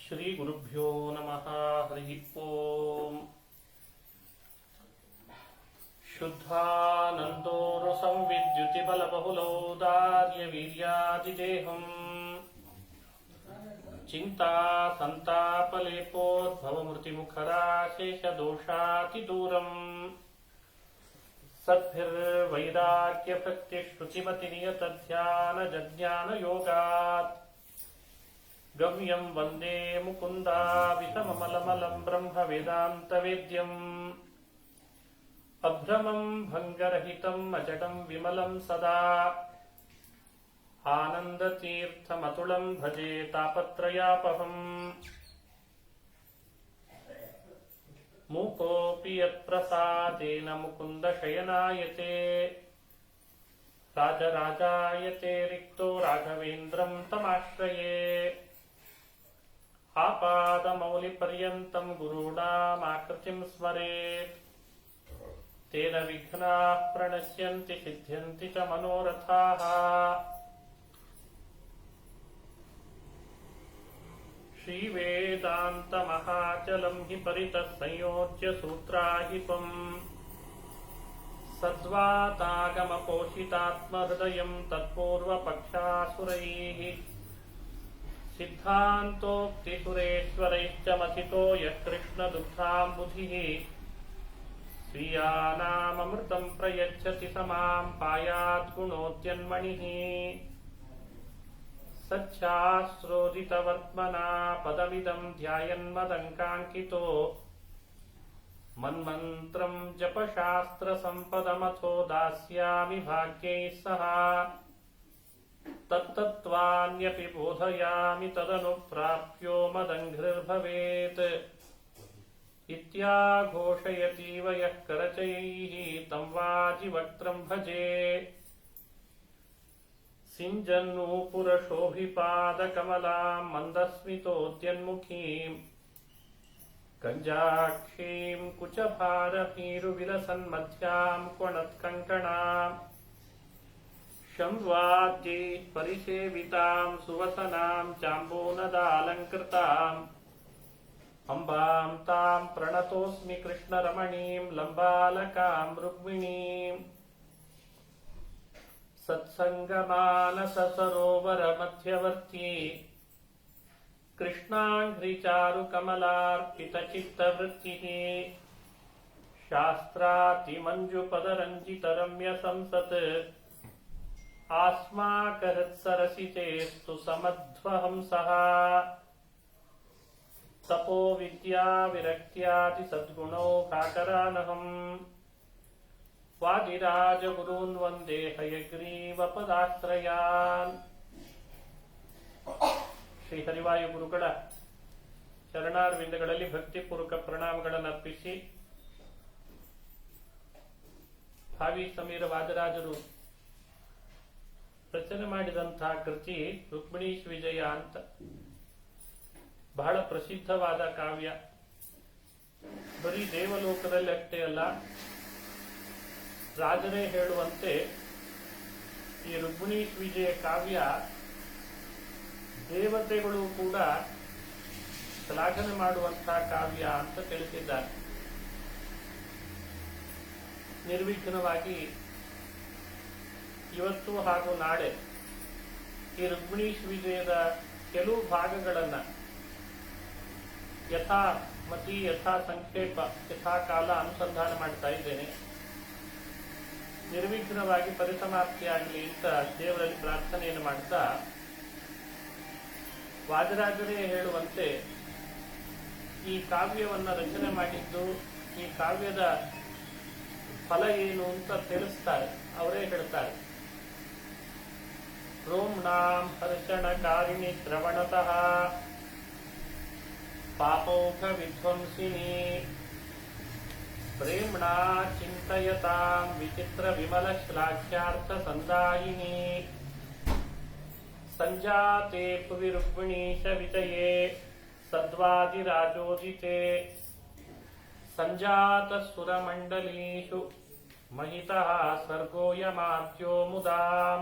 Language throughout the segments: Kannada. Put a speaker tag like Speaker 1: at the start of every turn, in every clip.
Speaker 1: ಶ್ರೀ ಗುರುಭ್ಯೋ ನಮಃ. ಹರಿ ಓಂ. ಶುದ್ಧಾನಂದೋರು ಸಂವಿದ್ಯುತಿ ಬಲಬಹುಲೌದಾರ್ಯ ವೀರ್ಯಾದಿದೇಹಂ ಚಿಂತಾ ಸಂತಾಪಲೇಪೋದ್ಭವಮೃತಿಮುಖರಾಶೇಷ ದೋಷಾತಿದೂರಂ ಸದ್ಭಿರ್ವೈರಾಗ್ಯ ಪ್ರತ್ಯಶ್ರುತಿಮತಿನಿಯತಧ್ಯಾನಜಜ್ಞಾನಯೋಗಾತ್ ಗಮ್ಯಂ ವಂದೇ ಮುಕುಂದಾವಿತಮಮಲಮಲಂ ಬ್ರಹ್ಮ ವೇದಾಂತವೇದ್ಯಂ ಅಭ್ರಮಂ ಭಂಗರಹಿತಂ ಅಜಡಂ ವಿಮಲಂ ಸದಾ ಆನಂದತೀರ್ಥಮತುಳಂ ಭಜೆ ತಾಪತ್ರಯಾಪಹಂ. ಮೂಕೋಪಿ ಯತ್ಪ್ರಸಾದೇನ ಮುಕುಂದ ಶಯನಾಯತೆ ರಾಜರಾಜಾಯತೆ ರಿಕ್ತೋ ರಾಘವೇಂದ್ರಂ ತಮಾಶ್ರಯೇ. ಆಪಾದಮೌಲಿಪರ್ಯಂತಂ ಗುರುಣಾಮಾಕೃತಿಂ ಸ್ಮರೇತ್ ತೇನ ವಿಘ್ನಾಃ ಪ್ರಣಶ್ಯಂತಿ ಸಿದ್ಧ್ಯಂತಿ ಚ ಮನೋರಥಾಃ. ಶ್ರೀವೇದಾಂತಮಹಾಚಲಂ ಹಿ ಪರಿತಃ ಸಂಯೋಜ್ಯ ಸೂತ್ರಾಹಿಪಂ ಸದ್ವಾತಾಗಮಪೋಷಿತಾತ್ಮಹೃದಯಂ ತತ್ಪೂರ್ವಪಕ್ಷಾಸುರೈಃ ಸಿದ್ಧಾಂತೋಕ್ತಿಸುರೇಶ್ವರೈಶ್ಚ ಮಥಿತೋ ಯಃ ಕೃಷ್ಣದುಗ್ಧಾಂಬುಧಿಃ ಸ್वीयानामृतं प्रयच्छति समां पायात् गुणोद्यन्मणिः. सच्छास्त्रोदितवर्त्मना पदमिदं ध्यायन्मदङ्काङ्कितो मन्मन्त्रं जपशास्त्रसम्पदमथो दास्यामि भाग्यैः सह. तत्तत्त्वान्यपि बोधयामि तदनुप्राप्यो मदङ्घ्रिर्भवेत् इत्याघोषयतीव यः करचयैः तं वाजिवक्त्रं भजे. सिञ्जन्नूपुरशोभिपादकमलां मन्दस्मितोद्यन्मुखीं कञ्जाक्षीं कुचभारभीरुविलसन्मध्यां क्वणत्कङ्कणां शम्वाद्यैः परिसेवितां सुवसनां चाम्बूनदालङ्कृताम् अम्बां तां प्रणतोऽस्मि कृष्णरमणीं लम्बालकां रुक्मिणीम्. सत्सङ्गमानससरोवरमध्यवर्ती कृष्णाङ्घ्रिचारुकमलार्पितचित्तवृत्तिः शास्त्रातिमञ्जुपदरञ्जितरम्यसंसत् आस्माकहृत्सरसितेस्तु समध्वहंसः. तपो विद्या विरक्त्यादि सद्गुणौ भाकरानहम् वादिराजगुरून् वन्दे हयग्रीवपदाश्रयान्. ಶ್ರೀ ಹರಿವಾಯು ಗುರುಗಳ ಚರಣಾರವಿಂದಗಳಲ್ಲಿ ಭಕ್ತಿಪೂರ್ವಕ ಪ್ರಣಾಮಗಳನ್ನು ಅರ್ಪಿಸಿ, ಭಾವಿ ಸಮೀರ ವಾದರಾಜರು ರಚನೆ ಮಾಡಿದಂತಹ ಕೃತಿ ರುಕ್ಮಿಣೀಶ್ ವಿಜಯ ಅಂತ ಬಹಳ ಪ್ರಸಿದ್ಧವಾದ ಕಾವ್ಯ. ಬರೀ ದೇವಲೋಕದಲ್ಲಿ ಅಷ್ಟೇ ಅಲ್ಲ, ರಾಜರೇ ಹೇಳುವಂತೆ ಈ ರುಕ್ಮಿಣೀಶ್ ವಿಜಯ ಕಾವ್ಯ ದೇವತೆಗಳು ಕೂಡ ಶ್ಲಾಘನೆ ಮಾಡುವಂತಹ ಕಾವ್ಯ ಅಂತ ತಿಳಿಸಿದ್ದಾರೆ. ನಿರ್ವಿಘ್ನವಾಗಿ ಇವತ್ತು ಹಾಗೂ ನಾಳೆ ಈ ರುಕ್ಮಿಣೀಶ್ ವಿಜಯದ ಕೆಲವು ಭಾಗಗಳನ್ನು ಯಥಾಮತಿ ಯಥಾ ಸಂಕ್ಷೇಪ ಯಥಾ ಕಾಲ ಅನುಸಂಧಾನ ಮಾಡ್ತಾ ಇದ್ದೇನೆ. ನಿರ್ವಿಘ್ನವಾಗಿ ಪರಿಸಮಾಪ್ತಿಯಾಗಲಿ ಅಂತ ದೇವರಲ್ಲಿ ಪ್ರಾರ್ಥನೆಯನ್ನು ಮಾಡ್ತಾ, ವಾದರಾಜರೇ ಹೇಳುವಂತೆ ಈ ಕಾವ್ಯವನ್ನು ರಚನೆ ಮಾಡಿದ್ದು, ಈ ಕಾವ್ಯದ ಫಲ ಏನು ಅಂತ ತಿಳಿಸ್ತಾರೆ. ಅವರೇ ಹೇಳ್ತಾರೆ, ರೋಮ್ನಾಂ ಹರ್ಷಣಕಾರಿಣಿ ಶ್ರವಣತಃ ಪಾಪೌಘ ವಿಧ್ವಂಸಿನಿ ಪ್ರೇಮ್ಣಾ ಚಿಂತಯತಾಂ ವಿಚಿತ್ರ ವಿಮಲ ಶ್ಲಾಘ್ಯಾರ್ಥ ಸಂದಾಯಿನಿ. ಸಂಜಾತೆ ಭುವಿ ರುಕ್ಮಿಣೀಶ ವಿಜಯೇ ಸದ್ವಾದಿರಾಜೋದಿತೆ ಸಂಜಾತ ಸುರಮಂಡಲೀಷು ಮಹಿತಃ ಸರ್ಗೋಯಮಾತ್ಯೋ ಮುದಾಂ.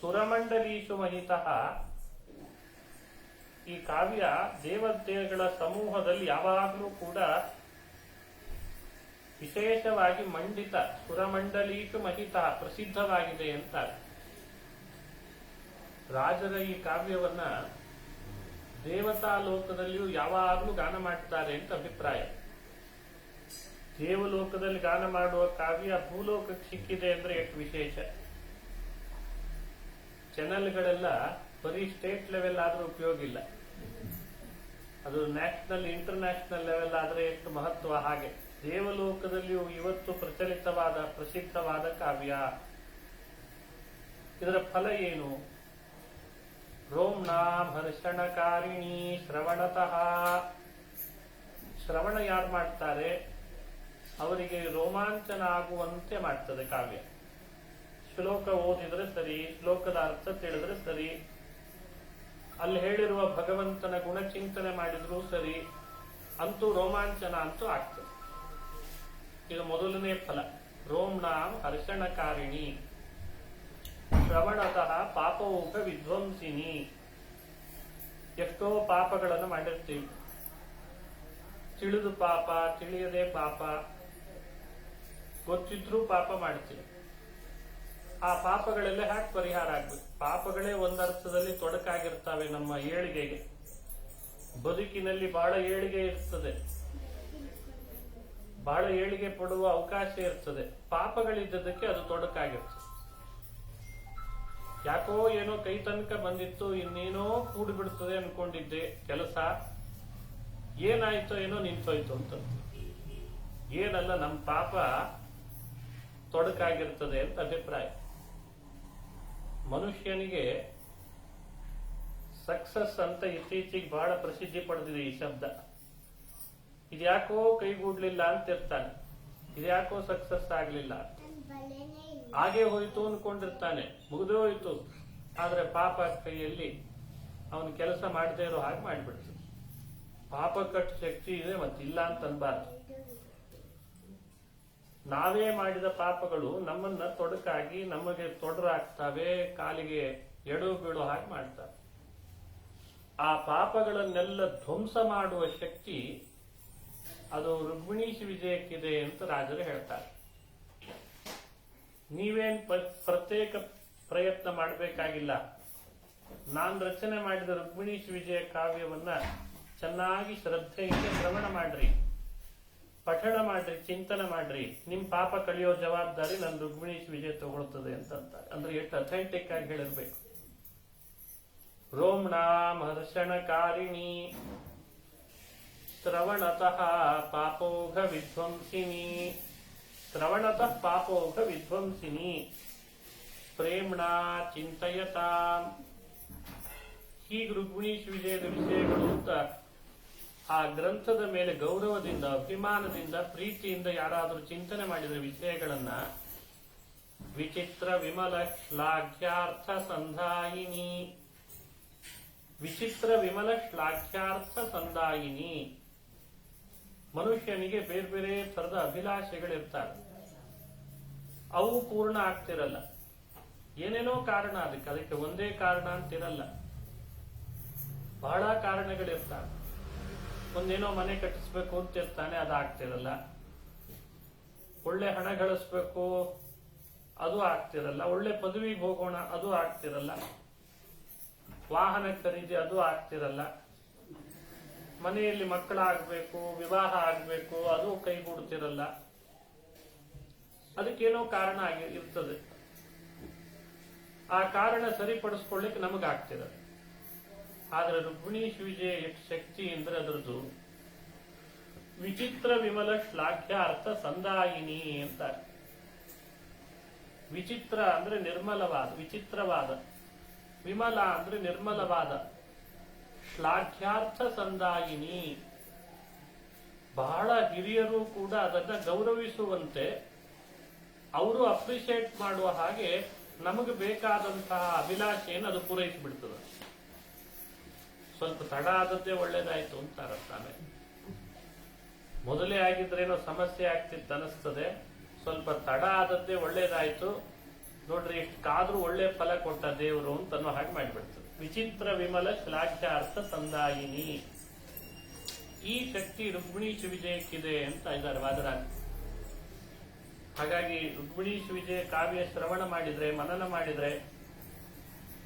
Speaker 1: ಸುರಮಂಡಲೀಷು ಮಹಿತಃ, ಈ ಕಾವ್ಯ ದೇವತೆಗಳ ಸಮೂಹದಲ್ಲಿ ಯಾವಾಗಲೂ ಕೂಡ ವಿಶೇಷವಾಗಿ ಮಂಡಿತ ಸುರಮಂಡಲೀಕ ಮಹಿತ ಪ್ರಸಿದ್ಧವಾಗಿದೆ ಅಂತಾರೆ. ರಾಜರ ಈ ಕಾವ್ಯವನ್ನ ದೇವತಾ ಲೋಕದಲ್ಲಿಯೂ ಯಾವಾಗಲೂ ಗಾನ ಮಾಡ್ತಾರೆ ಅಂತ ಅಭಿಪ್ರಾಯ. ದೇವಲೋಕದಲ್ಲಿ ಗಾನ ಮಾಡುವ ಕಾವ್ಯ ಭೂಲೋಕಕ್ಕೆ ಸಿಕ್ಕಿದೆ ಅಂದ್ರೆ ಎಷ್ಟು ವಿಶೇಷ. ಚಾನೆಲ್ಗಳೆಲ್ಲ ಬರೀ ಸ್ಟೇಟ್ ಲೆವೆಲ್ ಆದ್ರೂ ಉಪಯೋಗ ಇಲ್ಲ, ಅದು ನ್ಯಾಷನಲ್ ಇಂಟರ್ನ್ಯಾಷನಲ್ ಲೆವೆಲ್ ಆದ್ರೆ ಎಷ್ಟು ಮಹತ್ವ. ಹಾಗೆ ದೇವಲೋಕದಲ್ಲಿಯೂ ಇವತ್ತು ಪ್ರಚಲಿತವಾದ ಪ್ರಸಿದ್ಧವಾದ ಕಾವ್ಯ. ಇದರ ಫಲ ಏನು? ರೋಮ್ನಾಂ ಹರ್ಷಣಕಾರಿಣಿ ಶ್ರವಣತಃ. ಶ್ರವಣ ಯಾರು ಮಾಡ್ತಾರೆ ಅವರಿಗೆ ರೋಮಾಂಚನ ಆಗುವಂತೆ ಮಾಡ್ತದೆ ಕಾವ್ಯ. ಶ್ಲೋಕ ಓದಿದ್ರೆ ಸರಿ, ಶ್ಲೋಕದ ಅರ್ಥ ತಿಳಿದ್ರೆ ಸರಿ, ಅಲ್ಲಿ ಹೇಳಿರುವ ಭಗವಂತನ ಗುಣಚಿಂತನೆ ಮಾಡಿದ್ರೂ ಸರಿ, ಅಂತೂ ರೋಮಾಂಚನ ಅಂತೂ ಆಗ್ತದೆ. ಇದು ಮೊದಲನೇ ಫಲ. ರೋಮ್ನಾಂ ಹರ್ಷಣಕಾರಿಣಿ ಶ್ರವಣತಃ ಪಾಪೌಘ ವಿಧ್ವಂಸಿನಿ. ಎಷ್ಟೋ ಪಾಪಗಳನ್ನು ಮಾಡಿರ್ತೀವಿ, ತಿಳಿದು ಪಾಪ, ತಿಳಿಯದೆ ಪಾಪ, ಗೊತ್ತಿದ್ರೂ ಪಾಪ ಮಾಡ್ತೀವಿ. ಆ ಪಾಪಗಳೆಲ್ಲ ಹ್ಯಾಕ್ ಪರಿಹಾರ ಆಗ್ಬೇಕು? ಪಾಪಗಳೇ ಒಂದರ್ಥದಲ್ಲಿ ತೊಡಕಾಗಿರ್ತವೆ ನಮ್ಮ ಏಳಿಗೆಗೆ. ಬದುಕಿನಲ್ಲಿ ಬಹಳ ಏಳಿಗೆ ಇರ್ತದೆ, ಬಹಳ ಏಳಿಗೆ ಪಡುವ ಅವಕಾಶ ಇರ್ತದೆ. ಪಾಪಗಳಿದ್ದದಕ್ಕೆ ಅದು ತೊಡಕಾಗಿರ್ತದೆ. ಯಾಕೋ ಏನೋ ಕೈ ತನಕ ಬಂದಿತ್ತು, ಇನ್ನೇನೋ ಕೂಡಿ ಬಿಡ್ತದೆ ಅನ್ಕೊಂಡಿದ್ದೆ ಕೆಲಸ, ಏನಾಯ್ತೋ ಏನೋ ನಿಂತೋಯ್ತು ಅಂತ. ಏನಲ್ಲ, ನಮ್ಮ ಪಾಪ ತೊಡಕಾಗಿರ್ತದೆ ಅಂತ ಅಭಿಪ್ರಾಯ. ಮನುಷ್ಯನಿಗೆ ಸಕ್ಸಸ್ ಅಂತ ಇತ್ತೀಚೆಗೆ ಬಹಳ ಪ್ರಸಿದ್ಧಿ ಪಡೆದಿದೆ ಈ ಶಬ್ದ. ಇದ್ಯಾಕೋ ಕೈಗೂಡ್ಲಿಲ್ಲ ಅಂತ ಇರ್ತಾನೆ, ಇದ್ಯಾಕೋ ಸಕ್ಸಸ್ ಆಗ್ಲಿಲ್ಲ, ಹಾಗೆ ಹೋಯ್ತು ಅನ್ಕೊಂಡಿರ್ತಾನೆ, ಮುಗಿದೇ ಹೋಯ್ತು. ಆದ್ರೆ ಪಾಪ ಕೈಯಲ್ಲಿ ಅವನು ಕೆಲಸ ಮಾಡದೇ ಇರೋ ಹಾಗೆ ಮಾಡಿಬಿಡ್ತಾನೆ. ಪಾಪ ಕಟ್ಟು ಶಕ್ತಿ ಇದೆ, ಮತ್ತಿಲ್ಲ ಅಂತ ಅನ್ಬಾರ್ದು. ನಾವೇ ಮಾಡಿದ ಪಾಪಗಳು ನಮ್ಮನ್ನ ತೊಡಕಾಗಿ ನಮಗೆ ತೊಡರಾಗ್ತವೆ, ಕಾಲಿಗೆ ಎಡು ಬೀಳೋ ಹಾಗೆ ಮಾಡ್ತವೆ. ಆ ಪಾಪಗಳನ್ನೆಲ್ಲ ಧ್ವಂಸ ಮಾಡುವ ಶಕ್ತಿ ಅದು ರುಕ್ಮಿಣೀಶ ವಿಜಯಕ್ಕಿದೆ ಅಂತ ರಾಜರು ಹೇಳ್ತಾರೆ. ನೀವೇನ್ ಪ್ರತ್ಯೇಕ ಪ್ರಯತ್ನ ಮಾಡಬೇಕಾಗಿಲ್ಲ. ನಾನು ರಚನೆ ಮಾಡಿದ ರುಕ್ಮಿಣೀಶ ವಿಜಯ ಕಾವ್ಯವನ್ನ ಚೆನ್ನಾಗಿ ಶ್ರದ್ಧೆಯಿಂದ ಶ್ರವಣ ಮಾಡ್ರಿ, ಪಠಣ ಮಾಡ್ರಿ, ಚಿಂತನೆ ಮಾಡ್ರಿ. ನಿಮ್ ಪಾಪ ಕಳಿಯೋ ಜವಾಬ್ದಾರಿ ನನ್ನ ರುಕ್ಮಿಣೀಶ ವಿಜಯ ತಗೊಳ್ತದೆ ಅಂತಾರೆ. ಅಂದ್ರೆ ಎಷ್ಟು ಅಥೆಂಟಿಕ್ ಆಗಿ ಹೇಳಿರ್ಬೇಕು. ರೋಮ್ನಾಂ ಹರ್ಷಣಕಾರಿಣಿ ಶ್ರವಣತಃ ಪಾಪೋಘ ವಿಧ್ವಂಸಿನಿ. ಶ್ರವಣತಃ ಪಾಪೋಘ ವಿಧ್ವಂಸಿನಿ ಪ್ರೇಮ್ಣಾ ಚಿಂತಯತಾಂ. ಹೀಗೆ ರುಕ್ಮಿಣೀಶ ವಿಜಯದ ವಿಷಯಗಳು ಅಂತ ಆ ಗ್ರಂಥದ ಮೇಲೆ ಗೌರವದಿಂದ, ಅಭಿಮಾನದಿಂದ, ಪ್ರೀತಿಯಿಂದ ಯಾರಾದರೂ ಚಿಂತನೆ ಮಾಡಿದ ವಿಷಯಗಳನ್ನ ವಿಚಿತ್ರ ವಿಮಲ ಶ್ಲಾಘ್ಯಾರ್ಥ ಸಂಧಾಯಿನಿ. ವಿಚಿತ್ರ ವಿಮಲ ಶ್ಲಾಘ್ಯಾರ್ಥ ಸಂಧಾಯಿನಿ. ಮನುಷ್ಯನಿಗೆ ಬೇರೆ ಬೇರೆ ತರದ ಅಭಿಲಾಷೆಗಳಿರ್ತಾರೆ, ಅವು ಪೂರ್ಣ ಆಗ್ತಿರಲ್ಲ. ಏನೇನೋ ಕಾರಣ ಅದಕ್ಕೆ ಒಂದೇ ಕಾರಣ ಅಂತಿರಲ್ಲ, ಬಹಳ ಕಾರಣಗಳಿರ್ತಾರೆ. ಒಂದೇನೋ ಮನೆ ಕಟ್ಟಿಸ್ಬೇಕು ಅಂತಿರ್ತಾನೆ, ಅದಾಗ್ತಿರಲ್ಲ. ಒಳ್ಳೆ ಹಣ ಗಳಿಸ್ಬೇಕು, ಅದು ಆಗ್ತಿರಲ್ಲ. ಒಳ್ಳೆ ಪದವಿಗೆ ಹೋಗೋಣ, ಅದು ಆಗ್ತಿರಲ್ಲ. ವಾಹನ ಖರೀದಿ, ಅದು ಆಗ್ತಿರಲ್ಲ. ಮನೆಯಲ್ಲಿ ಮಕ್ಕಳಾಗಬೇಕು, ವಿವಾಹ ಆಗಬೇಕು, ಅದು ಕೈಗೂಡ್ತಿರಲ್ಲ. ಅದಕ್ಕೇನೋ ಕಾರಣ ಇರ್ತದೆ. ಆ ಕಾರಣ ಸರಿಪಡಿಸ್ಕೊಳ್ಳಿಕ್ಕೆ ನಮಗಾಗ್ತಿರಲ್ಲ. ಆದ್ರೆ ರುಕ್ಮಿಣೀಶ ವಿಜಯ ಎಷ್ಟು ಶಕ್ತಿ ಅಂದ್ರೆ ಅದರದ್ದು ವಿಚಿತ್ರ ವಿಮಲ ಶ್ಲಾಘ್ಯ ಅರ್ಥ ಸಂದಾಯಿನಿ ಅಂತಾರೆ. ವಿಚಿತ್ರ ಅಂದ್ರೆ ನಿರ್ಮಲವಾದ, ವಿಚಿತ್ರವಾದ. ವಿಮಲ ಅಂದ್ರೆ ನಿರ್ಮಲವಾದ. ಶ್ಲಾಘ್ಯಾರ್ಥ ಸಂದಾಯಿನಿ. ಬಹಳ ಹಿರಿಯರು ಕೂಡ ಅದನ್ನ ಗೌರವಿಸುವಂತೆ, ಅವರು ಅಪ್ರಿಶಿಯೇಟ್ ಮಾಡುವ ಹಾಗೆ ನಮಗೆ ಬೇಕಾದಂತಹ ಅಭಿಲಾಷೆಯನ್ನು ಅದು ಪೂರೈಸಿಬಿಡ್ತದೆ. ಸ್ವಲ್ಪ ತಡ ಆದದ್ದೇ ಒಳ್ಳೇದಾಯ್ತು ಅಂತಾರೆ ತಾನೆ. ಮೊದಲೇ ಆಗಿದ್ರೇನೋ ಸಮಸ್ಯೆ ಆಗ್ತಿತ್ತು ಅನಿಸ್ತದೆ. ಸ್ವಲ್ಪ ತಡ ಆದದ್ದೇ ಒಳ್ಳೇದಾಯ್ತು, ನೋಡ್ರಿ ಎಷ್ಟು ಕಾದ್ರೂ ಒಳ್ಳೆ ಫಲ ಕೊಟ್ಟ ದೇವರು ಅಂತನೋ ಹಾಗೆ ಮಾಡಿಬಿಡ್ತದೆ. ವಿಚಿತ್ರ ವಿಮಲ ಶ್ಲಾಘ್ಯಾರ್ಥ ಸಂದಾಯಿನಿ, ಈ ಶಕ್ತಿ ರುಕ್ಮಿಣೀಶ ವಿಜಯಕ್ಕಿದೆ ಅಂತ ಇದ್ದಾರೆ ವಾದರಾಜ. ಹಾಗಾಗಿ ರುಕ್ಮಿಣೀಶ ವಿಜಯ ಕಾವ್ಯ ಶ್ರವಣ ಮಾಡಿದ್ರೆ, ಮನನ ಮಾಡಿದ್ರೆ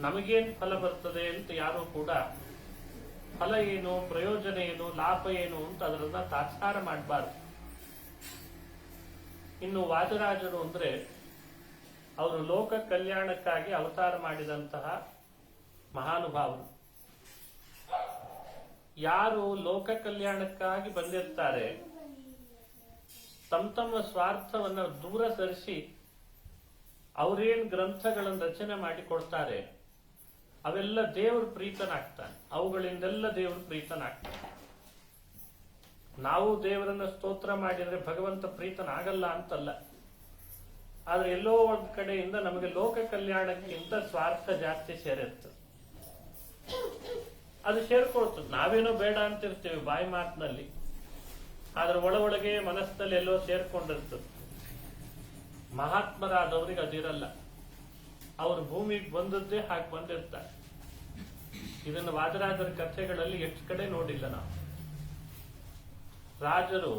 Speaker 1: ನಮಗೇನ್ ಫಲ ಬರ್ತದೆ ಅಂತ ಯಾರು ಕೂಡ ಫಲ ಏನು, ಪ್ರಯೋಜನ ಏನು, ಲಾಭ ಏನು ಅಂತ ಅದರನ್ನ ತಾತ್ಸಾರ ಮಾಡಬಾರ್ದು. ಇನ್ನು ವಾದರಾಜರು ಅಂದ್ರೆ ಅವರು ಲೋಕ ಕಲ್ಯಾಣಕ್ಕಾಗಿ ಅವತಾರ ಮಾಡಿದಂತಹ ಮಹಾನುಭಾವರು. ಯಾರು ಲೋಕ ಕಲ್ಯಾಣಕ್ಕಾಗಿ ಬಂದಿರ್ತಾರೆ, ತಮ್ಮ ಸ್ವಾರ್ಥವನ್ನ ದೂರ ಸರಿಸಿ ಅವರೇನ್ ಗ್ರಂಥಗಳನ್ನು ರಚನೆ ಮಾಡಿ ಕೊಡ್ತಾರೆ, ಅವೆಲ್ಲ ದೇವರು ಪ್ರೀತನಾಗ್ತಾನೆ. ಅವುಗಳಿಂದೆಲ್ಲ ದೇವರು ಪ್ರೀತನಾಗ್ತಾನೆ. ನಾವು ದೇವರನ್ನ ಸ್ತೋತ್ರ ಮಾಡಿದ್ರೆ ಭಗವಂತ ಪ್ರೀತನಾಗಲ್ಲ ಅಂತಲ್ಲ. ಆದ್ರೆ ಎಲ್ಲೋ ಒಂದ್ ಕಡೆಯಿಂದ ನಮಗೆ ಲೋಕ ಕಲ್ಯಾಣಕ್ಕಿಂತ ಸ್ವಾರ್ಥ ಜಾಸ್ತಿ ಸೇರಿರ್ತದೆ. ಅದು ಸೇರ್ಕೊಳ್ತದೆ. ನಾವೇನೋ ಬೇಡ ಅಂತಿರ್ತೀವಿ ಬಾಯಿ ಮಾತಿನಲ್ಲಿ, ಆದ್ರೆ ಒಳಗೆ ಮನಸ್ಸಿನಲ್ಲಿ ಎಲ್ಲೋ ಸೇರ್ಕೊಂಡಿರ್ತದೆ. ಮಹಾತ್ಮರಾದವ್ರಿಗೆ ಅದಿರಲ್ಲ. ಅವರು ಭೂಮಿಗೆ ಬಂದದ್ದೇ ಹಾಗೆ ಬಂದಿರ್ತಾರೆ. ಇದನ್ನು ವಾದರಾಜರ ಕಥೆಗಳಲ್ಲಿ ಎಷ್ಟು ಕಡೆ ನೋಡಿಲ್ಲ ನಾವು. ರಾಜರು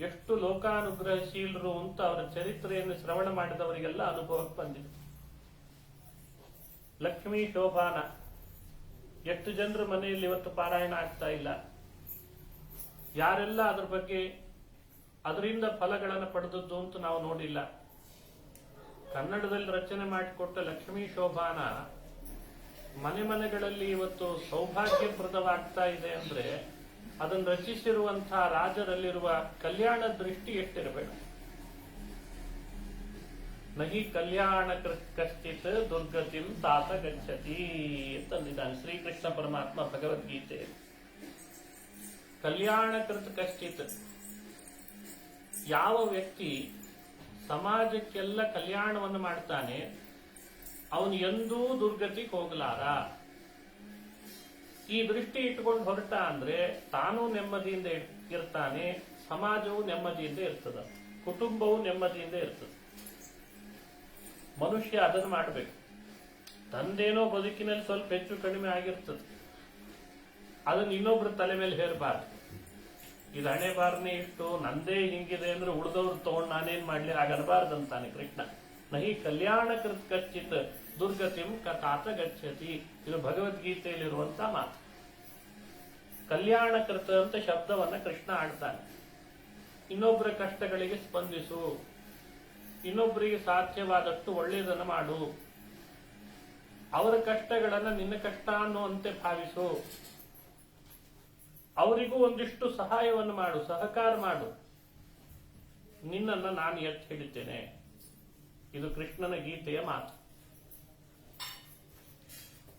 Speaker 1: ಎಷ್ಟು ಲೋಕಾನುಗ್ರಹಶೀಲರು ಅಂತ ಅವರ ಚರಿತ್ರೆಯನ್ನು ಶ್ರವಣ ಮಾಡಿದವರಿಗೆಲ್ಲ ಅನುಭವಕ್ಕೆ ಬಂದಿದೆ. ಲಕ್ಷ್ಮೀ ಶೋಭಾನ ಎಷ್ಟು ಜನರ ಮನೆಯಲ್ಲಿ ಇವತ್ತು ಪಾರಾಯಣ ಆಗ್ತಾ ಇಲ್ಲ. ಯಾರೆಲ್ಲ ಅದ್ರ ಬಗ್ಗೆ ಅದರಿಂದ ಫಲಗಳನ್ನು ಪಡೆದದ್ದು ಅಂತ ನಾವು ನೋಡಿಲ್ಲ. ಕನ್ನಡದಲ್ಲಿ ರಚನೆ ಮಾಡಿಕೊಟ್ಟ ಲಕ್ಷ್ಮೀ ಶೋಭಾನ ಮನೆ ಮನೆಗಳಲ್ಲಿ ಇವತ್ತು ಸೌಭಾಗ್ಯಪ್ರದವಾಗ್ತಾ ಇದೆ ಅಂದ್ರೆ ಅದನ್ನು ರಚಿಸಿರುವಂತಹ ರಾಜರಲ್ಲಿರುವ ಕಲ್ಯಾಣ ದೃಷ್ಟಿ ಎಷ್ಟಿರಬೇಕು. ನಹಿ ಕಲ್ಯಾಣ ಕಶ್ಚಿತ್ ದುರ್ಗತಿಂ ತಾತ ಗಚ್ಚತಿ ಅಂತಂದಿದ್ದಾನೆ ಶ್ರೀಕೃಷ್ಣ ಪರಮಾತ್ಮ ಭಗವದ್ಗೀತೆ. ಕಲ್ಯಾಣ ಕೃತ ಕಶ್ಚಿತ್, ಯಾವ ವ್ಯಕ್ತಿ ಸಮಾಜಕ್ಕೆಲ್ಲ ಕಲ್ಯಾಣವನ್ನು ಮಾಡ್ತಾನೆ ಅವನು ಎಂದೂ ದುರ್ಗತಿಗೆ ಹೋಗಲಾರ. ಈ ದೃಷ್ಟಿ ಇಟ್ಕೊಂಡು ಹೊರಟ ಅಂದ್ರೆ ತಾನೂ ನೆಮ್ಮದಿಯಿಂದ ಇರ್ತಾನೆ, ಸಮಾಜವು ನೆಮ್ಮದಿಯಿಂದ ಇರ್ತದ, ಕುಟುಂಬವು ನೆಮ್ಮದಿಯಿಂದ ಇರ್ತದೆ. ಮನುಷ್ಯ ಅದನ್ನು ಮಾಡಬೇಕು. ತಂದೇನೋ ಬದುಕಿನಲ್ಲಿ ಸ್ವಲ್ಪ ಹೆಚ್ಚು ಕಡಿಮೆ ಆಗಿರ್ತದೆ, ಅದನ್ನ ಇನ್ನೊಬ್ರ ತಲೆ ಮೇಲೆ ಹೇರಬಾರ್ದು. ಇದು ಹಣೆ ಬಾರನೆ ಇಷ್ಟು ನಂದೇ ಹಿಂಗಿದೆ ಅಂದ್ರೆ ಉಳಿದವ್ರು ತಗೊಂಡು ನಾನೇನ್ ಮಾಡ್ಲಿ ಆಗಬಾರ್ದಂತಾನೆ ಕೃಷ್ಣ. ನಹಿ ಕಲ್ಯಾಣ ಕೃತ್ ಕಚ್ಚಿತ್ ದುರ್ಗತಿಂ ಕಥಾತ ಗಚ್ಚತಿ. ಇದು ಭಗವದ್ಗೀತೆಯಲ್ಲಿರುವಂತ ಮಾತು. ಕಲ್ಯಾಣ ಕೃತ ಅಂತ ಶಬ್ದವನ್ನ ಕೃಷ್ಣ ಆಡ್ತಾನೆ. ಇನ್ನೊಬ್ಬರ ಕಷ್ಟಗಳಿಗೆ ಸ್ಪಂದಿಸು, ಇನ್ನೊಬ್ಬರಿಗೆ ಸಾಧ್ಯವಾದಷ್ಟು ಒಳ್ಳೆಯದನ್ನು ಮಾಡು, ಅವರ ಕಷ್ಟಗಳನ್ನ ನಿನ್ನ ಕಷ್ಟ ಅನ್ನುವಂತೆ ಭಾವಿಸು, ಅವರಿಗೂ ಒಂದಿಷ್ಟು ಸಹಾಯವನ್ನು ಮಾಡು, ಸಹಕಾರ ಮಾಡು, ನಿನ್ನನ್ನ ನಾನು ಎತ್ತಿ ಹಿಡಿತೇನೆ. ಇದು ಕೃಷ್ಣನ ಗೀತೆಯ ಮಾತು.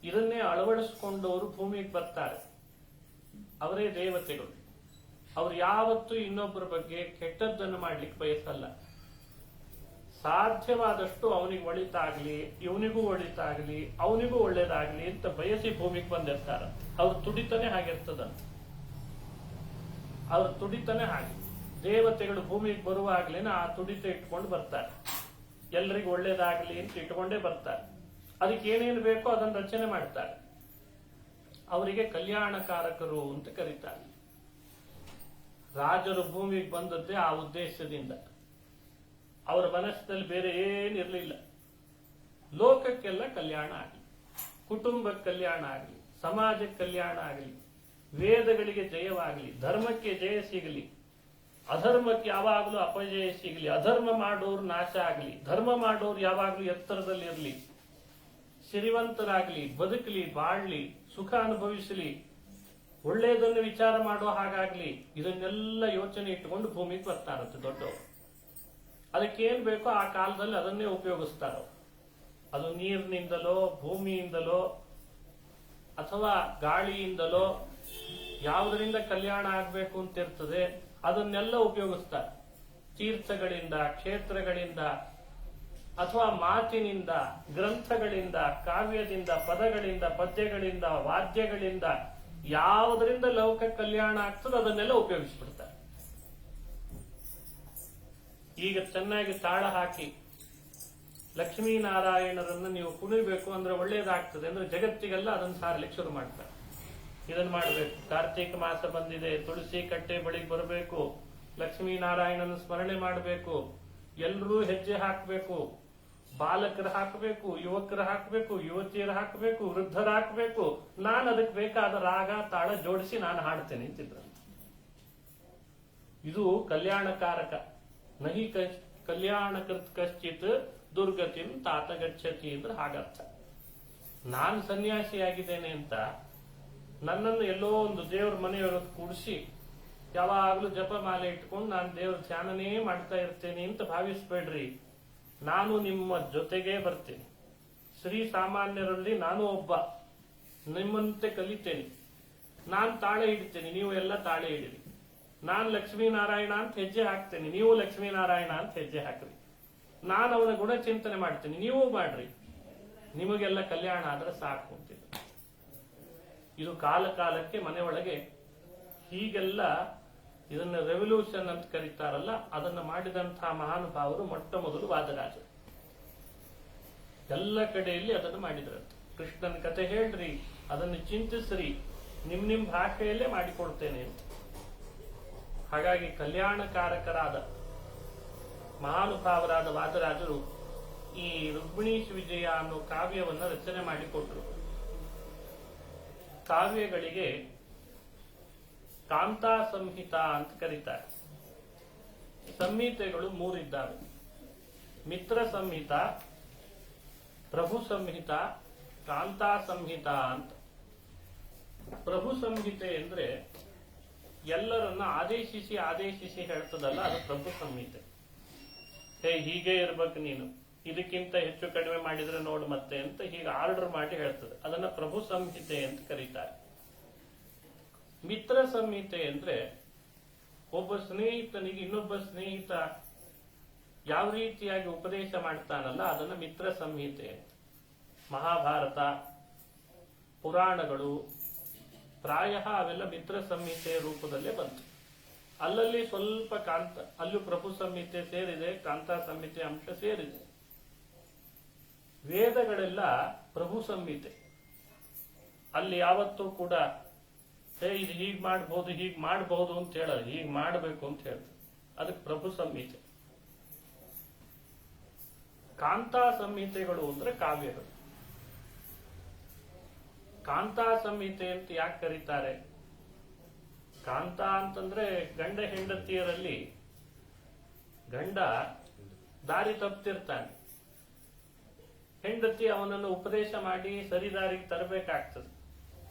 Speaker 1: ಇದನ್ನೇ ಅಳವಡಿಸಿಕೊಂಡವರು ಭೂಮಿಗೆ ಬರ್ತಾರೆ. ಅವರೇ ದೇವತೆಗಳು. ಅವ್ರು ಯಾವತ್ತೂ ಇನ್ನೊಬ್ಬರ ಬಗ್ಗೆ ಕೆಟ್ಟದ್ದನ್ನು ಮಾಡ್ಲಿಕ್ಕೆ ಬಯಸಲ್ಲ. ಸಾಧ್ಯವಾದಷ್ಟು ಅವನಿಗೆ ಒಳಿತಾಗ್ಲಿ, ಇವನಿಗೂ ಒಳಿತಾಗ್ಲಿ, ಅವನಿಗೂ ಒಳ್ಳೇದಾಗ್ಲಿ ಅಂತ ಬಯಸಿ ಭೂಮಿಗೆ ಬಂದಿರ್ತಾರೆ. ಅವ್ರ ತುಡಿತನೇ ಹಾಗಿರ್ತದಂತ. ಅವ್ರ ತುಡಿತನೇ ಹಾಗೆ. ದೇವತೆಗಳು ಭೂಮಿಗೆ ಬರುವಾಗ್ಲೇನೆ ಆ ತುಡಿತ ಇಟ್ಕೊಂಡು ಬರ್ತಾರೆ. ಎಲ್ರಿಗೂ ಒಳ್ಳೇದಾಗ್ಲಿ ಅಂತ ಇಟ್ಕೊಂಡೇ ಬರ್ತಾರೆ. ಅದಕ್ಕೆ ಏನೇನು ಬೇಕೋ ಅದನ್ನು ರಚನೆ ಮಾಡ್ತಾರೆ. ಅವರಿಗೆ ಕಲ್ಯಾಣಕಾರಕರು ಅಂತ ಕರೀತಾರೆ. ರಾಜರು ಭೂಮಿಗೆ ಬಂದದ್ದೇ ಆ ಉದ್ದೇಶದಿಂದ. ಅವರ ಮನಸ್ಸಿನಲ್ಲಿ ಬೇರೆ ಏನಿರಲಿಲ್ಲ. ಲೋಕಕ್ಕೆಲ್ಲ ಕಲ್ಯಾಣ ಆಗಲಿ, ಕುಟುಂಬಕ್ಕೆ ಕಲ್ಯಾಣ ಆಗಲಿ, ಸಮಾಜಕ್ಕೆ ಕಲ್ಯಾಣ ಆಗಲಿ, ವೇದಗಳಿಗೆ ಜಯವಾಗಲಿ, ಧರ್ಮಕ್ಕೆ ಜಯ ಸಿಗಲಿ, ಅಧರ್ಮಕ್ಕೆ ಯಾವಾಗಲೂ ಅಪಜಯ ಸಿಗಲಿ, ಅಧರ್ಮ ಮಾಡೋರು ನಾಶ ಆಗಲಿ, ಧರ್ಮ ಮಾಡೋರು ಯಾವಾಗಲೂ ಎತ್ತರದಲ್ಲಿ ಇರಲಿ, ಸಿರಿವಂತರಾಗ್ಲಿ, ಬದುಕಲಿ, ಬಾಳ್ಲಿ, ಸುಖ ಅನುಭವಿಸಲಿ, ಒಳ್ಳೆಯದನ್ನು ವಿಚಾರ ಮಾಡುವ ಹಾಗಾಗ್ಲಿ, ಇದನ್ನೆಲ್ಲ ಯೋಚನೆ ಇಟ್ಟುಕೊಂಡು ಭೂಮಿಗೆ ಬರ್ತಾರಂತೆ ದೊಡ್ಡವರು. ಅದಕ್ಕೇನ್ ಬೇಕೋ ಆ ಕಾಲದಲ್ಲಿ ಅದನ್ನೇ ಉಪಯೋಗಿಸ್ತಾರ. ಅದು ನೀರಿನಿಂದಲೋ, ಭೂಮಿಯಿಂದಲೋ, ಅಥವಾ ಗಾಳಿಯಿಂದಲೋ, ಯಾವುದರಿಂದ ಕಲ್ಯಾಣ ಆಗ್ಬೇಕು ಅಂತ ಇರ್ತದೆ ಅದನ್ನೆಲ್ಲ ಉಪಯೋಗಿಸ್ತಾರೆ. ತೀರ್ಥಗಳಿಂದ, ಕ್ಷೇತ್ರಗಳಿಂದ, ಅಥವಾ ಮಾತಿನಿಂದ, ಗ್ರಂಥಗಳಿಂದ, ಕಾವ್ಯದಿಂದ, ಪದಗಳಿಂದ, ಪದ್ಯಗಳಿಂದ, ವಾದ್ಯಗಳಿಂದ, ಯಾವುದರಿಂದ ಲೋಕ ಕಲ್ಯಾಣ ಆಗ್ತದೆ ಅದನ್ನೆಲ್ಲ ಉಪಯೋಗಿಸ್ಬಿಡ್ತಾರೆ. ಈಗ ಚೆನ್ನಾಗಿ ತಾಳ ಹಾಕಿ ಲಕ್ಷ್ಮೀನಾರಾಯಣರನ್ನ ನೀವು ಕುಣಿಬೇಕು ಅಂದ್ರೆ ಒಳ್ಳೇದಾಗ್ತದೆ ಅಂದ್ರೆ ಜಗತ್ತಿಗೆಲ್ಲ ಅದನ್ನು ಸಾರಲಿಕ್ಕೆ ಶುರು ಮಾಡ್ತಾರೆ. ಇದನ್ನ ಮಾಡಬೇಕು. ಕಾರ್ತೀಕ ಮಾಸ ಬಂದಿದೆ, ತುಳಸಿ ಕಟ್ಟೆ ಬಳಿಗೆ ಬರಬೇಕು, ಲಕ್ಷ್ಮೀನಾರಾಯಣನ ಸ್ಮರಣೆ ಮಾಡಬೇಕು, ಎಲ್ಲರೂ ಹೆಜ್ಜೆ ಹಾಕಬೇಕು, ಬಾಲಕರು ಹಾಕಬೇಕು, ಯುವಕರು ಹಾಕಬೇಕು, ಯುವತಿಯರು ಹಾಕಬೇಕು, ವೃದ್ಧರು ಹಾಕಬೇಕು. ನಾನು ಅದಕ್ಕೆ ಬೇಕಾದ ರಾಗ ತಾಳ ಜೋಡಿಸಿ ನಾನು ಹಾಡ್ತೇನೆ ಅಂತಿದ್ರು. ಇದು ಕಲ್ಯಾಣಕಾರಕ. ನಹಿ ಕಲ್ಯಾಣಕೃತ್ ಕಶ್ಚಿತ್ ದುರ್ಗತಿಂ ತಾತ ಗಚ್ಚತಿ ಅಂದ್ರೆ ಹಾಗರ್ಥ. ನಾನು ಸನ್ಯಾಸಿಯಾಗಿದ್ದೇನೆ ಅಂತ ನನ್ನನ್ನು ಎಲ್ಲೋ ಒಂದು ದೇವ್ರ ಮನೆಯವರನ್ನು ಕೂಡಿಸಿ ಯಾವಾಗಲೂ ಜಪ ಮಾಲೆ ಇಟ್ಕೊಂಡು ನಾನು ದೇವ್ರ ಧ್ಯಾನನೇ ಮಾಡ್ತಾ ಇರ್ತೇನೆ ಅಂತ ಭಾವಿಸ್ಬೇಡ್ರಿ. ನಾನು ನಿಮ್ಮ ಜೊತೆಗೇ ಬರ್ತೇನೆ. ಶ್ರೀ ಸಾಮಾನ್ಯರಲ್ಲಿ ನಾನು ಒಬ್ಬ, ನಿಮ್ಮಂತೆ ಕಲಿತೇನೆ. ನಾನು ತಾಳೆ ಹಿಡಿತೇನೆ, ನೀವು ಎಲ್ಲ ತಾಳೆ ಹಿಡಿರಿ. ನಾನು ಲಕ್ಷ್ಮೀನಾರಾಯಣ ಅಂತ ಹೆಜ್ಜೆ ಹಾಕ್ತೇನೆ, ನೀವು ಲಕ್ಷ್ಮೀನಾರಾಯಣ ಅಂತ ಹೆಜ್ಜೆ ಹಾಕ್ರಿ. ನಾನು ಅವನ ಗುಣಚಿಂತನೆ ಮಾಡ್ತೇನೆ, ನೀವು ಮಾಡ್ರಿ. ನಿಮಗೆಲ್ಲ ಕಲ್ಯಾಣ ಆದ್ರೆ ಸಾಕು ಅಂತಿದೆ. ಇದು ಕಾಲ ಕಾಲಕ್ಕೆ ಮನೆಯೊಳಗೆ ಹೀಗೆಲ್ಲ ಇದನ್ನ ರೆವಲ್ಯೂಷನ್ ಅಂತ ಕರೀತಾರಲ್ಲ, ಅದನ್ನ ಮಾಡಿದಂತಹ ಮಹಾನುಭಾವರು ಮೊಟ್ಟ ಮೊದಲು ವಾದರಾಜರು. ಎಲ್ಲ ಕಡೆಯಲ್ಲಿ ಅದನ್ನು ಮಾಡಿದ್ರಂತೆ. ಕೃಷ್ಣನ ಕತೆ ಹೇಳ್ರಿ, ಅದನ್ನು ಚಿಂತಿಸ್ರಿ, ನಿಮ್ ಭಾಷೆಯಲ್ಲೇ ಮಾಡಿಕೊಡ್ತೇನೆ ಅಂತ. ಹಾಗಾಗಿ ಕಲ್ಯಾಣಕಾರಕರಾದ ಮಹಾನುಭಾವರಾದ ವಾದರಾಜರು ಈ ರುಕ್ಮಿಣೀಶ್ ವಿಜಯ ಅನ್ನೋ ಕಾವ್ಯವನ್ನ ರಚನೆ ಮಾಡಿಕೊಟ್ರು. ಕಾವ್ಯಗಳಿಗೆ ಕಾಂತಾ ಸಂಹಿತಾ ಅಂತ ಕರೀತಾರೆ. ಸಂಹಿತೆಗಳು ಮೂರಿದ್ದಾವೆ: ಮಿತ್ರ ಸಂಹಿತಾ, ಪ್ರಭು ಸಂಹಿತಾ, ಕಾಂತಾ ಸಂಹಿತಾ ಅಂತ. ಪ್ರಭು ಸಂಹಿತೆ ಅಂದ್ರೆ ಎಲ್ಲರನ್ನ ಆದೇಶಿಸಿ ಹೇಳ್ತದಲ್ಲ, ಅದು ಪ್ರಭು ಸಂಹಿತೆ. ಹೀಗೆ ಇರ್ಬೇಕು ನೀನು, ಇದಕ್ಕಿಂತ ಹೆಚ್ಚು ಕಡಿಮೆ ಮಾಡಿದ್ರೆ ನೋಡು ಮತ್ತೆ ಅಂತ ಹೀಗೆ ಆರ್ಡರ್ ಮಾಡಿ ಹೇಳ್ತದೆ. ಅದನ್ನ ಪ್ರಭು ಸಂಹಿತೆ ಅಂತ ಕರೀತಾರೆ. ಮಿತ್ರ ಸಂಹಿತೆ ಅಂದ್ರೆ ಒಬ್ಬ ಸ್ನೇಹಿತನಿಗೆ ಇನ್ನೊಬ್ಬ ಸ್ನೇಹಿತ ಯಾವ ರೀತಿಯಾಗಿ ಉಪದೇಶ ಮಾಡ್ತಾನಲ್ಲ, ಅದನ್ನ ಮಿತ್ರ ಸಂಹಿತೆ. ಮಹಾಭಾರತ, ಪುರಾಣಗಳು ಪ್ರಾಯ ಅವೆಲ್ಲ ಮಿತ್ರ ಸಂಹಿತೆಯ ರೂಪದಲ್ಲೇ ಬಂತು. ಅಲ್ಲಲ್ಲಿ ಸ್ವಲ್ಪ ಅಲ್ಲೂ ಪ್ರಭು ಸಂಹಿತೆ ಸೇರಿದೆ, ಕಾಂತಾ ಸಂಹಿತೆ ಅಂಶ ಸೇರಿದೆ. ವೇದಗಳೆಲ್ಲ ಪ್ರಭು ಸಂಹಿತೆ. ಅಲ್ಲಿ ಯಾವತ್ತೂ ಕೂಡ ಇದು ಹೀಗ್ ಮಾಡಬಹುದು ಅಂತ ಹೇಳಲ್ಲ, ಹೀಗ್ ಮಾಡಬೇಕು ಅಂತ ಹೇಳ್ತಾರೆ. ಅದಕ್ಕೆ ಪ್ರಭು ಸಂಹಿತೆ. ಕಾಂತಾ ಸಂಹಿತೆಗಳು ಅಂದ್ರೆ ಕಾವ್ಯಗಳು. ಕಾಂತಾ ಸಂಹಿತೆ ಅಂತ ಯಾಕೆ ಕರೀತಾರೆ? ಕಾಂತಾ ಅಂತಂದ್ರೆ ಗಂಡ ಹೆಂಡತಿಯರಲ್ಲಿ ಗಂಡ ದಾರಿ ತಪ್ಪಿರ್ತಾನೆ, ಹೆಂಡತಿ ಅವನನ್ನು ಉಪದೇಶ ಮಾಡಿ ಸರಿದಾರಿಗೆ ತರಬೇಕಾಗ್ತದೆ.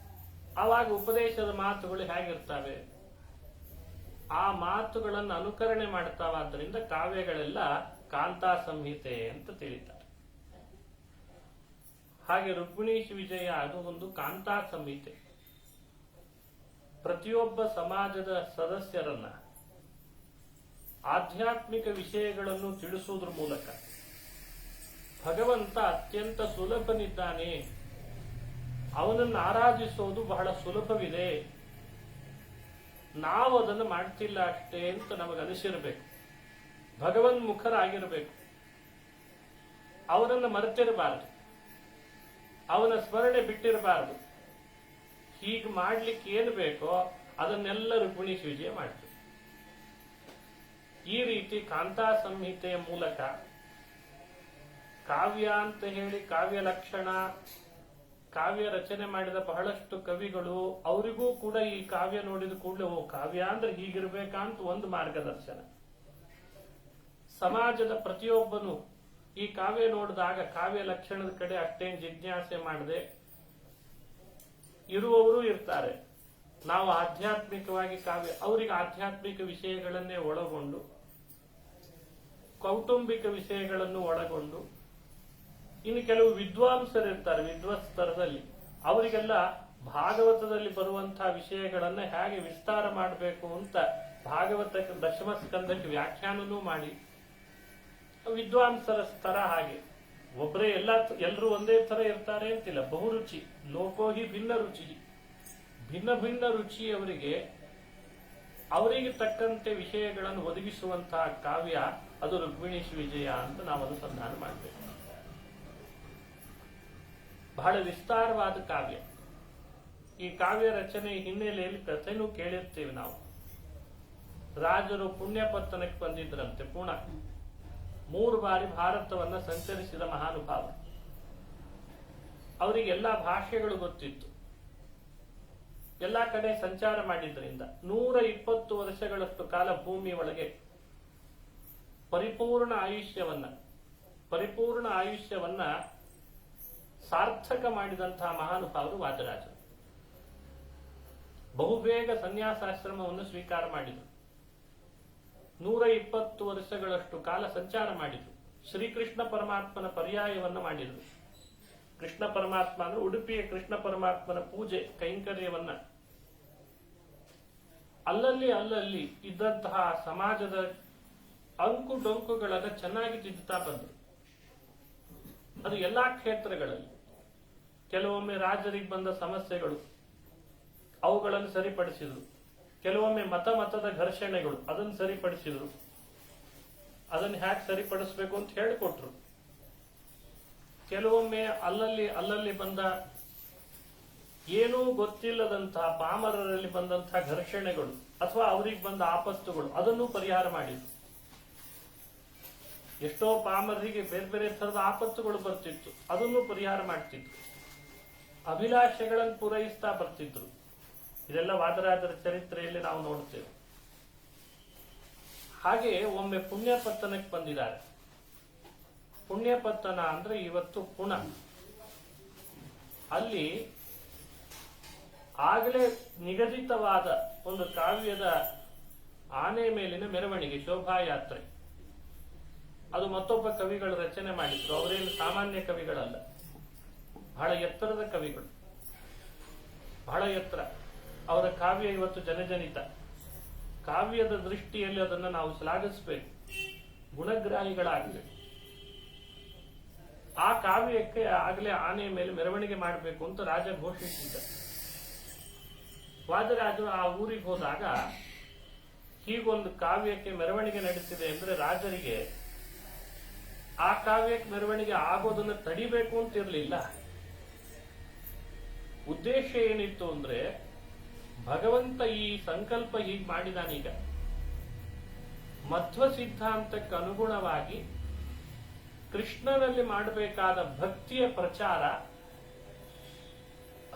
Speaker 1: ಆವಾಗ ಉಪದೇಶದ ಮಾತುಗಳು ಹೇಗಿರ್ತವೆ? ಆ ಮಾತುಗಳನ್ನು ಅನುಕರಣೆ ಮಾಡ್ತಾವಾದ್ರಿಂದ ಕಾವ್ಯಗಳೆಲ್ಲ ಕಾಂತಾ ಸಂಹಿತೆ ಅಂತ ತಿಳಿತಾರೆ. ಹಾಗೆ ರುಕ್ಮಿಣೀಶ್ ವಿಜಯ ಅದು ಒಂದು ಕಾಂತಾ ಸಂಹಿತೆ. ಪ್ರತಿಯೊಬ್ಬ ಸಮಾಜದ ಸದಸ್ಯರನ್ನ ಆಧ್ಯಾತ್ಮಿಕ ವಿಷಯಗಳನ್ನು ತಿಳಿಸುವುದರ ಮೂಲಕ ಭಗವಂತ ಅತ್ಯಂತ ಸುಲಭನಿದ್ದಾನೆ, ಅವನನ್ನು ಆರಾಧಿಸೋದು ಬಹಳ ಸುಲಭವಿದೆ, ನಾವು ಅದನ್ನು ಮಾಡ್ತಿಲ್ಲ ಅಷ್ಟೇ ಅಂತ ನಮಗನಿಸಿರಬೇಕು. ಭಗವನ್ ಮುಖರಾಗಿರಬೇಕು, ಅವನನ್ನು ಮರೆತಿರಬಾರದು, ಅವನ ಸ್ಮರಣೆ ಬಿಟ್ಟಿರಬಾರದು. ಹೀಗೆ ಮಾಡ್ಲಿಕ್ಕೆ ಏನು ಬೇಕೋ ಅದನ್ನೆಲ್ಲ ರುಕ್ಮಿಣೀಶ್ ವಿಜಯ ಮಾಡ್ತೀವಿ. ಈ ರೀತಿ ಕಾಂತಾ ಸಂಹಿತೆಯ ಮೂಲಕ ಕಾವ್ಯ ಅಂತ ಹೇಳಿ ಕಾವ್ಯ ಲಕ್ಷಣ, ಕಾವ್ಯ ರಚನೆ ಮಾಡಿದ ಬಹಳಷ್ಟು ಕವಿಗಳು, ಅವರಿಗೂ ಕೂಡ ಈ ಕಾವ್ಯ ನೋಡಿದ ಕೂಡಲೇ ಕಾವ್ಯ ಅಂದ್ರೆ ಹೀಗಿರ್ಬೇಕಂತ ಒಂದು ಮಾರ್ಗದರ್ಶನ. ಸಮಾಜದ ಪ್ರತಿಯೊಬ್ಬನು ಈ ಕಾವ್ಯ ನೋಡಿದಾಗ ಕಾವ್ಯ ಲಕ್ಷಣದ ಕಡೆ ಅಷ್ಟೇನು ಜಿಜ್ಞಾಸೆ ಮಾಡದೆ ಇರುವವರು ಇರ್ತಾರೆ. ನಾವು ಆಧ್ಯಾತ್ಮಿಕವಾಗಿ ಕಾವ್ಯ, ಅವರಿಗೆ ಆಧ್ಯಾತ್ಮಿಕ ವಿಷಯಗಳನ್ನೇ ಒಳಗೊಂಡು, ಕೌಟುಂಬಿಕ ವಿಷಯಗಳನ್ನು ಒಳಗೊಂಡು, ಇನ್ನು ಕೆಲವು ವಿದ್ವಾಂಸರಿರ್ತಾರೆ ವಿದ್ವಸ್ತರದಲ್ಲಿ, ಅವರಿಗೆಲ್ಲ ಭಾಗವತದಲ್ಲಿ ಬರುವಂತಹ ವಿಷಯಗಳನ್ನ ಹೇಗೆ ವಿಸ್ತಾರ ಮಾಡಬೇಕು ಅಂತ ಭಾಗವತಕ್ಕೆ ದಶಮ ಸ್ಕಂದಕ್ಕೆ ವ್ಯಾಖ್ಯಾನನೂ ಮಾಡಿ, ವಿದ್ವಾಂಸರ ಸ್ತರ ಹಾಗೆ ಒಬ್ಬರೇ ಎಲ್ಲರೂ ಒಂದೇ ತರ ಇರ್ತಾರೆ ಅಂತಿಲ್ಲ. ಬಹುರುಚಿ, ಲೋಕೋಹಿ ಭಿನ್ನ ರುಚಿ, ಭಿನ್ನ ಭಿನ್ನ ರುಚಿ ಅವರಿಗೆ ತಕ್ಕಂತೆ ವಿಷಯಗಳನ್ನು ಒದಗಿಸುವಂತಹ ಕಾವ್ಯ ಅದು ರುಕ್ಮಿಣೀಶ್ ವಿಜಯ ಅಂತ ನಾವು ಅನುಸಂಧಾನ ಮಾಡಬೇಕು. ಬಹಳ ವಿಸ್ತಾರವಾದ ಕಾವ್ಯ. ಈ ಕಾವ್ಯ ರಚನೆ ಹಿನ್ನೆಲೆಯಲ್ಲಿ ಕಥೆನೂ ಕೇಳಿರ್ತೀವಿ ನಾವು. ರಾಜರು ಪುಣ್ಯಪತ್ತನಕ್ಕೆ ಬಂದಿದ್ರಂತೆ. ಪುಣ 3 ಬಾರಿ ಭಾರತವನ್ನ ಸಂಚರಿಸಿದ ಮಹಾನುಭಾವ. ಅವರಿಗೆಲ್ಲ ಭಾಷೆಗಳು ಗೊತ್ತಿತ್ತು. ಎಲ್ಲ ಕಡೆ ಸಂಚಾರ ಮಾಡಿದ್ರಿಂದ 120 ವರ್ಷಗಳಷ್ಟು ಕಾಲ ಭೂಮಿ ಒಳಗೆ ಪರಿಪೂರ್ಣ ಆಯುಷ್ಯವನ್ನ ಸಾರ್ಥಕ ಮಾಡಿದಂತಹ ಮಹಾನುಭಾವರು ವಾದರಾಜರು. ಬಹುಬೇಗ ಸನ್ಯಾಸಾಶ್ರಮವನ್ನು ಸ್ವೀಕಾರ ಮಾಡಿದರು. 120 ವರ್ಷಗಳಷ್ಟು ಕಾಲ ಸಂಚಾರ ಮಾಡಿದರು. ಶ್ರೀಕೃಷ್ಣ ಪರಮಾತ್ಮನ ಪರ್ಯಾಯವನ್ನು ಮಾಡಿದರು. ಕೃಷ್ಣ ಪರಮಾತ್ಮ ಅಂದ್ರೆ ಉಡುಪಿಯ ಕೃಷ್ಣ ಪರಮಾತ್ಮನ ಪೂಜೆ ಕೈಂಕರ್ಯವನ್ನ ಅಲ್ಲಲ್ಲಿ ಇದ್ದಂತಹ ಸಮಾಜದ ಅಂಕು ಡೊಂಕುಗಳನ್ನು ಚೆನ್ನಾಗಿ ತಿದ್ದುತ್ತಾ ಬಂದರು. ಅದು ಎಲ್ಲಾ ಕ್ಷೇತ್ರಗಳಲ್ಲಿ. ಕೆಲವೊಮ್ಮೆ ರಾಜರಿಗೆ ಬಂದ ಸಮಸ್ಯೆಗಳು ಅವುಗಳನ್ನು ಸರಿಪಡಿಸಿದ್ರು. ಕೆಲವೊಮ್ಮೆ ಮತದ ಘರ್ಷಣೆಗಳು ಅದನ್ನು ಸರಿಪಡಿಸಿದ್ರು. ಅದನ್ನು ಹ್ಯಾಕ್ ಸರಿಪಡಿಸಬೇಕು ಅಂತ ಹೇಳಿಕೊಟ್ರು. ಕೆಲವೊಮ್ಮೆ ಅಲ್ಲಲ್ಲಿ ಬಂದ ಏನೂ ಗೊತ್ತಿಲ್ಲದಂತಹ ಪಾಮರರಲ್ಲಿ ಬಂದಂತಹ ಘರ್ಷಣೆಗಳು ಅಥವಾ ಅವರಿಗೆ ಬಂದ ಆಪತ್ತುಗಳು ಅದನ್ನು ಪರಿಹಾರ ಮಾಡಿದ್ರು. ಎಷ್ಟೋ ಪಾಮರರಿಗೆ ಬೇರೆ ಬೇರೆ ತರದ ಆಪತ್ತುಗಳು ಬರ್ತಿತ್ತು, ಅದನ್ನು ಪರಿಹಾರ ಮಾಡ್ತಿದ್ರು. ಅಭಿಲಾಷೆಗಳನ್ನು ಪೂರೈಸ್ತಾ ಬರ್ತಿದ್ರು. ಇದೆಲ್ಲ ವಾದರಾಜರ ಚರಿತ್ರೆಯಲ್ಲಿ ನಾವು ನೋಡ್ತೇವೆ. ಹಾಗೆ ಒಮ್ಮೆ ಪುಣ್ಯಪತ್ತನಕ್ಕೆ ಬಂದಿದ್ದಾರೆ. ಪುಣ್ಯಪತ್ತನ ಅಂದ್ರೆ ಇವತ್ತು ಪುಣ. ಅಲ್ಲಿ ಆಗಲೇ ನಿಗದಿತವಾದ ಒಂದು ಕಾವ್ಯದ ಆನೆ ಮೇಲಿನ ಮೆರವಣಿಗೆ, ಶೋಭಾಯಾತ್ರೆ. ಅದು ಮತ್ತೊಬ್ಬ ಕವಿಗಳು ರಚನೆ ಮಾಡಿದ್ರು. ಅವರೇನು ಸಾಮಾನ್ಯ ಕವಿಗಳಲ್ಲ, ಬಹಳ ಎತ್ತರದ ಕವಿಗಳು, ಬಹಳ ಎತ್ತರ. ಅವರ ಕಾವ್ಯ ಇವತ್ತು ಜನಜನಿತ. ಕಾವ್ಯದ ದೃಷ್ಟಿಯಲ್ಲಿ ಅದನ್ನು ನಾವು ಶ್ಲಾಘಿಸಬೇಕು, ಗುಣಗ್ರಾಹಿಗಳಾಗಬೇಕು. ಆ ಕಾವ್ಯಕ್ಕೆ ಆಗಲೇ ಆನೆಯ ಮೇಲೆ ಮೆರವಣಿಗೆ ಮಾಡಬೇಕು ಅಂತ ರಾಜ ಘೋಷಿಸಿದ್ದ. ವಾದರಾಜರು ಆ ಊರಿಗೆ ಹೋದಾಗ ಹೀಗೊಂದು ಕಾವ್ಯಕ್ಕೆ ಮೆರವಣಿಗೆ ನಡೆಸಿದೆ ಅಂದ್ರೆ ರಾಜರಿಗೆ ಆ ಕಾವ್ಯಕ್ಕೆ ಮೆರವಣಿಗೆ ಆಗೋದನ್ನು ತಡಿಬೇಕು ಅಂತ ಇರಲಿಲ್ಲ. ಉದ್ದೇಶ ಏನಿತ್ತು ಅಂದ್ರೆ ಭಗವಂತ ಈ ಸಂಕಲ್ಪ ಹೀಗೆ ಮಾಡಿದಾನೀಗ, ಮಧ್ವ ಸಿದ್ಧಾಂತಕ್ಕೆ ಅನುಗುಣವಾಗಿ ಕೃಷ್ಣನಲ್ಲಿ ಮಾಡಬೇಕಾದ ಭಕ್ತಿಯ ಪ್ರಚಾರ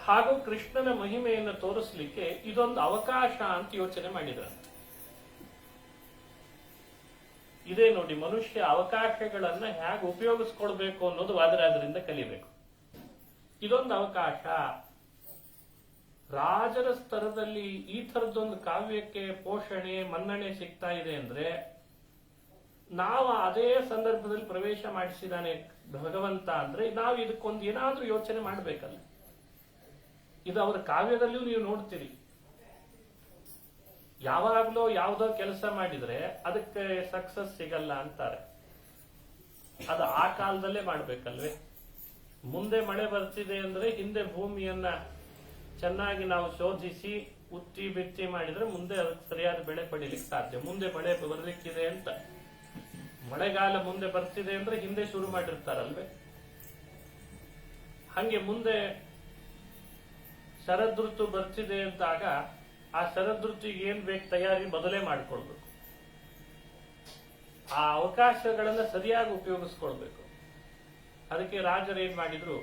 Speaker 1: ಹಾಗೂ ಕೃಷ್ಣನ ಮಹಿಮೆಯನ್ನು ತೋರಿಸಲಿಕ್ಕೆ ಇದೊಂದು ಅವಕಾಶ ಅಂತ ಯೋಚನೆ ಮಾಡಿದ್ರಂತೆ. ಇದೇ ನೋಡಿ, ಮನುಷ್ಯ ಅವಕಾಶಗಳನ್ನ ಹೇಗೆ ಉಪಯೋಗಿಸ್ಕೊಳ್ಬೇಕು ಅನ್ನೋದು ವಾದರಾಜರಿಂದ ಕಲಿಬೇಕು. ಇದೊಂದು ಅವಕಾಶ. ರಾಜರ ಸ್ತರದಲ್ಲಿ ಈ ತರದೊಂದು ಕಾವ್ಯಕ್ಕೆ ಪೋಷಣೆ ಮನ್ನಣೆ ಸಿಗ್ತಾ ಇದೆ ಅಂದ್ರೆ ನಾವು ಅದೇ ಸಂದರ್ಭದಲ್ಲಿ ಪ್ರವೇಶ ಮಾಡಿಸಿದಾನೆ ಭಗವಂತ ಅಂದ್ರೆ ನಾವು ಇದಕ್ಕೊಂದು ಏನಾದ್ರೂ ಯೋಚನೆ ಮಾಡ್ಬೇಕಲ್ಲ. ಇದು ಅವರ ಕಾವ್ಯದಲ್ಲಿಯೂ ನೀವು ನೋಡ್ತೀರಿ. ಯಾವಾಗ್ಲೋ ಯಾವುದೋ ಕೆಲಸ ಮಾಡಿದ್ರೆ ಅದಕ್ಕೆ ಸಕ್ಸಸ್ ಸಿಗಲ್ಲ ಅಂತಾರೆ. ಅದು ಆ ಕಾಲದಲ್ಲೇ ಮಾಡ್ಬೇಕಲ್ವೇ? ಮುಂದೆ ಮಳೆ ಬರ್ತಿದೆ ಅಂದ್ರೆ ಹಿಂದೆ ಭೂಮಿಯನ್ನ ಚೆನ್ನಾಗಿ ನಾವು ಶೋಧಿಸಿ ಉತ್ತಿ ಬಿತ್ತಿ ಮಾಡಿದ್ರೆ ಮುಂದೆ ಅದಕ್ಕೆ ಸರಿಯಾದ ಬೆಳೆ ಪಡಿಲಿಕ್ಕೆ ಸಾಧ್ಯ. ಮುಂದೆ ಮಳೆ ಬರ್ಲಿಕ್ಕಿದೆ ಅಂತ, ಮಳೆಗಾಲ ಮುಂದೆ ಬರ್ತಿದೆ ಅಂದ್ರೆ ಹಿಂದೆ ಶುರು ಮಾಡಿರ್ತಾರಲ್ವೇ? ಹಂಗೆ ಮುಂದೆ ಶರದೃತು ಬರ್ತಿದೆ ಅಂತಾಗ ಆ ಶರದೃತಿಗೆ ಏನ್ ಬೇಕು ತಯಾರಿ ಮೊದಲೇ ಮಾಡ್ಕೊಳ್ಬೇಕು. ಆ ಅವಕಾಶಗಳನ್ನ ಸರಿಯಾಗಿ ಉಪಯೋಗಿಸ್ಕೊಳ್ಬೇಕು. ಅದಕ್ಕೆ ರಾಜರು ಏನ್ ಮಾಡಿದ್ರು,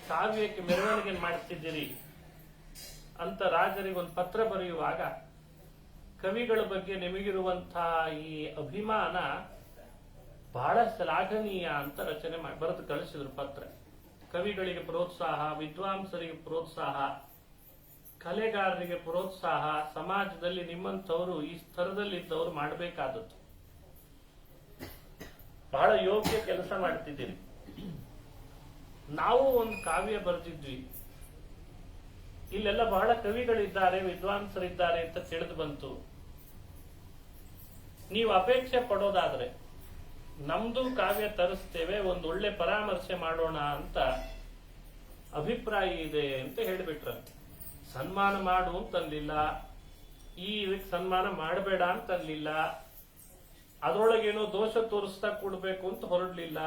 Speaker 1: ಕಾವ್ಯಕ್ಕೆ ಮೆರವಣಿಗೆ ಮಾಡ್ತಿದ್ದೀರಿ ಅಂತ ರಾಜರಿಗೆ ಒಂದು ಪತ್ರ ಬರೆಯುವಾಗ ಕವಿಗಳ ಬಗ್ಗೆ ನಿಮಗಿರುವಂತಹ ಈ ಅಭಿಮಾನ ಬಹಳ ಶ್ಲಾಘನೀಯ ಅಂತ ರಚನೆ ಬರೆದು ಕಳಿಸಿದ್ರು ಪತ್ರ. ಕವಿಗಳಿಗೆ ಪ್ರೋತ್ಸಾಹ, ವಿದ್ವಾಂಸರಿಗೆ ಪ್ರೋತ್ಸಾಹ, ಕಲೆಗಾರರಿಗೆ ಪ್ರೋತ್ಸಾಹ, ಸಮಾಜದಲ್ಲಿ ನಿಮ್ಮಂಥವರು ಈ ಸ್ತರದಲ್ಲಿದ್ದವರು ಮಾಡಬೇಕಾದದ್ದು. ಬಹಳ ಯೋಗ್ಯ ಕೆಲಸ ಮಾಡ್ತಿದ್ದೀರಿ. ನಾವು ಒಂದು ಕಾವ್ಯ ಬರೆದಿದ್ವಿ, ಇಲ್ಲೆಲ್ಲ ಬಹಳ ಕವಿಗಳಿದ್ದಾರೆ, ವಿದ್ವಾಂಸರಿದ್ದಾರೆ ಅಂತ ತಿಳಿದು ಬಂತು. ನೀವು ಅಪೇಕ್ಷೆ ಪಡೋದಾದ್ರೆ ನಮ್ದು ಕಾವ್ಯ ತರಿಸ್ತೇವೆ, ಒಂದು ಒಳ್ಳೆ ಪರಾಮರ್ಶೆ ಮಾಡೋಣ ಅಂತ ಅಭಿಪ್ರಾಯ ಇದೆ ಅಂತ ಹೇಳಿಬಿಟ್ರಂತೆ. ಸನ್ಮಾನ ಮಾಡು ಅಂತನ್ಲಿಲ್ಲ, ಇದಕ್ಕೆ ಸನ್ಮಾನ ಮಾಡಬೇಡ ಅಂತನ್ಲಿಲ್ಲ, ಅದರೊಳಗೇನೋ ದೋಷ ತೋರಿಸ್ತಾ ಕೊಡ್ಬೇಕು ಅಂತ ಹೊರಡ್ಲಿಲ್ಲ.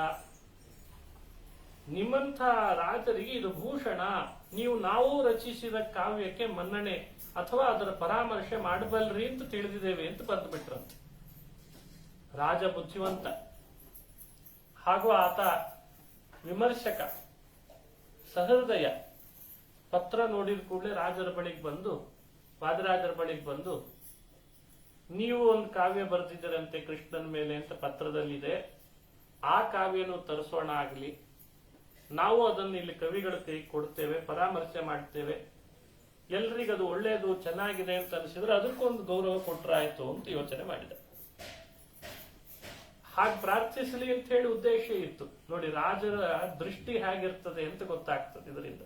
Speaker 1: ನಿಮ್ಮಂಥ ರಾಜರಿಗೆ ಇದು ಭೂಷಣ, ನಾವು ರಚಿಸಿದ ಕಾವ್ಯಕ್ಕೆ ಮನ್ನಣೆ ಅಥವಾ ಅದರ ಪರಾಮರ್ಶೆ ಮಾಡಬಲ್ರಿ ಅಂತ ತಿಳಿದಿದ್ದೇವೆ ಅಂತ ಬಂದ್ಬಿಟ್ರಂತೆ. ರಾಜ ಬುದ್ಧಿವಂತ, ಹಾಗೂ ಆತ ವಿಮರ್ಶಕ, ಸಹೃದಯ. ಪತ್ರ ನೋಡಿದ ಕೂಡಲೇ ರಾಜರ ಬಳಿಗೆ ಬಂದು, ವಾದರಾಜರ ಬಳಿಗೆ ಬಂದು, ನೀವು ಒಂದು ಕಾವ್ಯ ಬರೆದಿದ್ದೀರಂತೆ ಕೃಷ್ಣನ ಮೇಲೆ ಅಂತ ಪತ್ರದಲ್ಲಿದೆ, ಆ ಕಾವ್ಯನು ತರಿಸೋಣ ಆಗ್ಲಿ, ನಾವು ಅದನ್ನು ಇಲ್ಲಿ ಕವಿಗಳ ಕೈ ಕೊಡ್ತೇವೆ, ಪರಾಮರ್ಶೆ ಮಾಡ್ತೇವೆ, ಎಲ್ರಿಗದು ಒಳ್ಳೇದು ಚೆನ್ನಾಗಿದೆ ಅಂತ ಅನಿಸಿದ್ರೆ ಅದಕ್ಕೊಂದು ಗೌರವ ಕೊಟ್ರಾಯ್ತು ಅಂತ ಯೋಚನೆ ಮಾಡಿದ. ಹಾಗೆ ಪ್ರಾರ್ಥಿಸಲಿ ಅಂತ ಹೇಳಿ ಉದ್ದೇಶ ಇತ್ತು. ನೋಡಿ, ರಾಜರ ದೃಷ್ಟಿ ಹೇಗಿರ್ತದೆ ಅಂತ ಗೊತ್ತಾಗ್ತದೆ ಇದರಿಂದ.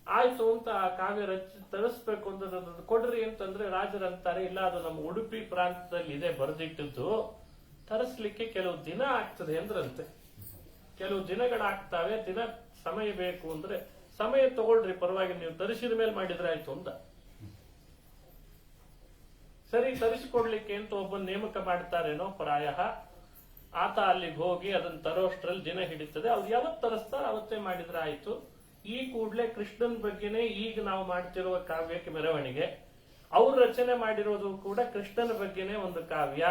Speaker 1: ಆಯ್ತು ಅಂತ ಆ ಕಾವ್ಯ ತರಿಸ್ಬೇಕು ಅಂತ ಕೊಡ್ರಿ ಅಂತಂದ್ರೆ ರಾಜರಂತಾರೆ, ಇಲ್ಲ ಅದು ನಮ್ಮ ಉಡುಪಿ ಪ್ರಾಂತದಲ್ಲಿ ಇದೆ ಬರೆದಿಟ್ಟದ್ದು, ತರಿಸ್ಲಿಕ್ಕೆ ಕೆಲವು ದಿನ ಆಗ್ತದೆ ಅಂದ್ರಂತೆ. ಕೆಲವು ದಿನಗಳಾಗ್ತಾವೆ, ದಿನ ಸಮಯ ಬೇಕು ಅಂದ್ರೆ ಸಮಯ ತಗೊಳ್ರಿ, ಪರವಾಗಿ ನೀವು ತರಿಸಿದ ಮೇಲೆ ಮಾಡಿದ್ರೆ ಆಯ್ತು ಅಂತ. ಸರಿ, ತರಿಸಿಕೊಡ್ಲಿಕ್ಕೆ ಅಂತ ಒಬ್ಬ ನೇಮಕ ಮಾಡ್ತಾರೇನೋ ಪ್ರಾಯ. ಆತ ಅಲ್ಲಿಗೆ ಹೋಗಿ ಅದನ್ನ ತರೋಷ್ಟ್ರಲ್ಲಿ ದಿನ ಹಿಡಿತದೆ. ಅವ್ರು ಯಾವತ್ ತರಿಸ್ತಾರ ಅವತ್ತೇ ಮಾಡಿದ್ರೆ ಆಯ್ತು. ಈ ಕೂಡ್ಲೆ ಕೃಷ್ಣನ್ ಬಗ್ಗೆನೇ ಈಗ ನಾವು ಮಾಡ್ತಿರುವ ಕಾವ್ಯಕ್ಕೆ ಮೆರವಣಿಗೆ, ಅವ್ರು ರಚನೆ ಮಾಡಿರೋದು ಕೂಡ ಕೃಷ್ಣನ ಬಗ್ಗೆನೇ ಒಂದು ಕಾವ್ಯ.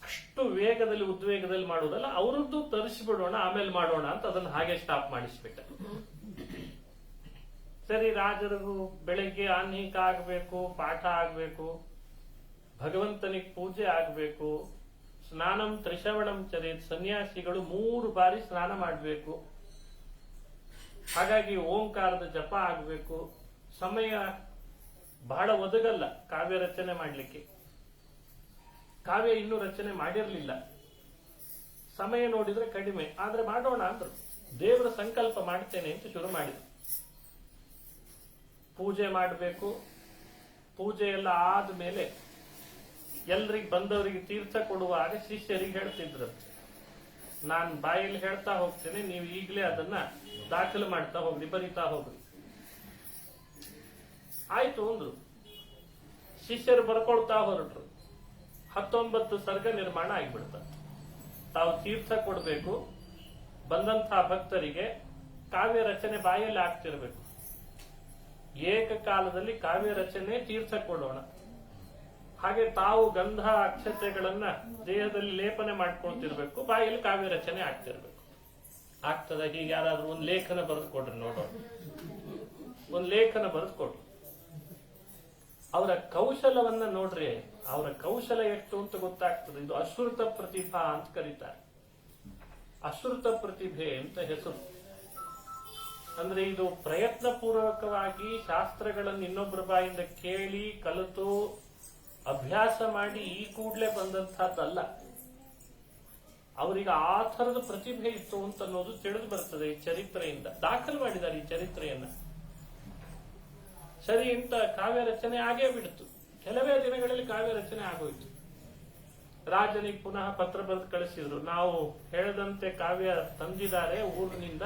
Speaker 1: ಅಷ್ಟು ವೇಗದಲ್ಲಿ ಉದ್ವೇಗದಲ್ಲಿ ಮಾಡುವುದಲ್ಲ, ಅವರದ್ದು ತರಿಸಿಬಿಡೋಣ ಆಮೇಲೆ ಮಾಡೋಣ ಅಂತ ಅದನ್ನ ಹಾಗೆ ಸ್ಟಾಪ್ ಮಾಡಿಸ್ಬಿಟ್ಟ. ಸರಿ, ರಾಜರಿಗೂ ಬೆಳಗ್ಗೆ ಆನ್ಹಿಕ ಆಗ್ಬೇಕು, ಪಾಠ ಆಗ್ಬೇಕು, ಭಗವಂತನಿಗೆ ಪೂಜೆ ಆಗ್ಬೇಕು, ಸ್ನಾನಂ ತ್ರಿಶ್ರವಣಂ ಚರೇತ್, ಸನ್ಯಾಸಿಗಳು 3 ಬಾರಿ ಸ್ನಾನ ಮಾಡಬೇಕು. ಹಾಗಾಗಿ ಓಂಕಾರದ ಜಪ ಆಗ್ಬೇಕು. ಸಮಯ ಬಹಳ ಒದಗಲ್ಲ ಕಾವ್ಯ ರಚನೆ ಮಾಡ್ಲಿಕ್ಕೆ. ಕಾವ್ಯ ಇನ್ನೂ ರಚನೆ ಮಾಡಿರ್ಲಿಲ್ಲ, ಸಮಯ ನೋಡಿದ್ರೆ ಕಡಿಮೆ, ಆದ್ರೆ ಮಾಡೋಣ ಅಂದ್ರು. ದೇವರ ಸಂಕಲ್ಪ ಮಾಡ್ತೇನೆ ಅಂತ ಶುರು ಮಾಡಿದ್ರು. ಪೂಜೆ ಮಾಡಬೇಕು. ಪೂಜೆ ಎಲ್ಲ ಆದ್ಮೇಲೆ ಎಲ್ರಿಗೆ ಬಂದವರಿಗೆ ತೀರ್ಥ ಕೊಡುವಾಗ ಶಿಷ್ಯರಿಗೆ ಹೇಳ್ತಿದ್ರಂತೆ, ನಾನು ಬಾಯಲ್ಲಿ ಹೇಳ್ತಾ ಹೋಗ್ತೇನೆ, ನೀವು ಈಗಲೇ ಅದನ್ನ ದಾಖಲು ಮಾಡ್ತಾ ಹೋಗ್ರಿ, ಬರಿತಾ ಹೋಗ್ರಿ. ಆಯ್ತು ಅಂದ್ರು. ಶಿಷ್ಯರು ಬರ್ಕೊಳ್ತಾ ಹೊರಟ್ರು. 19 ಸರ್ಗ ನಿರ್ಮಾಣ ಆಗಿಬಿಡ್ತಾರೆ. ತಾವು ತೀರ್ಥ ಕೊಡಬೇಕು, ಬಂದಂತಹ ಭಕ್ತರಿಗೆ ಕಾವ್ಯ ರಚನೆ ಬಾಯಲ್ಲಿ ಆಗ್ತಿರ್ಬೇಕು. ಏಕಕಾಲದಲ್ಲಿ ಕಾವ್ಯ ರಚನೆ, ತೀರ್ಥ ಕೊಡೋಣ. ಹಾಗೆ ತಾವು ಗಂಧ ಅಕ್ಷತೆಗಳನ್ನ ದೇಹದಲ್ಲಿ ಲೇಪನೆ ಮಾಡ್ಕೊಳ್ತಿರ್ಬೇಕು, ಬಾಯಲ್ಲಿ ಕಾವ್ಯ ರಚನೆ ಆಗ್ತಿರ್ಬೇಕು. ಆಗ್ತದ? ಹೀಗೆ ಯಾರಾದ್ರೂ ಒಂದು ಲೇಖನ ಬರೆದು ಕೊಡ್ರಿ ನೋಡೋಣ. ಒಂದು ಲೇಖನ ಬರೆದು ಕೊಡ್ರಿ. ಅವರ ಕೌಶಲವನ್ನ ನೋಡ್ರಿ, ಅವರ ಕೌಶಲ ಎಷ್ಟು ಅಂತ ಗೊತ್ತಾಗ್ತದೆ. ಇದು ಅಶ್ರುತ ಪ್ರತಿಭಾ ಅಂತ ಕರೀತಾರೆ. ಅಶ್ರುತ ಪ್ರತಿಭೆ ಅಂತ ಹೆಸರು. ಅಂದ್ರೆ ಇದು ಪ್ರಯತ್ನ ಪೂರ್ವಕವಾಗಿ ಶಾಸ್ತ್ರಗಳನ್ನು ಇನ್ನೊಬ್ಬರ ಬಾಯಿಂದ ಕೇಳಿ ಕಲಿತು ಅಭ್ಯಾಸ ಮಾಡಿ ಈ ಕೂಡ್ಲೆ ಬಂದಂತಹದ್ದಲ್ಲ. ಅವರಿಗೆ ಆ ಥರದ ಪ್ರತಿಭೆ ಇತ್ತು ಅಂತ ಅನ್ನೋದು ತಿಳಿದು ಬರ್ತದೆ ಈ ಚರಿತ್ರೆಯಿಂದ. ದಾಖಲು ಮಾಡಿದ್ದಾರೆ ಈ ಚರಿತ್ರೆಯನ್ನ. ಸರಿ, ಇಂತ ಕಾವ್ಯ ರಚನೆ ಆಗೇ ಬಿಡ್ತು. ಕೆಲವೇ ದಿನಗಳಲ್ಲಿ ಕಾವ್ಯ ರಚನೆ ಆಗೋಯ್ತು. ರಾಜನಿಗೆ ಪುನಃ ಪತ್ರ ಬರೆದು ಕಳಿಸಿದ್ರು, ನಾವು ಹೇಳದಂತೆ ಕಾವ್ಯ ತಂದಿದ್ದಾರೆ ಊರಿನಿಂದ,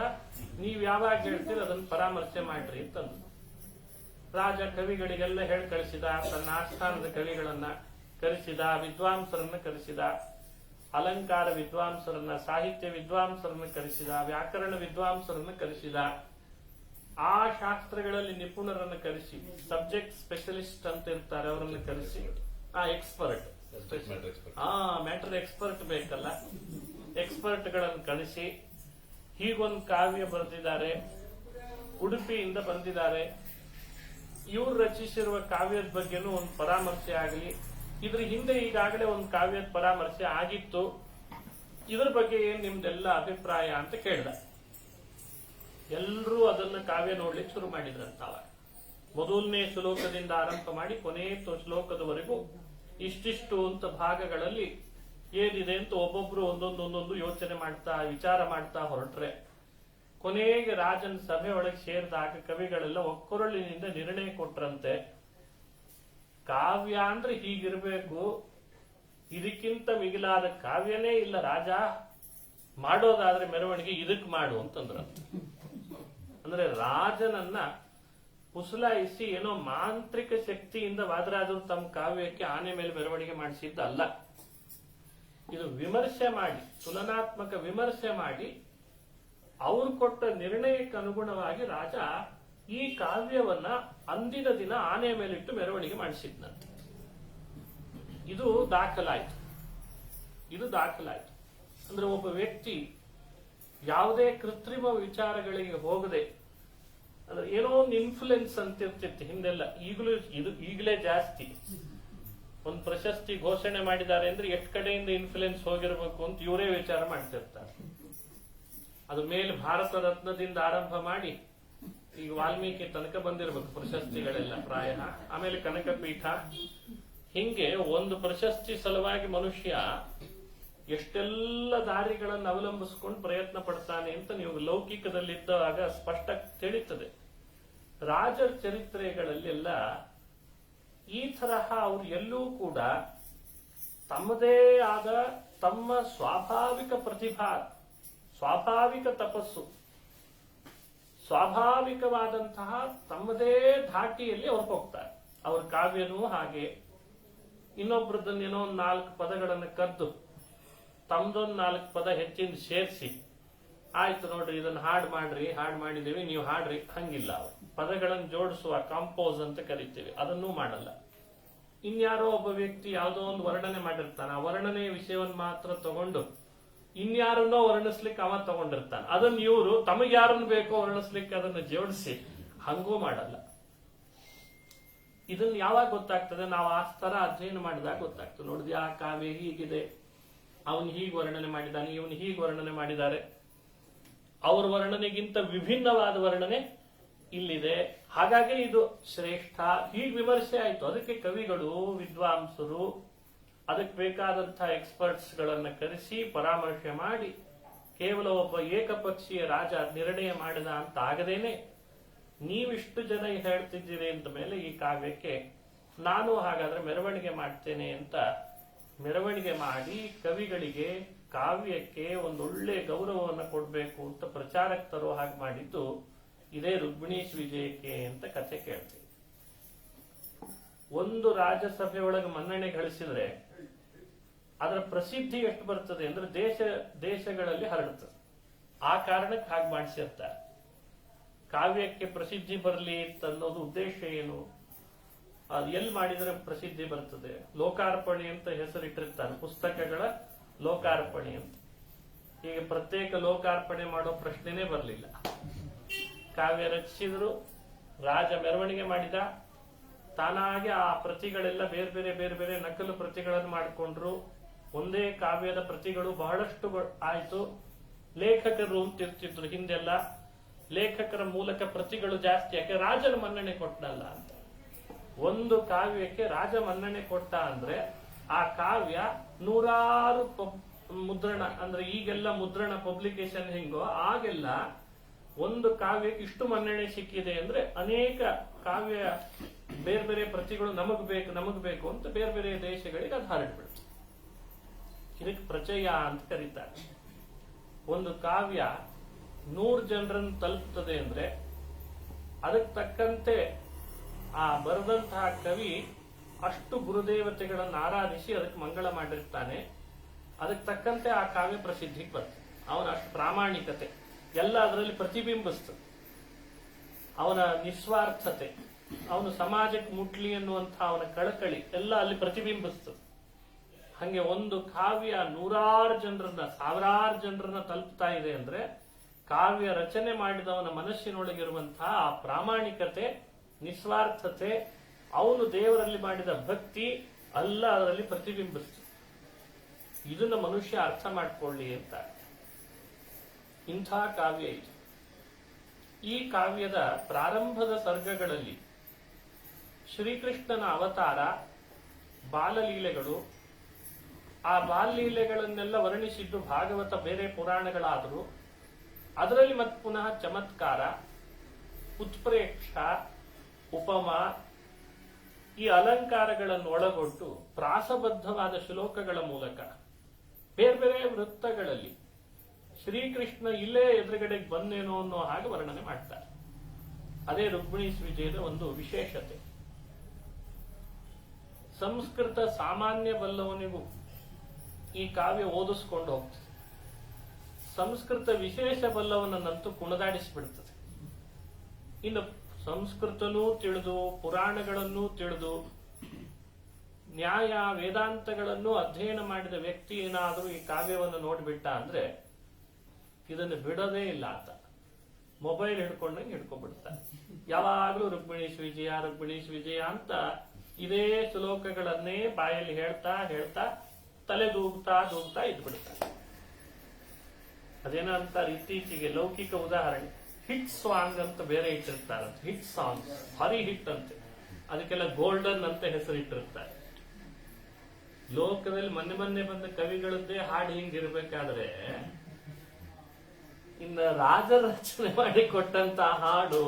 Speaker 1: ನೀವ್ ಯಾವಾಗ ಹೇಳ್ತೀರ ಅದನ್ನ ಪರಾಮರ್ಶೆ ಮಾಡ್ರಿ ಅಂತಂದ್ರು. ರಾಜ ಕವಿಗಳಿಗೆಲ್ಲ ಹೇಳಿ ಕಳಿಸಿದ. ತನ್ನ ಆಸ್ಥಾನದ ಕವಿಗಳನ್ನ ಕರೆಸಿದ, ವಿದ್ವಾಂಸರನ್ನ ಕರೆಸಿದ, ಅಲಂಕಾರ ವಿದ್ವಾಂಸರನ್ನ, ಸಾಹಿತ್ಯ ವಿದ್ವಾಂಸರನ್ನ ಕರೆಸಿದ, ವ್ಯಾಕರಣ ವಿದ್ವಾಂಸರನ್ನ ಕರೆಸಿದ, ಆ ಶಾಸ್ತ್ರಗಳಲ್ಲಿ ನಿಪುಣರನ್ನ ಕರೆಸಿ, ಸಬ್ಜೆಕ್ಟ್ ಸ್ಪೆಷಲಿಸ್ಟ್ ಅಂತ ಇರ್ತಾರೆ ಅವರನ್ನ ಕರೆಸಿ, ಎಕ್ಸ್ಪರ್ಟ್, ಮ್ಯಾಟರ್ ಎಕ್ಸ್ಪರ್ಟ್ ಬೇಕಲ್ಲ, ಎಕ್ಸ್ಪರ್ಟ್ ಗಳನ್ನು ಕಳಿಸಿ ಹೀಗೊಂದು ಕಾವ್ಯ ಬರೆದಿದ್ದಾರೆ, ಉಡುಪಿಯಿಂದ ಬಂದಿದ್ದಾರೆ, ಇವ್ರು ರಚಿಸಿರುವ ಕಾವ್ಯದ ಬಗ್ಗೆನೂ ಒಂದು ಪರಾಮರ್ಶೆ ಆಗಲಿ, ಇದ್ರ ಹಿಂದೆ ಈಗಾಗಲೇ ಒಂದು ಕಾವ್ಯದ ಪರಾಮರ್ಶೆ ಆಗಿತ್ತು, ಇದ್ರ ಬಗ್ಗೆ ಏನ್ ನಿಮ್ದೆಲ್ಲ ಅಭಿಪ್ರಾಯ ಅಂತ ಕೇಳ್ದ. ಎಲ್ಲರೂ ಅದನ್ನ ಕಾವ್ಯ ನೋಡ್ಲಿಕ್ಕೆ ಶುರು ಮಾಡಿದ್ರಂತಾವ. ಮೊದಲನೇ ಶ್ಲೋಕದಿಂದ ಆರಂಭ ಮಾಡಿ ಕೊನೆ ಶ್ಲೋಕದವರೆಗೂ ಇಷ್ಟಿಷ್ಟು ಅಂತ ಭಾಗಗಳಲ್ಲಿ ಏನಿದೆ ಅಂತ ಒಬ್ಬೊಬ್ರು ಒಂದೊಂದೊಂದೊಂದು ಯೋಚನೆ ಮಾಡ್ತಾ ವಿಚಾರ ಮಾಡ್ತಾ ಹೊರಟ್ರೆ, ಕೊನೆಗೆ ರಾಜನ ಸಭೆ ಒಳಗೆ ಸೇರಿದಾಗ ಕವಿಗಳೆಲ್ಲ ಒಕ್ಕೊರಳಿನಿಂದ ನಿರ್ಣಯ ಕೊಟ್ರಂತೆ, ಕಾವ್ಯ ಅಂದ್ರೆ ಹೀಗಿರ್ಬೇಕು, ಇದಕ್ಕಿಂತ ಮಿಗಿಲಾದ ಕಾವ್ಯನೇ ಇಲ್ಲ ರಾಜ, ಮಾಡೋದಾದ್ರೆ ಮೆರವಣಿಗೆ ಇದಕ್ ಮಾಡು ಅಂತಂದ್ರಂತೆ. ಅಂದ್ರೆ ರಾಜನನ್ನ ಪುಸಲಾಯಿಸಿ ಏನೋ ಮಾಂತ್ರಿಕ ಶಕ್ತಿಯಿಂದ ವಾದರಾಜರು ತಮ್ಮ ಕಾವ್ಯಕ್ಕೆ ಆನೆ ಮೇಲೆ ಮೆರವಣಿಗೆ ಮಾಡಿಸಿದ್ದಲ್ಲ. ಇದು ವಿಮರ್ಶೆ ಮಾಡಿ, ತುಲನಾತ್ಮಕ ವಿಮರ್ಶೆ ಮಾಡಿ ಅವರು ಕೊಟ್ಟ ನಿರ್ಣಯಕ್ಕೆ ಅನುಗುಣವಾಗಿ ರಾಜ ಈ ಕಾವ್ಯವನ್ನ ಅಂದಿನ ದಿನ ಆನೆ ಮೇಲಿಟ್ಟು ಮೆರವಣಿಗೆ ಮಾಡಿಸಿದ್ನಂತೆ. ಇದು ದಾಖಲಾಯಿತು. ಅಂದ್ರೆ ಒಬ್ಬ ವ್ಯಕ್ತಿ ಯಾವುದೇ ಕೃತ್ರಿಮ ವಿಚಾರಗಳಿಗೆ ಹೋಗದೆ, ಅಂದ್ರೆ ಏನೋ ಒಂದು ಇನ್ಫ್ಲುಯೆನ್ಸ್ ಅಂತ ಇರ್ತಿತ್ತು ಹಿಂದೆಲ್ಲ, ಈಗಲೇ ಜಾಸ್ತಿ. ಒಂದು ಪ್ರಶಸ್ತಿ ಘೋಷಣೆ ಮಾಡಿದ್ದಾರೆ ಅಂದ್ರೆ ಎಷ್ಟು ಕಡೆಯಿಂದ ಇನ್ಫ್ಲುಯೆನ್ಸ್ ಹೋಗಿರಬೇಕು ಅಂತ ಇವರೇ ವಿಚಾರ ಮಾಡ್ತಿರ್ತಾರೆ. ಅದು ಮೇಲೆ ಭಾರತ ರತ್ನದಿಂದ ಆರಂಭ ಮಾಡಿ ಈಗ ವಾಲ್ಮೀಕಿ ತನಕ ಬಂದಿರಬೇಕು ಪ್ರಶಸ್ತಿಗಳೆಲ್ಲ ಪ್ರಾಯ, ಆಮೇಲೆ ಕನಕಪೀಠ. ಹಿಂಗೆ ಒಂದು ಪ್ರಶಸ್ತಿ ಸಲುವಾಗಿ ಮನುಷ್ಯ ಎಷ್ಟೆಲ್ಲ ದಾರಿಗಳನ್ನು ಅವಲಂಬಿಸಿಕೊಂಡು ಪ್ರಯತ್ನ ಪಡ್ತಾನೆ ಅಂತ ನೀವು ಲೌಕಿಕದಲ್ಲಿದ್ದಾಗ ಸ್ಪಷ್ಟ ತಿಳಿಯುತ್ತದೆ. ರಾಜರ ಚರಿತ್ರೆಗಳಲ್ಲೆಲ್ಲ ಈ ತರಹ ಅವರು ಎಲ್ಲೂ ಕೂಡ ತಮ್ಮದೇ ಆದ ತಮ್ಮ ಸ್ವಾಭಾವಿಕ ಪ್ರತಿಭಾ, ಸ್ವಾಭಾವಿಕ ತಪಸ್ಸು, ಸ್ವಾಭಾವಿಕವಾದಂತಹ ತಮ್ಮದೇ ಧಾಟಿಯಲ್ಲಿ ಅವ್ರು ಹೋಗ್ತಾರೆ. ಅವ್ರ ಕಾವ್ಯನೂ ಹಾಗೆ, ಇನ್ನೊಬ್ರದನ್ನೇನೋ 4 ಪದಗಳನ್ನು ಕದ್ದು ತಮ್ದೊಂದು 4 ಪದ ಹೆಚ್ಚಿನ ಸೇರಿಸಿ, ಆಯ್ತು ನೋಡ್ರಿ ಇದನ್ನ ಹಾಡ್ ಮಾಡಿದೀವಿ ನೀವು ಹಾಡ್ರಿ, ಹಂಗಿಲ್ಲ. ಅವರು ಪದಗಳನ್ನು ಜೋಡಿಸುವ ಕಾಂಪೋಸ್ ಅಂತ ಕರಿತೀವಿ, ಅದನ್ನೂ ಮಾಡಲ್ಲ. ಇನ್ಯಾರೋ ಒಬ್ಬ ವ್ಯಕ್ತಿ ಯಾವುದೋ ಒಂದು ವರ್ಣನೆ ಮಾಡಿರ್ತಾನೆ, ಆ ವರ್ಣನೆಯ ವಿಷಯವನ್ನು ಮಾತ್ರ ತಗೊಂಡು ಇನ್ಯಾರನ್ನೋ ವರ್ಣಿಸ್ಲಿಕ್ಕೆ ಅವ ತಗೊಂಡಿರ್ತಾನೆ, ಅದನ್ನ ಇವರು ತಮಗೆ ಯಾರನ್ನು ಬೇಕೋ ವರ್ಣಿಸ್ಲಿಕ್ಕೆ ಅದನ್ನು ಜೋಡಿಸಿ, ಹಂಗೂ ಮಾಡಲ್ಲ. ಇದನ್ನ ಯಾವಾಗ ಗೊತ್ತಾಗ್ತದೆ? ನಾವು ಆ ತರ ಅಧ್ಯಯನ ಮಾಡಿದಾಗ ಗೊತ್ತಾಗ್ತದೆ. ನೋಡಿದ್ವಿ ಆ ಕಾವ್ಯ ಹೀಗಿದೆ, ಅವನು ಹೀಗೆ ವರ್ಣನೆ ಮಾಡಿದ್ದಾನೆ, ಇವನು ಹೀಗೆ ವರ್ಣನೆ ಮಾಡಿದ್ದಾರೆ, ಅವ್ರ ವರ್ಣನೆಗಿಂತ ವಿಭಿನ್ನವಾದ ವರ್ಣನೆ ಇಲ್ಲಿದೆ, ಹಾಗಾಗಿ ಇದು ಶ್ರೇಷ್ಠ, ಹೀಗೆ ವಿಮರ್ಶೆ ಆಯ್ತು. ಅದಕ್ಕೆ ಕವಿಗಳು, ವಿದ್ವಾಂಸರು ಅದಕ್ಕೆ ಬೇಕಾದಂತಹ ಎಕ್ಸ್ಪರ್ಟ್ಸ್ ಗಳನ್ನ ಕರೆಸಿ ಪರಾಮರ್ಶೆ ಮಾಡಿ ಕೇವಲ ಒಬ್ಬ ಏಕಪಕ್ಷೀಯ ರಾಜ ನಿರ್ಣಯ ಮಾಡಿದ ಅಂತ ಆಗದೇನೆ, ನೀವಿಷ್ಟು ಜನ ಹೇಳ್ತಿದ್ದೀರಿ ಅಂತ ಮೇಲೆ ಈ ಕಾವ್ಯಕ್ಕೆ ನಾನು ಹಾಗಾದ್ರೆ ಮೆರವಣಿಗೆ ಮಾಡ್ತೇನೆ ಅಂತ ಮೆರವಣಿಗೆ ಮಾಡಿ ಕವಿಗಳಿಗೆ, ಕಾವ್ಯಕ್ಕೆ ಒಂದೊಳ್ಳೆ ಗೌರವವನ್ನು ಕೊಡಬೇಕು ಅಂತ ಪ್ರಚಾರಕ್ಕೆ ತರೋ ಹಾಗೆ ಮಾಡಿದ್ದು ಇದೇ ರುಕ್ಮಿಣೀಶ್ ವಿಜಯಕ್ಕೆ ಅಂತ ಕಥೆ ಕೇಳ್ತೀವಿ. ಒಂದು ರಾಜಸಭೆ ಒಳಗೆ ಮನ್ನಣೆ ಗಳಿಸಿದ್ರೆ ಅದರ ಪ್ರಸಿದ್ಧಿ ಎಷ್ಟು ಬರ್ತದೆ ಅಂದ್ರೆ ದೇಶಗಳಲ್ಲಿ ಹರಡುತ್ತದೆ. ಆ ಕಾರಣಕ್ಕೆ ಹಾಗೆ ಮಾಡಿಸಿರ್ತಾರೆ. ಕಾವ್ಯಕ್ಕೆ ಪ್ರಸಿದ್ಧಿ ಬರಲಿ ಅನ್ನೋದು ಉದ್ದೇಶ ಏನು? ಅದು ಎಲ್ಲಿ ಮಾಡಿದ್ರೆ ಪ್ರಸಿದ್ಧಿ ಬರ್ತದೆ? ಲೋಕಾರ್ಪಣೆ ಅಂತ ಹೆಸರಿಟ್ಟಿರ್ತಾರೆ, ಪುಸ್ತಕಗಳ ಲೋಕಾರ್ಪಣೆ ಅಂತ. ಈಗ ಪ್ರತ್ಯೇಕ ಲೋಕಾರ್ಪಣೆ ಮಾಡೋ ಪ್ರಶ್ನೆನೇ ಬರಲಿಲ್ಲ. ಕಾವ್ಯ ರಚಿಸಿದ್ರು, ರಾಜ ಮೆರವಣಿಗೆ ಮಾಡಿದ, ತಾನಾಗೆ ಆ ಪ್ರತಿಗಳೆಲ್ಲ ಬೇರೆ ಬೇರೆ ನಕಲು ಪ್ರತಿಗಳನ್ನು ಮಾಡಿಕೊಂಡ್ರು. ಒಂದೇ ಕಾವ್ಯದ ಪ್ರತಿಗಳು ಬಹಳಷ್ಟು ಆಯ್ತು. ಲೇಖಕರು ಅಂತಿರ್ತಿದ್ರು ಹಿಂದೆಲ್ಲ, ಲೇಖಕರ ಮೂಲಕ ಪ್ರತಿಗಳು ಜಾಸ್ತಿ, ಯಾಕೆ ರಾಜನ ಮನ್ನಣೆ ಕೊಟ್ಟನಲ್ಲ ಅಂತ. ಒಂದು ಕಾವ್ಯಕ್ಕೆ ರಾಜ ಮನ್ನಣೆ ಕೊಟ್ಟ ಅಂದ್ರೆ ಆ ಕಾವ್ಯ 100 ಮುದ್ರಣ, ಅಂದ್ರೆ ಈಗೆಲ್ಲ ಮುದ್ರಣ ಪಬ್ಲಿಕೇಶನ್ ಹೆಂಗೋ ಆಗೆಲ್ಲ ಒಂದು ಕಾವ್ಯಕ್ಕೆ ಇಷ್ಟು ಮನ್ನಣೆ ಸಿಕ್ಕಿದೆ ಅಂದ್ರೆ ಅನೇಕ ಕಾವ್ಯ ಬೇರೆ ಪ್ರತಿಗಳು ನಮಗ್ ಬೇಕು ಅಂತ ಬೇರೆ ದೇಶಗಳಿಗೆ ಅದು ಹರಡ್ಬಿಡುತ್ತೆ. ಇದಕ್ಕೆ ಪ್ರಚಯ ಅಂತ ಕರೀತಾರೆ. ಒಂದು ಕಾವ್ಯ 100 ಜನರನ್ನು ತಲುಪ್ತದೆ ಅಂದ್ರೆ ಅದಕ್ಕೆ ತಕ್ಕಂತೆ ಆ ಬರೆದಂತಹ ಕವಿ ಅಷ್ಟು ಗುರುದೇವತೆಗಳನ್ನು ಆರಾಧಿಸಿ ಅದಕ್ಕೆ ಮಂಗಳ ಮಾಡಿರ್ತಾನೆ. ಅದಕ್ಕೆ ತಕ್ಕಂತೆ ಆ ಕಾವ್ಯ ಪ್ರಸಿದ್ಧಿಗೆ ಬರ್ತದೆ. ಅವನ ಅಷ್ಟು ಪ್ರಾಮಾಣಿಕತೆ ಎಲ್ಲ ಅದರಲ್ಲಿ ಪ್ರತಿಬಿಂಬಿಸ್ತದೆ. ಅವನ ನಿಸ್ವಾರ್ಥತೆ, ಅವನು ಸಮಾಜಕ್ಕೆ ಮುಟ್ಲಿ ಅನ್ನುವಂತಹ ಅವನ ಕಳಕಳಿ ಎಲ್ಲ ಅಲ್ಲಿ ಪ್ರತಿಬಿಂಬಿಸ್ತದೆ. ಹಂಗೆ ಒಂದು ಕಾವ್ಯ 100 ಜನರನ್ನ 1000 ಜನರನ್ನ ತಲುಪ್ತಾ ಇದೆ ಅಂದ್ರೆ ಕಾವ್ಯ ರಚನೆ ಮಾಡಿದವನ ಮನಸ್ಸಿನೊಳಗಿರುವಂತಹ ಆ ಪ್ರಾಮಾಣಿಕತೆ, ನಿಸ್ವಾರ್ಥತೆ, ಅವನು ದೇವರಲ್ಲಿ ಮಾಡಿದ ಭಕ್ತಿ ಎಲ್ಲ ಅದರಲ್ಲಿ ಪ್ರತಿಬಿಂಬಿಸ್ತದೆ. ಇದನ್ನ ಮನುಷ್ಯ ಅರ್ಥ ಮಾಡ್ಕೊಳ್ಳಿ ಅಂತ ಇಂಥ ಕಾವ್ಯ ಇದೆ. ಈ ಕಾವ್ಯದ ಪ್ರಾರಂಭದ ಸರ್ಗಗಳಲ್ಲಿ ಶ್ರೀಕೃಷ್ಣನ ಅವತಾರ, ಬಾಲಲೀಲೆಗಳು, ಆ ಬಾಲಲೀಲೆಗಳನ್ನೆಲ್ಲ ವರ್ಣಿಸಿದ್ದು ಭಾಗವತ ಬೇರೆ ಪುರಾಣಗಳಾದರೂ ಅದರಲ್ಲಿ ಮತ್ತೆ ಪುನಃ ಚಮತ್ಕಾರ, ಉತ್ಪ್ರೇಕ್ಷ, ಉಪಮ ಈ ಅಲಂಕಾರಗಳನ್ನು ಒಳಗೊಂಡು ಪ್ರಾಸಬದ್ಧವಾದ ಶ್ಲೋಕಗಳ ಮೂಲಕ ಬೇರೆ ವೃತ್ತಗಳಲ್ಲಿ ಶ್ರೀಕೃಷ್ಣ ಇಲ್ಲೇ ಎದುರುಗಡೆಗೆ ಬಂದೇನೋ ಅನ್ನೋ ಹಾಗೆ ವರ್ಣನೆ ಮಾಡ್ತಾರೆ. ಅದೇ ರುಕ್ಮಿಣೀಶ್ ವಿಜಯದ ಒಂದು ವಿಶೇಷತೆ. ಸಂಸ್ಕೃತ ಸಾಮಾನ್ಯ ಬಲ್ಲವನಿಗೂ ಈ ಕಾವ್ಯ ಓದಿಸ್ಕೊಂಡು ಹೋಗ್ತದೆ. ಸಂಸ್ಕೃತ ವಿಶೇಷ ಬಲ್ಲವನನ್ನಂತೂ ಕುಣದಾಡಿಸಿಬಿಡ್ತದೆ. ಇನ್ನು ಸಂಸ್ಕೃತನೂ ತಿಳಿದು ಪುರಾಣಗಳನ್ನೂ ತಿಳಿದು ನ್ಯಾಯ ವೇದಾಂತಗಳನ್ನು ಅಧ್ಯಯನ ಮಾಡಿದ ವ್ಯಕ್ತಿ ಏನಾದರೂ ಈ ಕಾವ್ಯವನ್ನು ನೋಡ್ಬಿಟ್ಟ ಅಂದ್ರೆ ಇದನ್ನು ಬಿಡೋದೇ ಇಲ್ಲ ಆತ. ಮೊಬೈಲ್ ಹಿಡ್ಕೊಂಡಂಗೆ ಹಿಡ್ಕೊಂಡ್ಬಿಡ್ತಾನೆ. ಯಾವಾಗ್ಲೂ ರುಕ್ಮಿಣೀಶ್ ವಿಜಯ ಅಂತ ಇದೇ ಶ್ಲೋಕಗಳನ್ನೇ ಬಾಯಲ್ಲಿ ಹೇಳ್ತಾ ಹೇಳ್ತಾ ತಲೆ ದೂಗ್ತಾ ಇದ್ಬಿಡ್ತಾನೆ. ಅದೇನೋ ಅಂತಾರೆ ಇತ್ತೀಚೆಗೆ ಲೌಕಿಕ ಉದಾಹರಣೆ, ಹಿಟ್ ಸಾಂಗ್ ಅಂತ ಬೇರೆ ಇಟ್ಟಿರ್ತಾರಂತೆ. ಹಿಟ್ ಸಾಂಗ್ ಭಾರಿ ಹಿಟ್ ಅಂತೆ, ಅದಕ್ಕೆಲ್ಲ ಗೋಲ್ಡನ್ ಅಂತ ಹೆಸರಿಟ್ಟಿರ್ತಾರೆ. ಲೋಕದಲ್ಲಿ ಮೊನ್ನೆ ಬಂದ ಕವಿಗಳದ್ದೇ ಹಾಡು ಹಿಂಗಿರ್ಬೇಕಾದ್ರೆ ಇನ್ನು ರಾಜರ ರಚನೆ ಮಾಡಿ ಕೊಟ್ಟಂತ ಹಾಡು,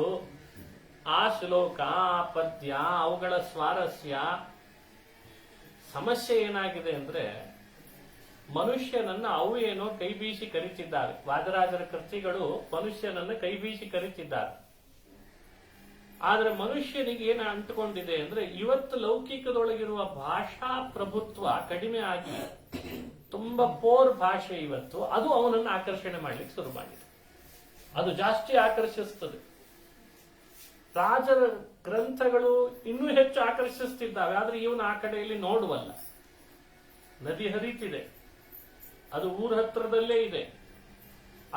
Speaker 1: ಆ ಶ್ಲೋಕ, ಆ ಪದ್ಯ, ಅವುಗಳ ಸ್ವಾರಸ್ಯ. ಸಮಸ್ಯೆ ಏನಾಗಿದೆ ಅಂದ್ರೆ ಮನುಷ್ಯನನ್ನ ಅವು ಏನೋ ಕೈ ಬೀಸಿ ಕರೀತಿದ್ದಾರೆ. ವಾದರಾಜರ ಕೃತಿಗಳು ಮನುಷ್ಯನನ್ನ ಕೈ ಬೀಸಿ ಕರೀತಿದ್ದಾರೆ. ಆದ್ರೆ ಮನುಷ್ಯನಿಗೆ ಏನ ಅಂಟುಕೊಂಡಿದೆ ಅಂದ್ರೆ ಇವತ್ತು ಲೌಕಿಕದೊಳಗಿರುವ ಭಾಷಾ ಪ್ರಭುತ್ವ ಕಡಿಮೆ ಆಗಿ ತುಂಬಾ ಪೋರ್ ಭಾಷೆ ಇವತ್ತು ಅದು ಅವನನ್ನು ಆಕರ್ಷಣೆ ಮಾಡ್ಲಿಕ್ಕೆ ಶುರು ಮಾಡಿದೆ. ಅದು ಜಾಸ್ತಿ ಆಕರ್ಷಿಸ್ತದೆ. ರಾಜರ ಗ್ರಂಥಗಳು ಇನ್ನೂ ಹೆಚ್ಚು ಆಕರ್ಷಿಸ್ತಿದ್ದಾವೆ. ಆದ್ರೆ ಇವನು ಆ ಕಡೆಯಲ್ಲಿ ನೋಡುವಲ್ಲ. ನದಿ ಹರಿತಿದೆ, ಅದು ಊರ ಹತ್ರದಲ್ಲೇ ಇದೆ.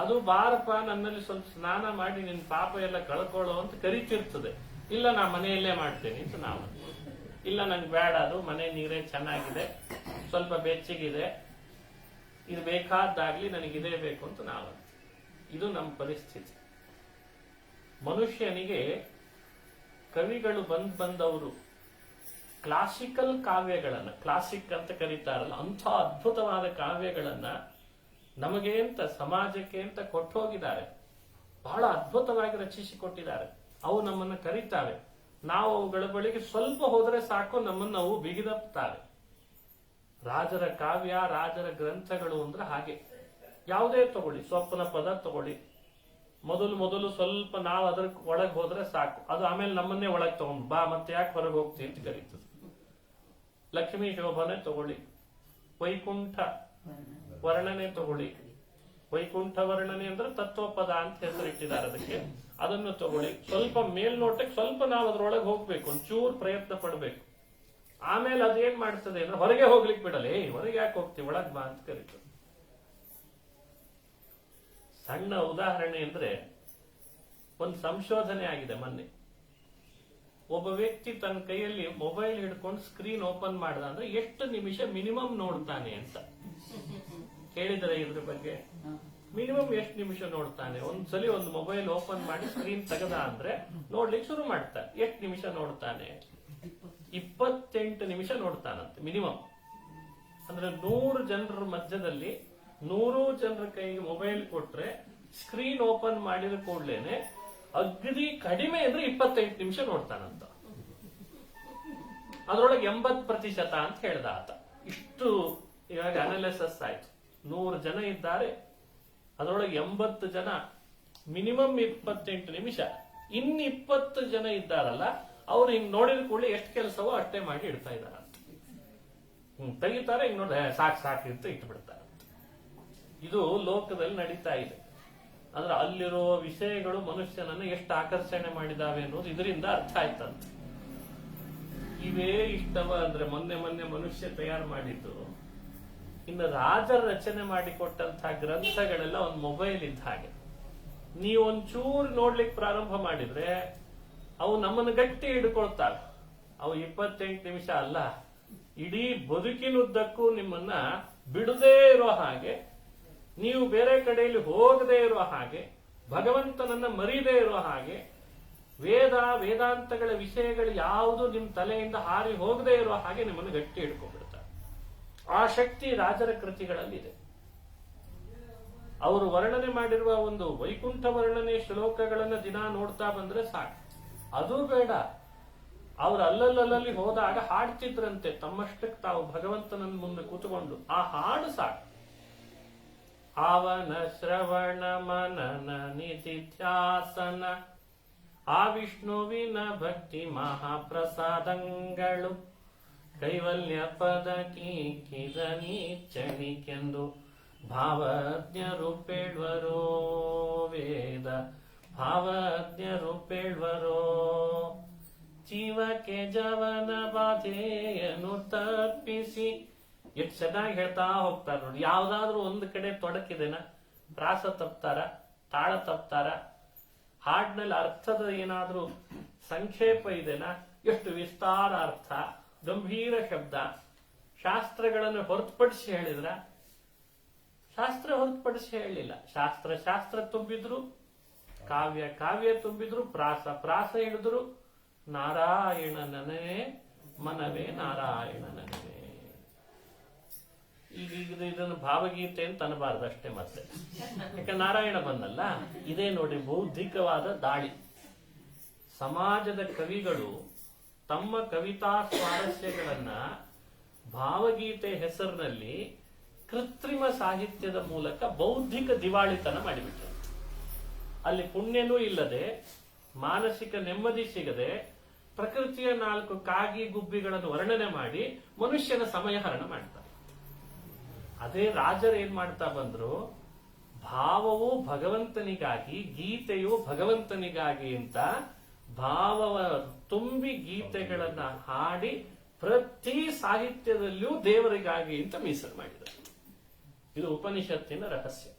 Speaker 1: ಅದು ಬಾರಪ್ಪ ನನ್ನಲ್ಲಿ ಸ್ವಲ್ಪ ಸ್ನಾನ ಮಾಡಿ ನಿನ್ ಪಾಪ ಎಲ್ಲ ಕಳ್ಕೊಳ್ಳೋ ಅಂತ ಕರಿತಿರ್ತದೆ. ಇಲ್ಲ ನಾ ಮನೆಯಲ್ಲೇ ಮಾಡ್ತೇನೆ ಅಂತ ನಾವು. ಇಲ್ಲ ನಂಗೆ ಬೇಡ, ಅದು ಮನೆ ನೀರೇ ಚೆನ್ನಾಗಿದೆ, ಸ್ವಲ್ಪ ಬೆಚ್ಚಗಿದೆ, ಇದು ಬೇಕಾದ್ದಾಗ್ಲಿ, ನನಗಿದೇ ಬೇಕು ಅಂತ ನಾವು. ಇದು ನಮ್ಮ ಪರಿಸ್ಥಿತಿ. ಮನುಷ್ಯನಿಗೆ ಕವಿಗಳು ಬಂದವರು ಕ್ಲಾಸಿಕಲ್ ಕಾವ್ಯಗಳನ್ನ, ಕ್ಲಾಸಿಕ್ ಅಂತ ಕರೀತಾರಲ್ಲ, ಅಂಥ ಅದ್ಭುತವಾದ ಕಾವ್ಯಗಳನ್ನ ನಮಗೆ ಅಂತ, ಸಮಾಜಕ್ಕೆ ಅಂತ ಕೊಟ್ಟು ಹೋಗಿದ್ದಾರೆ. ಬಹಳ ಅದ್ಭುತವಾಗಿ ರಚಿಸಿಕೊಟ್ಟಿದ್ದಾರೆ. ಅವು ನಮ್ಮನ್ನು ಕರೀತಾವೆ. ನಾವು ಅವುಗಳ ಬಳಿಗೆ ಸ್ವಲ್ಪ ಹೋದರೆ ಸಾಕು, ನಮ್ಮನ್ನು ಅವು ಬಿಗಿದಪ್ತಾವೆ. ರಾಜರ ಕಾವ್ಯ, ರಾಜರ ಗ್ರಂಥಗಳು ಅಂದ್ರೆ ಹಾಗೆ. ಯಾವುದೇ ತಗೊಳ್ಳಿ, ಸ್ವಪ್ನ ಪದ ತಗೊಳ್ಳಿ, ಮೊದಲು ಸ್ವಲ್ಪ ನಾವು ಅದ್ರ ಒಳಗೆ ಹೋದ್ರೆ ಸಾಕು, ಅದು ಆಮೇಲೆ ನಮ್ಮನ್ನೇ ಒಳಗೆ ತಗೊಂಡು ಬಾ, ಮತ್ತೆ ಯಾಕೆ ಹೊರಗೆ ಹೋಗ್ತೀವಿ ಅಂತ ಕರೀತದೆ. ಲಕ್ಷ್ಮೀ ಶೋಭನೆ ತಗೊಳ್ಳಿ, ವೈಕುಂಠ ವರ್ಣನೆ ತಗೊಳ್ಳಿ. ವೈಕುಂಠ ವರ್ಣನೆ ಅಂದ್ರೆ ತತ್ವಪದ ಅಂತ ಹೆಸರಿಟ್ಟಿದ್ದಾರೆ ಅದಕ್ಕೆ. ಅದನ್ನು ತಗೊಳ್ಳಿ. ಸ್ವಲ್ಪ ಮೇಲ್ನೋಟಕ್ಕೆ ಸ್ವಲ್ಪ ನಾವು ಅದ್ರೊಳಗೆ ಹೋಗ್ಬೇಕು, ಒಂಚೂರು ಪ್ರಯತ್ನ ಪಡ್ಬೇಕು. ಆಮೇಲೆ ಅದೇನ್ ಮಾಡ್ತದೆ ಅಂದ್ರೆ ಹೊರಗೆ ಹೋಗ್ಲಿಕ್ಕೆ ಬಿಡಲ್ಲ. ಹೊರಗೆ ಯಾಕೆ ಹೋಗ್ತೀವಿ, ಒಳಗ್ ಬಾ ಅಂತ ಕರೀತದೆ. ಸಣ್ಣ ಉದಾಹರಣೆ ಅಂದ್ರೆ ಒಂದು ಸಂಶೋಧನೆ ಆಗಿದೆ ಮೊನ್ನೆ. ಒಬ್ಬ ವ್ಯಕ್ತಿ ತನ್ನ ಕೈಯಲ್ಲಿ ಮೊಬೈಲ್ ಹಿಡ್ಕೊಂಡು ಸ್ಕ್ರೀನ್ ಓಪನ್ ಮಾಡ್ದ ಅಂದ್ರೆ ಎಷ್ಟು ನಿಮಿಷ ಮಿನಿಮಮ್ ನೋಡ್ತಾನೆ ಅಂತ ಕೇಳಿದರೆ ಇದ್ರ ಬಗ್ಗೆ. ಮಿನಿಮಮ್ ಎಷ್ಟು ನಿಮಿಷ ನೋಡ್ತಾನೆ? ಒಂದ್ಸಲಿ ಒಂದು ಮೊಬೈಲ್ ಓಪನ್ ಮಾಡಿ ಸ್ಕ್ರೀನ್ ತೆಗೆದ ಅಂದ್ರೆ ನೋಡ್ಲಿಕ್ಕೆ ಶುರು ಮಾಡ್ತಾನೆ. ಎಷ್ಟು ನಿಮಿಷ ನೋಡ್ತಾನೆ? 28 ನಿಮಿಷ ನೋಡ್ತಾನಂತೆ ಮಿನಿಮಮ್. ಅಂದ್ರೆ 100 ಜನರ ಮಧ್ಯದಲ್ಲಿ 100 ಜನರ ಕೈಗೆ ಮೊಬೈಲ್ ಕೊಟ್ರೆ ಸ್ಕ್ರೀನ್ ಓಪನ್ ಮಾಡಿದ ಕೂಡಲೇನೆ ಅಗದಿ ಕಡಿಮೆ ಅಂದ್ರೆ 28 ನಿಮಿಷ ನೋಡ್ತಾನಂತ. ಅದರೊಳಗೆ 80% ಅಂತ ಹೇಳ್ದ ಆತ. ಇಷ್ಟು ಇವಾಗ ಅನಾಲಿಸಿಸ್ ಆಯ್ತು. 100 ಜನ ಇದ್ದಾರೆ, ಅದರೊಳಗೆ 80 ಜನ ಮಿನಿಮಮ್ 28 ನಿಮಿಷ. ಇನ್ನು 20 ಜನ ಇದ್ದಾರಲ್ಲ, ಅವ್ರು ಹಿಂಗ್ ನೋಡಿದ ಕೂಡಲೇ ಎಷ್ಟು ಕೆಲಸವೋ ಅಷ್ಟೇ ಮಾಡಿ ಇಡ್ತಾ ಇದಾರ. ತೆಗಿತಾರೆ, ಹಿಂಗ್ ನೋಡಿ ಸಾಕು ಅಂತ ಇಟ್ಬಿಡ್ತಾರೆ. ಇದು ಲೋಕದಲ್ಲಿ ನಡೀತಾ ಇದೆ. ಅಂದ್ರೆ ಅಲ್ಲಿರೋ ವಿಷಯಗಳು ಮನುಷ್ಯನನ್ನು ಎಷ್ಟು ಆಕರ್ಷಣೆ ಮಾಡಿದಾವೆ ಅನ್ನೋದು ಇದರಿಂದ ಅರ್ಥ ಆಯ್ತಂತ. ಇವೇ ಇಷ್ಟವ ಅಂದ್ರೆ ಮೊನ್ನೆ ಮನುಷ್ಯ ತಯಾರು ಮಾಡಿದ್ದು. ಇನ್ನು ರಾಜರ ರಚನೆ ಮಾಡಿಕೊಟ್ಟಂತಹ ಗ್ರಂಥಗಳೆಲ್ಲ ಒಂದು ಮೊಬೈಲ್ ಇದ್ದ ಹಾಗೆ. ನೀವು ಒಂಚೂರು ನೋಡ್ಲಿಕ್ಕೆ ಪ್ರಾರಂಭ ಮಾಡಿದ್ರೆ ಅವು ನಮ್ಮನ್ನು ಗಟ್ಟಿ ಹಿಡ್ಕೊಳ್ತಾವೆ. ಅವು 28 ನಿಮಿಷ ಅಲ್ಲ, ಇಡೀ ಬದುಕಿನುದ್ದಕ್ಕೂ ನಿಮ್ಮನ್ನ ಬಿಡದೇ ಇರೋ ಹಾಗೆ, ನೀವು ಬೇರೆ ಕಡೆಯಲ್ಲಿ ಹೋಗದೇ ಇರೋ ಹಾಗೆ, ಭಗವಂತನನ್ನ ಮರೀದೇ ಇರೋ ಹಾಗೆ, ವೇದಾಂತಗಳ ವಿಷಯಗಳು ಯಾವುದು ನಿಮ್ಮ ತಲೆಯಿಂದ ಹಾರಿ ಹೋಗದೇ ಇರೋ ಹಾಗೆ ನಿಮ್ಮನ್ನು ಗಟ್ಟಿ ಹಿಡ್ಕೊಂಡ್ಬಿಡ್ತಾರೆ. ಆ ಶಕ್ತಿ ರಾಜರ ಕೃತಿಗಳಲ್ಲಿದೆ. ಅವರು ವರ್ಣನೆ ಮಾಡಿರುವ ಒಂದು ವೈಕುಂಠ ವರ್ಣನೆ ಶ್ಲೋಕಗಳನ್ನ ದಿನ ನೋಡ್ತಾ ಬಂದ್ರೆ ಸಾಕು. ಅದು ಬೇಡ, ಅವರು ಅಲ್ಲಲ್ಲಿ ಹೋದಾಗ ಹಾಡ್ತಿದ್ರಂತೆ ತಮ್ಮಷ್ಟಕ್ಕೆ ತಾವು ಭಗವಂತನ ಮುಂದೆ ಕೂತ್ಕೊಂಡು. ಆ ಹಾಡು ಸಾಕು. ಅವನ ಶ್ರವಣ ಮನನ ನಿಧಿಧ್ಯಾಸನ, ಆ ವಿಷ್ಣುವಿನ ಭಕ್ತಿ ಮಹಾಪ್ರಸಾದಂಗಳು, ಕೈವಲ್ಯ ಪದ ಕೀಕಿದ ನೀಚಣಿಕೆಂದು ಭಾವಜ್ಞರು ಪೇಳ್ವರೋ ವೇದ ಭಾವಜ್ಞರು ಪೇಳ್ವರೋ ಜೀವಕ್ಕೆ ಜವನ ಬಾಧೆಯನ್ನು ತಪ್ಪಿಸಿ. ಎಷ್ಟು ಚೆನ್ನಾಗಿ ಹೇಳ್ತಾ ಹೋಗ್ತಾರ ನೋಡಿ. ಯಾವ್ದಾದ್ರು ಒಂದು ಕಡೆ ತೊಡಕಿದೆನಾ? ಪ್ರಾಸ ತಪ್ತಾರ, ತಾಳ ತಪ್ತಾರ, ಹಾಡ್ನಲ್ಲಿ ಅರ್ಥದ ಏನಾದ್ರೂ ಸಂಕ್ಷೇಪ ಇದೆನಾ? ಎಷ್ಟು ವಿಸ್ತಾರ ಅರ್ಥ, ಗಂಭೀರ ಶಬ್ದ. ಶಾಸ್ತ್ರಗಳನ್ನು ಹೊರತುಪಡಿಸಿ ಹೇಳಿದ್ರ? ಶಾಸ್ತ್ರ ಹೊರತುಪಡಿಸಿ ಹೇಳಿಲ್ಲ. ಶಾಸ್ತ್ರ ತುಂಬಿದ್ರು, ಕಾವ್ಯ ತುಂಬಿದ್ರು, ಪ್ರಾಸ ಹಿಡಿದ್ರು ನಾರಾಯಣನೇ ಮನವೇ ನಾರಾಯಣನೇ. ಈಗ ಇದನ್ನು ಭಾವಗೀತೆ ಅಂತ ಅನ್ನಬಾರ್ದು ಅಷ್ಟೇ. ಮತ್ತೆ ಯಾಕೆ ನಾರಾಯಣ ಬಂದಲ್ಲ. ಇದೇ ನೋಡಿ ಬೌದ್ಧಿಕವಾದ ದಾಳಿ. ಸಮಾಜದ ಕವಿಗಳು ತಮ್ಮ ಕವಿತಾ ಸ್ವಾರಸ್ಯಗಳನ್ನ ಭಾವಗೀತೆ ಹೆಸರಿನಲ್ಲಿ ಕೃತ್ರಿಮ ಸಾಹಿತ್ಯದ ಮೂಲಕ ಬೌದ್ಧಿಕ ದಿವಾಳಿತನ ಮಾಡಿಬಿಟ್ರು. ಅಲ್ಲಿ ಪುಣ್ಯನೂ ಇಲ್ಲದೆ, ಮಾನಸಿಕ ನೆಮ್ಮದಿ ಸಿಗದೆ, ಪ್ರಕೃತಿಯ 4 ಕಾಗಿ ಗುಬ್ಬಿಗಳನ್ನು ವರ್ಣನೆ ಮಾಡಿ ಮನುಷ್ಯನ ಸಮಯ ಹರಣ ಮಾಡ್ತಾರೆ. ಅದೇ ರಾಜರು ಏನ್ ಮಾಡ್ತಾ ಬಂದ್ರು, ಭಾವವು ಭಗವಂತನಿಗಾಗಿ, ಗೀತೆಯು ಭಗವಂತನಿಗಾಗಿ ಅಂತ ಭಾವವ ತುಂಬಿ ಗೀತೆಗಳನ್ನ ಹಾಡಿ ಪ್ರತಿ ಸಾಹಿತ್ಯದಲ್ಲಿಯೂ ದೇವರಿಗಾಗಿ ಅಂತ ಮೀಸಲು ಮಾಡಿದ್ದಾರೆ. ಇದು ಉಪನಿಷತ್ತಿನ ರಹಸ್ಯ.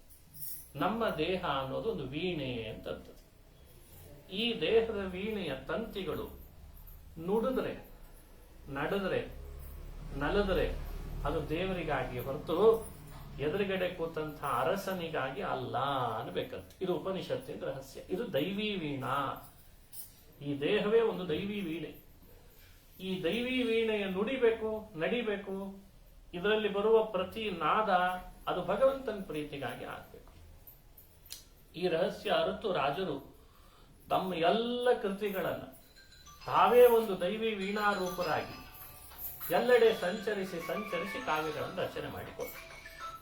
Speaker 1: ನಮ್ಮ ದೇಹ ಅನ್ನೋದು ಒಂದು ವೀಣೆ ಅಂತದ್ದು. ಈ ದೇಹದ ವೀಣೆಯ ತಂತಿಗಳು ನುಡಿದ್ರೆ, ನಡೆದ್ರೆ, ನಲದ್ರೆ ಅದು ದೇವರಿಗಾಗಿ ಹೊರತು ಎದುರುಗಡೆ ಕೂತಂತಹ ಅರಸನಿಗಾಗಿ ಅಲ್ಲ ಅನ್ಬೇಕಂತ. ಇದು ಉಪನಿಷತ್ತಿನ ರಹಸ್ಯ. ಇದು ದೈವಿ ವೀಣಾ. ಈ ದೇಹವೇ ಒಂದು ದೈವಿ ವೀಣೆ. ಈ ದೈವಿ ವೀಣೆಯ ನುಡಿಬೇಕು, ನಡಿಬೇಕು. ಇದರಲ್ಲಿ ಬರುವ ಪ್ರತಿ ನಾದ ಅದು ಭಗವಂತನ ಪ್ರೀತಿಗಾಗಿ ಆಗ್ಬೇಕು. ಈ ರಹಸ್ಯ ಅರಿತು ರಾಜರು ತಮ್ಮ ಎಲ್ಲ ಕೃತಿಗಳನ್ನ ತಾವೇ ಒಂದು ದೈವಿ ವೀಣಾರೂಪರಾಗಿ ಎಲ್ಲೆಡೆ ಸಂಚರಿಸಿ ಕಾವ್ಯಗಳನ್ನು ರಚನೆ ಮಾಡಿಕೊಟ್ಟು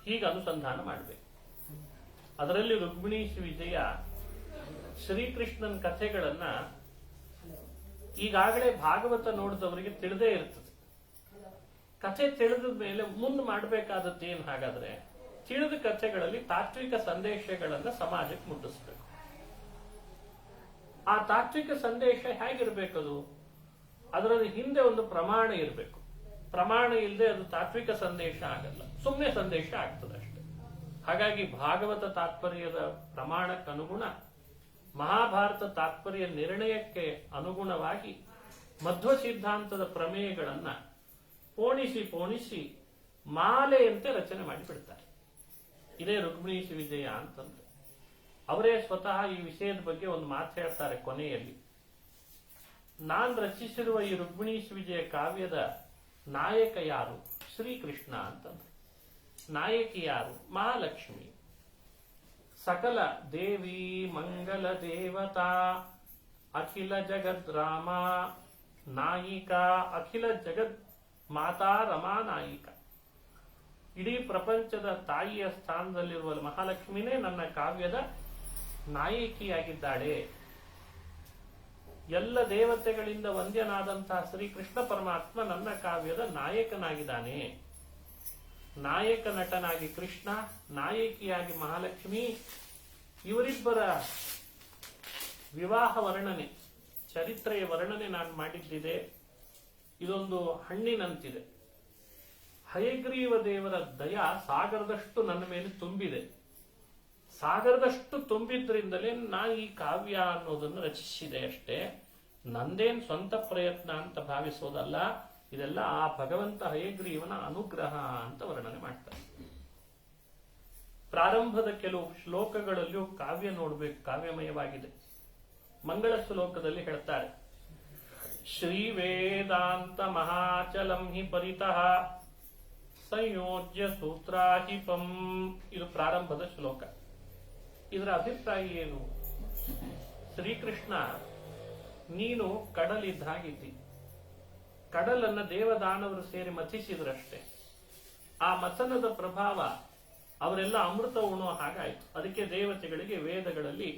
Speaker 1: ಹೀಗೆ ಅನುಸಂಧಾನ ಮಾಡಬೇಕು. ಅದರಲ್ಲಿ ರುಕ್ಮಿಣೀಶ್ ವಿಜಯ ಶ್ರೀಕೃಷ್ಣನ ಕಥೆಗಳನ್ನ ಈಗಾಗಲೇ ಭಾಗವತ ನೋಡಿದವರಿಗೆ ತಿಳಿದೇ ಇರ್ತದೆ. ಕಥೆ ತಿಳಿದ ಮೇಲೆ ಮುಂದೆ ಮಾಡಬೇಕಾದದ್ದು ಏನು? ಹಾಗಾದ್ರೆ ತಿಳಿದ ಕಥೆಗಳಲ್ಲಿ ತಾತ್ವಿಕ ಸಂದೇಶಗಳನ್ನ ಸಮಾಜಕ್ಕೆ ಮುಟ್ಟಿಸ್ಬೇಕು. ಆ ತಾತ್ವಿಕ ಸಂದೇಶ ಹೇಗಿರ್ಬೇಕದು? ಅದರಲ್ಲಿ ಹಿಂದೆ ಒಂದು ಪ್ರಮಾಣ ಇರಬೇಕು. ಪ್ರಮಾಣ ಇಲ್ಲದೆ ಅದು ತಾತ್ವಿಕ ಸಂದೇಶ ಆಗಲ್ಲ, ಸುಮ್ಮನೆ ಸಂದೇಶ ಆಗ್ತದೆ ಅಷ್ಟೆ. ಹಾಗಾಗಿ ಭಾಗವತ ತಾತ್ಪರ್ಯದ ಪ್ರಮಾಣಕ್ಕನುಗುಣ, ಮಹಾಭಾರತ ತಾತ್ಪರ್ಯ ನಿರ್ಣಯಕ್ಕೆ ಅನುಗುಣವಾಗಿ ಮಧ್ವ ಸಿದ್ಧಾಂತದ ಪ್ರಮೇಯಗಳನ್ನ ಪೋಣಿಸಿ ಮಾಲೆಯಂತೆ ರಚನೆ ಮಾಡಿಬಿಡ್ತಾರೆ. ಇದೇ ರುಕ್ಮಿಣೀಶ್ ವಿಜಯ ಅಂತಂದ್ರೆ. ಅವರೇ ಸ್ವತಃ ಈ ವಿಷಯದ ಬಗ್ಗೆ ಒಂದು ಮಾತು ಹೇಳ್ತಾರೆ ಕೊನೆಯಲ್ಲಿ. ನಾನ್ ರಚಿಸಿರುವ ಈ ರುಕ್ಮಿಣೀಶ್ ವಿಜಯ ಕಾವ್ಯದ ನಾಯಕ ಯಾರು? ಶ್ರೀಕೃಷ್ಣ ಅಂತಂದ್ರೆ. ನಾಯಕಿ ಯಾರು? ಮಹಾಲಕ್ಷ್ಮಿ. ಸಕಲ ದೇವಿ ಮಂಗಲ ದೇವತಾ ಅಖಿಲ ಜಗದ್ ರಾಮ ನಾಯಿಕಾ, ಅಖಿಲ ಜಗದ್ ಮಾತಾ ರಮಾ ನಾಯಿಕ. ಇಡೀ ಪ್ರಪಂಚದ ತಾಯಿಯ ಸ್ಥಾನದಲ್ಲಿರುವ ಮಹಾಲಕ್ಷ್ಮಿನೇ ನನ್ನ ಕಾವ್ಯದ ನಾಯಕಿಯಾಗಿದ್ದಾಳೆ. ಎಲ್ಲ ದೇವತೆಗಳಿಂದ ವಂದ್ಯನಾದಂತಹ ಶ್ರೀಕೃಷ್ಣ ಪರಮಾತ್ಮ ನನ್ನ ಕಾವ್ಯದ ನಾಯಕನಾಗಿದ್ದಾನೆ. ನಾಯಕ ನಟನಾಗಿ ಕೃಷ್ಣ, ನಾಯಕಿಯಾಗಿ ಮಹಾಲಕ್ಷ್ಮಿ. ಇವರಿಬ್ಬರ ವಿವಾಹ ವರ್ಣನೆ, ಚರಿತ್ರೆಯ ವರ್ಣನೆ ನಾನು ಮಾಡಿದ್ದಿದೆ. ಇದೊಂದು ಹಣ್ಣಿನಂತಿದೆ. ಹಯಗ್ರೀವ ದೇವರ ದಯ ಸಾಗರದಷ್ಟು ನನ್ನ ಮೇಲೆ ತುಂಬಿದೆ. ಸಾಗರದಷ್ಟು ತುಂಬಿದ್ರಿಂದಲೇ ನಾ ಈ ಕಾವ್ಯ ಅನ್ನೋದನ್ನು ರಚಿಸಿದೆ ಅಷ್ಟೇ. ನಂದೇನ್ ಸ್ವಂತ ಪ್ರಯತ್ನ ಅಂತ ಭಾವಿಸೋದಲ್ಲ. ಇದೆಲ್ಲ ಆ ಭಗವಂತ ಹಯಗ್ರೀವನ ಅನುಗ್ರಹ ಅಂತ ವರ್ಣನೆ ಮಾಡ್ತಾರೆ. ಪ್ರಾರಂಭದ ಕೆಲವು ಶ್ಲೋಕಗಳಲ್ಲಿಯೂ ಕಾವ್ಯ ನೋಡ್ಬೇಕು, ಕಾವ್ಯಮಯವಾಗಿದೆ. ಮಂಗಳ ಶ್ಲೋಕದಲ್ಲಿ ಹೇಳ್ತಾರೆ, ಶ್ರೀ ವೇದಾಂತ ಮಹಾಚಲಂ ಹಿ ಪರಿತಃ ಸಂಯೋಜ್ಯ ಸೂತ್ರಾಹಿಪಂ. ಇದು ಪ್ರಾರಂಭದ ಶ್ಲೋಕ. ಇದರ ಅಭಿಪ್ರಾಯ ಏನು? ಶ್ರೀಕೃಷ್ಣ, ನೀನು ಕಡಲಿದ್ದ ಹಾಗಿದ್ದಿ. ಕಡಲನ್ನ ದೇವದಾನವರು ಸೇರಿ ಮಥಿಸಿದ್ರಷ್ಟೇ. ಆ ಮಥನದ ಪ್ರಭಾವ ಅವರೆಲ್ಲ ಅಮೃತ ಉಣುವ ಹಾಗಾಯ್ತು. ಅದಕ್ಕೆ ದೇವತೆಗಳಿಗೆ ವೇದಗಳಲ್ಲಿ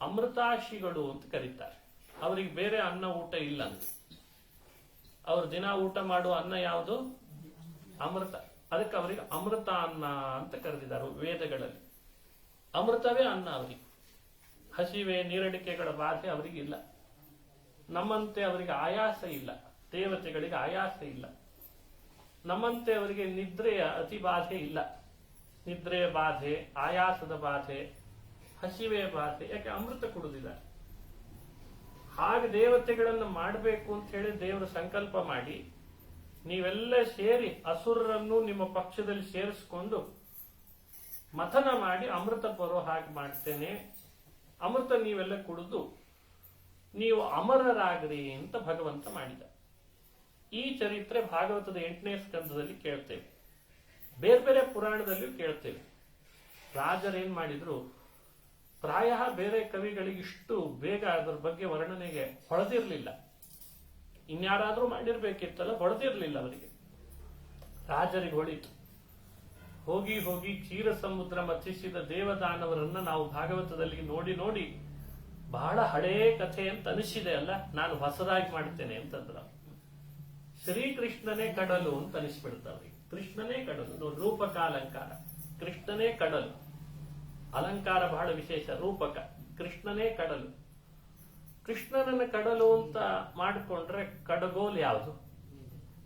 Speaker 1: ಅಮೃತಾಶಿಗಳು ಅಂತ ಕರೀತಾರೆ. ಅವರಿಗೆ ಬೇರೆ ಅನ್ನ ಊಟ ಇಲ್ಲ ಅಂತ. ಅವ್ರು ದಿನ ಊಟ ಮಾಡುವ ಅನ್ನ ಯಾವುದು? ಅಮೃತ. ಅದಕ್ಕೆ ಅವರಿಗೆ ಅಮೃತ ಅನ್ನ ಅಂತ ಕರೆದಿದ್ದಾರೆ ವೇದಗಳಲ್ಲಿ. ಅಮೃತವೇ ಅನ್ನ ಅವರಿಗೆ. ಹಸಿವೆ ನೀರಡಿಕೆಗಳ ಬಾಧೆ ಅವರಿಗಿಲ್ಲ. ನಮ್ಮಂತೆ ಅವರಿಗೆ ಆಯಾಸ ಇಲ್ಲ, ದೇವತೆಗಳಿಗೆ ಆಯಾಸ ಇಲ್ಲ. ನಮ್ಮಂತೆ ಅವರಿಗೆ ನಿದ್ರೆಯ ಅತಿ ಬಾಧೆ ಇಲ್ಲ. ನಿದ್ರೆಯ ಬಾಧೆ, ಆಯಾಸದ ಬಾಧೆ, ಹಸಿವೆಯ ಬಾಧೆ. ಯಾಕೆ? ಅಮೃತ ಕುಡಿದಿದ್ದಾರೆ. ಹಾಗೆ ದೇವತೆಗಳನ್ನು ಮಾಡಬೇಕು ಅಂತ ಹೇಳಿ ದೇವರು ಸಂಕಲ್ಪ ಮಾಡಿ, ನೀವೆಲ್ಲ ಸೇರಿ ಅಸುರರನ್ನು ನಿಮ್ಮ ಪಕ್ಷದಲ್ಲಿ ಸೇರಿಸಿಕೊಂಡು ಮಥನ ಮಾಡಿ ಅಮೃತ ಬರೋ ಹಾಗೆ ಮಾಡ್ತೇನೆ. ಅಮೃತ ನೀವೆಲ್ಲ ಕುಡಿದು ನೀವು ಅಮರರಾಗ್ರಿ ಅಂತ ಭಗವಂತ ಮಾಡಿದ. ಈ ಚರಿತ್ರೆ ಭಾಗವತದ 8ನೇ ಸ್ಕಂದದಲ್ಲಿ ಕೇಳ್ತೇವೆ, ಬೇರೆ ಬೇರೆ ಪುರಾಣದಲ್ಲಿಯೂ ಕೇಳ್ತೇವೆ. ರಾಜರೇನ್ ಮಾಡಿದ್ರು, ಪ್ರಾಯ ಬೇರೆ ಕವಿಗಳಿಗೆ ಇಷ್ಟು ಬೇಗ ಅದರ ಬಗ್ಗೆ ವರ್ಣನೆಗೆ ಹೊಳೆದಿರ್ಲಿಲ್ಲ. ಇನ್ಯಾರಾದ್ರೂ ಮಾಡಿರ್ಬೇಕಿತ್ತಲ್ಲ, ಹೊಳೆದಿರ್ಲಿಲ್ಲ ಅವರಿಗೆ. ರಾಜರಿಗೆ ಹೊಳಿತು. ಹೋಗಿ ಹೋಗಿ ಕ್ಷೀರ ಸಮುದ್ರ ಮಥಿಸಿದ ದೇವದಾನವರನ್ನ ನಾವು ಭಾಗವತದಲ್ಲಿ ನೋಡಿ ನೋಡಿ ಬಹಳ ಹಳೇ ಕಥೆ ಅಂತ ಅನಿಸಿದೆ ಅಲ್ಲ, ನಾನು ಹೊಸದಾಗಿ ಮಾಡ್ತೇನೆ ಅಂತಂದ್ರ. ಶ್ರೀಕೃಷ್ಣನೇ ಕಡಲು ಅಂತ ಅನಿಸ್ಬಿಡ್ತಾವ್ರಿ. ಕೃಷ್ಣನೇ ಕಡಲು. ರೂಪಕ ಅಲಂಕಾರ, ಕೃಷ್ಣನೇ ಕಡಲು. ಅಲಂಕಾರ ಬಹಳ ವಿಶೇಷ. ರೂಪಕ, ಕೃಷ್ಣನೇ ಕಡಲು. ಕೃಷ್ಣನನ್ನ ಕಡಲು ಅಂತ ಮಾಡಿಕೊಂಡ್ರೆ ಕಡಗೋಲ್ ಯಾವುದು?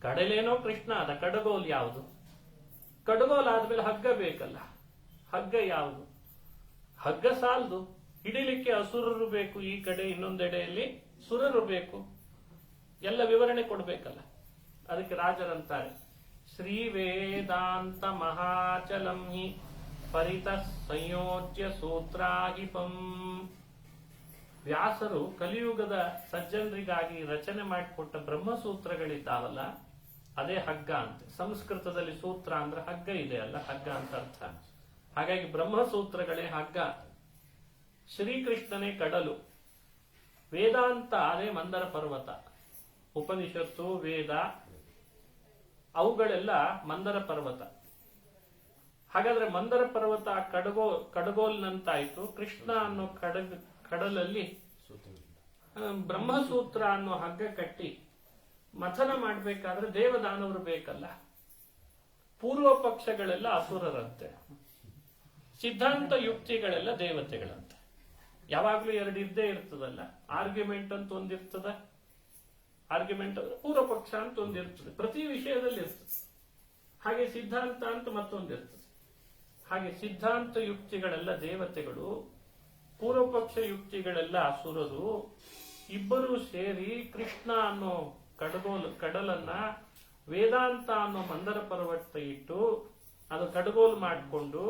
Speaker 1: ಕಡಲೇನೋ ಕೃಷ್ಣ ಅದ, ಕಡಗೋಲ್ ಯಾವುದು? ಕಡಗೋಲ್ ಆದ್ಮೇಲೆ ಹಗ್ಗ ಬೇಕಲ್ಲ, ಹಗ್ಗ ಯಾವುದು? ಹಗ್ಗ ಸಾಲದು, ಹಿಡಿಲಿಕ್ಕೆ ಅಸುರರು ಬೇಕು, ಈ ಕಡೆ ಇನ್ನೊಂದೆಡೆಯಲ್ಲಿ ಸುರರು ಬೇಕು. ಎಲ್ಲ ವಿವರಣೆ ಕೊಡ್ಬೇಕಲ್ಲ. ಅದಕ್ಕೆ ರಾಜರಂತಾರೆ, ಶ್ರೀ ವೇದಾಂತ ಮಹಾಚಲಂ ಹಿ ಪರಿತ ಸಂಯೋಜ್ಯ ಸೂತ್ರಾಹಿಪಂ. ವ್ಯಾಸರು ಕಲಿಯುಗದ ಸಜ್ಜನರಿಗಾಗಿ ರಚನೆ ಮಾಡಿಕೊಟ್ಟ ಬ್ರಹ್ಮಸೂತ್ರಗಳಿದ್ದಾವಲ್ಲ, ಅದೇ ಹಗ್ಗ ಅಂತೆ. ಸಂಸ್ಕೃತದಲ್ಲಿ ಸೂತ್ರ ಅಂದ್ರೆ ಹಗ್ಗ ಇದೆ ಅಲ್ಲ, ಹಗ್ಗ ಅಂತ ಅರ್ಥ. ಹಾಗಾಗಿ ಬ್ರಹ್ಮಸೂತ್ರಗಳೇ ಹಗ್ಗ. ಶ್ರೀಕೃಷ್ಣನೇ ಕಡಲು. ವೇದಾಂತ ಅದೇ ಮಂದರ ಪರ್ವತ. ಉಪನಿಷತ್ತು, ವೇದ ಅವುಗಳೆಲ್ಲ ಮಂದರ ಪರ್ವತ. ಹಾಗಾದ್ರೆ ಮಂದರ ಪರ್ವತ ಕಡಗೋಲ್ನಂತಾಯ್ತು. ಕೃಷ್ಣ ಅನ್ನೋ ಕಡಲಲ್ಲಿ ಬ್ರಹ್ಮಸೂತ್ರ ಅನ್ನೋ ಹಗ್ಗ ಕಟ್ಟಿ ಮಥನ ಮಾಡಬೇಕಾದ್ರೆ ದೇವದಾನವರು ಬೇಕಲ್ಲ. ಪೂರ್ವ ಪಕ್ಷಗಳೆಲ್ಲ ಅಸುರರಂತೆ, ಸಿದ್ಧಾಂತ ಯುಕ್ತಿಗಳೆಲ್ಲ ದೇವತೆಗಳಂತೆ. ಯಾವಾಗ್ಲೂ ಎರಡು ಇದ್ದೇ ಇರ್ತದಲ್ಲ. ಆರ್ಗ್ಯುಮೆಂಟ್ ಅಂತ ಒಂದಿರ್ತದ, ಆರ್ಗ್ಯುಮೆಂಟ್ ಅಂದ್ರೆ ಪೂರ್ವ ಪಕ್ಷ ಅಂತ ಒಂದಿರ್ತದೆ, ಪ್ರತಿ ವಿಷಯದಲ್ಲಿ ಇರ್ತದೆ. ಹಾಗೆ ಸಿದ್ಧಾಂತ ಅಂತ ಮತ್ತೊಂದಿರ್ತದೆ. ಹಾಗೆ ಸಿದ್ಧಾಂತ ಯುಕ್ತಿಗಳೆಲ್ಲ ದೇವತೆಗಳು, ಪೂರ್ವ ಪಕ್ಷ ಯುಕ್ತಿಗಳೆಲ್ಲ ಅಸುರರು. ಇಬ್ಬರೂ ಸೇರಿ ಕೃಷ್ಣ ಅನ್ನೋ ಕಡಲನ್ನ ವೇದಾಂತ ಅನ್ನೋ ಮಂದರ ಪರ್ವತ ಇಟ್ಟು ಅದು ಕಡಗೋಲು ಮಾಡಿಕೊಂಡು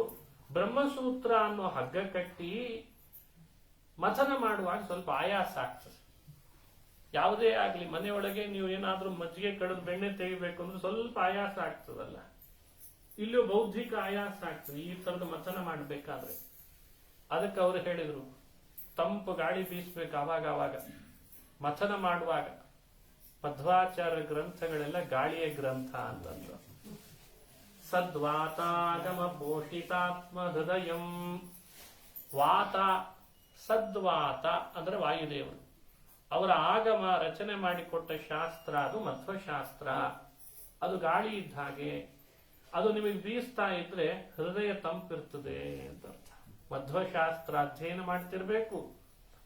Speaker 1: ಬ್ರಹ್ಮಸೂತ್ರ ಅನ್ನೋ ಹಗ್ಗ ಕಟ್ಟಿ ಮಥನ ಮಾಡುವಾಗ ಸ್ವಲ್ಪ ಆಯಾಸ ಆಗ್ತದೆ. ಯಾವುದೇ ಆಗ್ಲಿ, ಮನೆಯೊಳಗೆ ನೀವು ಏನಾದ್ರೂ ಮಜ್ಜಿಗೆ ಕಡದು ಬೆಣ್ಣೆ ತೆಗಿಬೇಕು ಅಂದ್ರೆ ಸ್ವಲ್ಪ ಆಯಾಸ ಆಗ್ತದಲ್ಲ. ಇಲ್ಲೂ ಬೌದ್ಧಿಕ ಆಯಾಸ ಆಗ್ತದೆ ಈ ತರದ ಮಥನ ಮಾಡಬೇಕಾದ್ರೆ. ಅದಕ್ಕೆ ಅವರು ಹೇಳಿದ್ರು, ತಂಪು ಗಾಳಿ ಬೀಸ್ಬೇಕು ಅವಾಗ ಮಥನ ಮಾಡುವಾಗ. ಮಧ್ವಾಚಾರ್ಯ ಗ್ರಂಥಗಳೆಲ್ಲ ಗಾಳಿಯ ಗ್ರಂಥ ಅಂತಂದ್ರು. ಸದ್ವಾತಾಗಮ ಪೋಷಿತಾತ್ಮ ಹೃದಯಂ. ವಾತ, ಸದ್ವಾತ ಅಂದ್ರೆ ವಾಯುದೇವರು. ಅವರ ಆಗಮ ರಚನೆ ಮಾಡಿಕೊಟ್ಟ ಶಾಸ್ತ್ರ ಅದು ಮಧ್ವಶಾಸ್ತ್ರ. ಅದು ಗಾಳಿ ಇದ್ದ ಹಾಗೆ. ಅದು ನಿಮಗೆ ಬೀಸ್ತಾ ಇದ್ರೆ ಹೃದಯ ತಂಪಿರ್ತದೆ ಅಂತ ಅರ್ಥ. ಮಧ್ವಶಾಸ್ತ್ರ ಅಧ್ಯಯನ ಮಾಡ್ತಿರ್ಬೇಕು,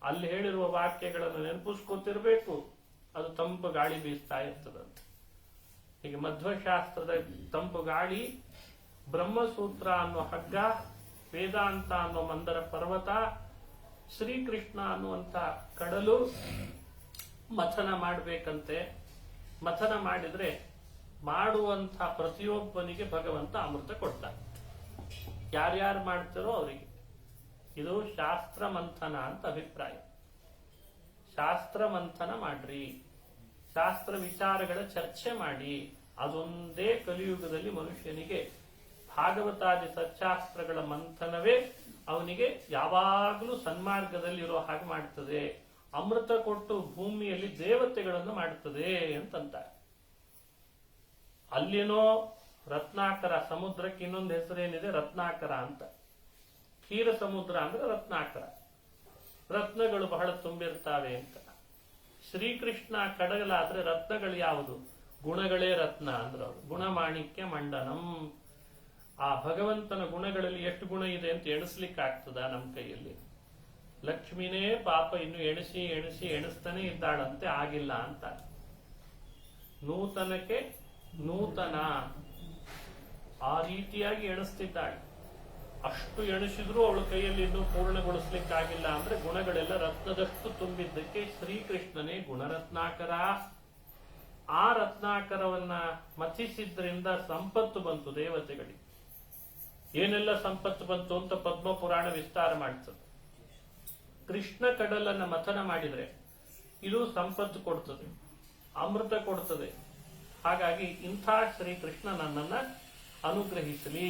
Speaker 1: ಅಲ್ಲಿ ಹೇಳಿರುವ ವಾಕ್ಯಗಳನ್ನು ನೆನಪಿಸ್ಕೊತಿರ್ಬೇಕು, ಅದು ತಂಪು ಗಾಳಿ ಬೀಸ್ತಾ ಇರ್ತದಂತೆ. ಹೀಗೆ ಮಧ್ವಶಾಸ್ತ್ರದ ತಂಪು ಗಾಳಿ, ಬ್ರಹ್ಮಸೂತ್ರ ಅನ್ನೋ ಹಗ್ಗ, ವೇದಾಂತ ಅನ್ನೋ ಮಂದರ ಪರ್ವತ, ಶ್ರೀಕೃಷ್ಣ ಅನ್ನುವಂತ ಕಡಲು ಮಥನ ಮಾಡಬೇಕಂತೆ. ಮಥನ ಮಾಡಿದ್ರೆ ಮಾಡುವಂತ ಪ್ರತಿಯೊಬ್ಬನಿಗೆ ಭಗವಂತ ಅಮೃತ ಕೊಡ್ತಾನೆ. ಯಾರ್ಯಾರು ಮಾಡ್ತಾರೋ ಅವರಿಗೆ. ಇದು ಶಾಸ್ತ್ರ ಮಂಥನ ಅಂತ ಅಭಿಪ್ರಾಯ. ಶಾಸ್ತ್ರ ಮಂಥನ ಮಾಡ್ರಿ, ಶಾಸ್ತ್ರ ವಿಚಾರಗಳ ಚರ್ಚೆ ಮಾಡಿ. ಅದೊಂದೇ ಕಲಿಯುಗದಲ್ಲಿ ಮನುಷ್ಯನಿಗೆ ಭಾಗವತಾದಿ ಸಚ್ಚಾಸ್ತ್ರಗಳ ಮಂಥನವೇ ಅವನಿಗೆ ಯಾವಾಗಲೂ ಸನ್ಮಾರ್ಗದಲ್ಲಿ ಇರೋ ಹಾಗೆ ಮಾಡ್ತದೆ. ಅಮೃತ ಕೊಟ್ಟು ಭೂಮಿಯಲ್ಲಿ ದೇವತೆಗಳನ್ನು ಮಾಡುತ್ತದೆ ಅಂತಂತಾರೆ. ಅಲ್ಲೇನೋ ರತ್ನಾಕರ, ಸಮುದ್ರಕ್ಕೆ ಇನ್ನೊಂದು ಹೆಸರೇನಿದೆ ರತ್ನಾಕರ ಅಂತ. ಕ್ಷೀರ ಸಮುದ್ರ ಅಂದ್ರೆ ರತ್ನಾಕರ, ರತ್ನಗಳು ಬಹಳ ತುಂಬಿರ್ತಾವೆ ಅಂತ. ಶ್ರೀಕೃಷ್ಣ ಕಡಗಲಾದ್ರೆ ರತ್ನಗಳು ಯಾವುದು? ಗುಣಗಳೇ ರತ್ನ ಅಂದ್ರು ಅವರು. ಗುಣಮಾಣಿಕ್ಯ ಮಂಡನಂ. ಆ ಭಗವಂತನ ಗುಣಗಳಲ್ಲಿ ಎಷ್ಟು ಗುಣ ಇದೆ ಅಂತ ಎಣಿಸ್ಲಿಕ್ಕೆ ಆಗ್ತದ ನಮ್ಮ ಕೈಯಲ್ಲಿ? ಲಕ್ಷ್ಮಿನೇ ಪಾಪ ಇನ್ನು ಎಣಿಸಿ ಎಣಿಸಿ ಎಣಿಸ್ತಾನೆ ಇದ್ದಾಳಂತೆ, ಆಗಿಲ್ಲ ಅಂತ. ನೂತನಕ್ಕೆ ನೂತನ ಆ ರೀತಿಯಾಗಿ ಎಣಿಸ್ತಿದ್ದಾಳೆ. ಅಷ್ಟು ಎಣಿಸಿದ್ರು ಅವಳ ಕೈಯಲ್ಲಿ ಇನ್ನೂ ಪೂರ್ಣಗೊಳಿಸ್ಲಿಕ್ಕಾಗಿಲ್ಲ. ಅಂದ್ರೆ ಗುಣಗಳೆಲ್ಲ ರತ್ನದಷ್ಟು ತುಂಬಿದ್ದಕ್ಕೆ ಶ್ರೀಕೃಷ್ಣನೇ ಗುಣರತ್ನಾಕರ. ಆ ರತ್ನಾಕರವನ್ನ ಮಥಿಸಿದ್ರಿಂದ ಸಂಪತ್ತು ಬಂತು ದೇವತೆಗಳಿಗೆ. ಏನೆಲ್ಲ ಸಂಪತ್ತು ಬಂತು ಅಂತ ಪದ್ಮ ಪುರಾಣ ವಿಸ್ತಾರ ಮಾಡ್ತದೆ. ಕೃಷ್ಣ ಕಡಲನ್ನ ಮಥನ ಮಾಡಿದ್ರೆ ಇದು ಸಂಪತ್ತು ಕೊಡ್ತದೆ, ಅಮೃತ ಕೊಡ್ತದೆ. ಹಾಗಾಗಿ ಇಂಥ ಶ್ರೀಕೃಷ್ಣ ನನ್ನನ್ನ ಅನುಗ್ರಹಿಸಲಿ.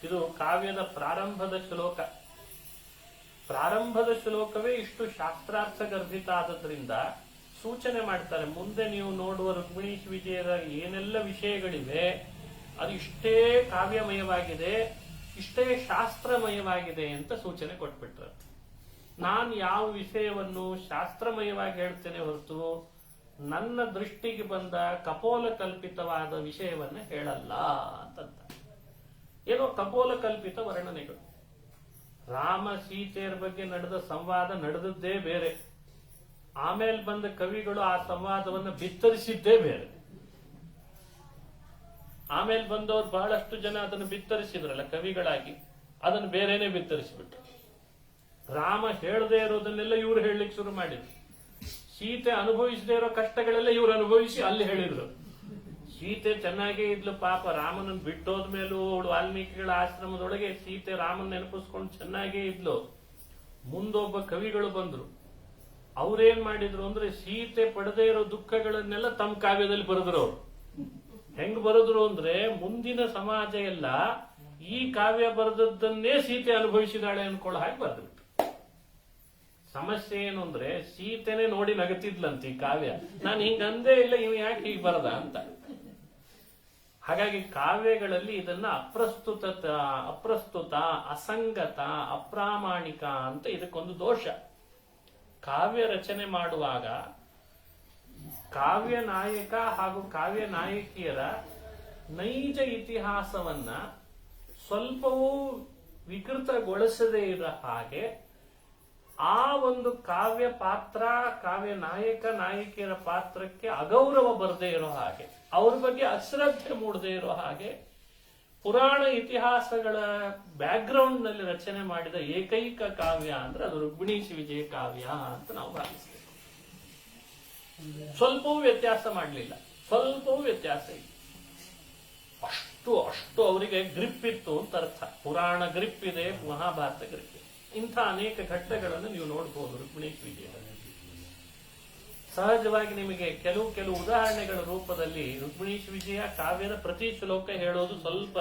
Speaker 1: ಇದು ಕಾವ್ಯದ ಪ್ರಾರಂಭದ ಶ್ಲೋಕ. ಪ್ರಾರಂಭದ ಶ್ಲೋಕವೇ ಇಷ್ಟು ಶಾಸ್ತ್ರಾರ್ಥ ಗರ್ಭಿತ ಆದದ್ರಿಂದ ಸೂಚನೆ ಮಾಡ್ತಾರೆ, ಮುಂದೆ ನೀವು ನೋಡುವ ರುಕ್ಮಿಣೀಶ್ ವಿಜಯದ ಏನೆಲ್ಲ ವಿಷಯಗಳಿವೆ ಅದು ಇಷ್ಟೇ ಕಾವ್ಯಮಯವಾಗಿದೆ, ಇಷ್ಟೇ ಶಾಸ್ತ್ರಮಯವಾಗಿದೆ ಅಂತ ಸೂಚನೆ ಕೊಟ್ಬಿಟ್ರ. ನಾನು ಯಾವ ವಿಷಯವನ್ನು ಶಾಸ್ತ್ರಮಯವಾಗಿ ಹೇಳ್ತೇನೆ ಹೊರತು ನನ್ನ ದೃಷ್ಟಿಗೆ ಬಂದ ಕಪೋಲ ಕಲ್ಪಿತವಾದ ವಿಷಯವನ್ನ ಹೇಳಲ್ಲ ಅಂತಂತ. ಏನೋ ಕಪೋಲ ಕಲ್ಪಿತ ವರ್ಣನೆಗಳು. ರಾಮ ಸೀತೆಯರ ಬಗ್ಗೆ ನಡೆದ ಸಂವಾದ ನಡೆದದ್ದೇ ಬೇರೆ, ಆಮೇಲೆ ಬಂದ ಕವಿಗಳು ಆ ಸಂವಾದವನ್ನು ಬಿತ್ತರಿಸಿದ್ದೇ ಬೇರೆ. ಆಮೇಲೆ ಬಂದವರು ಬಹಳಷ್ಟು ಜನ ಅದನ್ನು ಬಿತ್ತರಿಸಿದ್ರಲ್ಲ ಕವಿಗಳಾಗಿ, ಅದನ್ನು ಬೇರೆನೆ ಬಿತ್ತರಿಸಿಬಿಟ್ರು. ರಾಮ ಹೇಳದೇ ಇರೋದನ್ನೆಲ್ಲ ಇವ್ರು ಹೇಳಲಿಕ್ಕೆ ಶುರು ಮಾಡಿದ್ರು. ಸೀತೆ ಅನುಭವಿಸದೇ ಇರೋ ಕಷ್ಟಗಳೆಲ್ಲ ಇವ್ರು ಅನುಭವಿಸಿ ಅಲ್ಲಿ ಹೇಳಿದ್ರು. ಸೀತೆ ಚೆನ್ನಾಗೇ ಇದ್ಲು ಪಾಪ, ರಾಮನನ್ನು ಬಿಟ್ಟೋದ್ಮೇಲೂ ಅವಳು ವಾಲ್ಮೀಕಿಗಳ ಆಶ್ರಮದೊಳಗೆ ಸೀತೆ ರಾಮನ್ ನೆನಪಿಸ್ಕೊಂಡು ಚೆನ್ನಾಗೇ ಇದ್ಲು. ಮುಂದೊಬ್ಬ ಕವಿಗಳು ಬಂದ್ರು. ಅವ್ರೇನ್ ಮಾಡಿದ್ರು ಅಂದ್ರೆ ಸೀತೆ ಪಡೆದೇ ಇರೋ ದುಃಖಗಳನ್ನೆಲ್ಲ ತಮ್ಮ ಕಾವ್ಯದಲ್ಲಿ ಬರೆದ್ರು. ಅವ್ರು ಹೆಂಗ್ ಬರೆದ್ರು ಅಂದ್ರೆ ಮುಂದಿನ ಸಮಾಜ ಎಲ್ಲ ಈ ಕಾವ್ಯ ಬರೆದದ್ದನ್ನೇ ಸೀತೆ ಅನುಭವಿಸಿದಾಳೆ ಅನ್ಕೊಳ್ಳೋ ಹಾಗೆ ಬರೆದ್ಬಿಟ್ಟು. ಸಮಸ್ಯೆ ಏನು ಅಂದ್ರೆ ಸೀತೆನೆ ನೋಡಿ ನಗತಿದ್ಲಂತ ಈ ಕಾವ್ಯ. ನಾನು ಹಿಂಗಂದೇ ಇಲ್ಲ, ಇವ್ ಯಾಕೆ ಹೀಗೆ ಬರದ ಅಂತ. ಹಾಗಾಗಿ ಕಾವ್ಯಗಳಲ್ಲಿ ಇದನ್ನ ಅಪ್ರಸ್ತುತ, ಅಸಂಗತ, ಅಪ್ರಾಮಾಣಿಕ ಅಂತ ಇದಕ್ಕೊಂದು ದೋಷ. ಕಾವ್ಯ ರಚನೆ ಮಾಡುವಾಗ ಕಾವ್ಯ ನಾಯಕ ಹಾಗೂ ಕಾವ್ಯ ನಾಯಕಿಯರ ನೈಜ ಇತಿಹಾಸವನ್ನ ಸ್ವಲ್ಪವೂ ವಿಕೃತಗೊಳಿಸದೇ ಇರೋ ಹಾಗೆ ಆ ಒಂದು ಕಾವ್ಯ ಪಾತ್ರ, ಕಾವ್ಯ ನಾಯಕ ನಾಯಕಿಯರ ಪಾತ್ರಕ್ಕೆ ಅಗೌರವ ಬರದೇ ಇರೋ ಹಾಗೆ, ಅವ್ರ ಬಗ್ಗೆ ಅಶ್ರದ್ಧೆ ಮೂಡದೇ ಇರೋ ಹಾಗೆ ಪುರಾಣ ಇತಿಹಾಸಗಳ ಬ್ಯಾಕ್ಗ್ರೌಂಡ್ ನಲ್ಲಿ ರಚನೆ ಮಾಡಿದ ಏಕೈಕ ಕಾವ್ಯ ಅಂದ್ರೆ ಅದು ರುಕ್ಮಿಣೀಶ್ ವಿಜಯ ಕಾವ್ಯ ಅಂತ ನಾವು ಭಾವಿಸ್ತೇವೆ. ಸ್ವಲ್ಪವೂ ವ್ಯತ್ಯಾಸ ಮಾಡಲಿಲ್ಲ, ಸ್ವಲ್ಪವೂ ವ್ಯತ್ಯಾಸ ಇಲ್ಲ. ಅಷ್ಟು ಅವರಿಗೆ ಗ್ರಿಪ್ ಇತ್ತು ಅಂತ ಅರ್ಥ. ಪುರಾಣ ಗ್ರಿಪ್ ಇದೆ, ಮಹಾಭಾರತ ಗ್ರಿಪ್ ಇದೆ. ಇಂಥ ಅನೇಕ ಘಟ್ಟಗಳನ್ನು ನೀವು ನೋಡಬಹುದು ರುಕ್ಮಿಣೀಶ್ ವಿಜಯದಲ್ಲಿ. ಸಹಜವಾಗಿ ನಿಮಗೆ ಕೆಲವು ಉದಾಹರಣೆಗಳ ರೂಪದಲ್ಲಿ ರುಕ್ಮಿಣೀಶ್ ವಿಜಯ ಕಾವ್ಯದ ಪ್ರತಿ ಶ್ಲೋಕ ಹೇಳೋದು ಸ್ವಲ್ಪ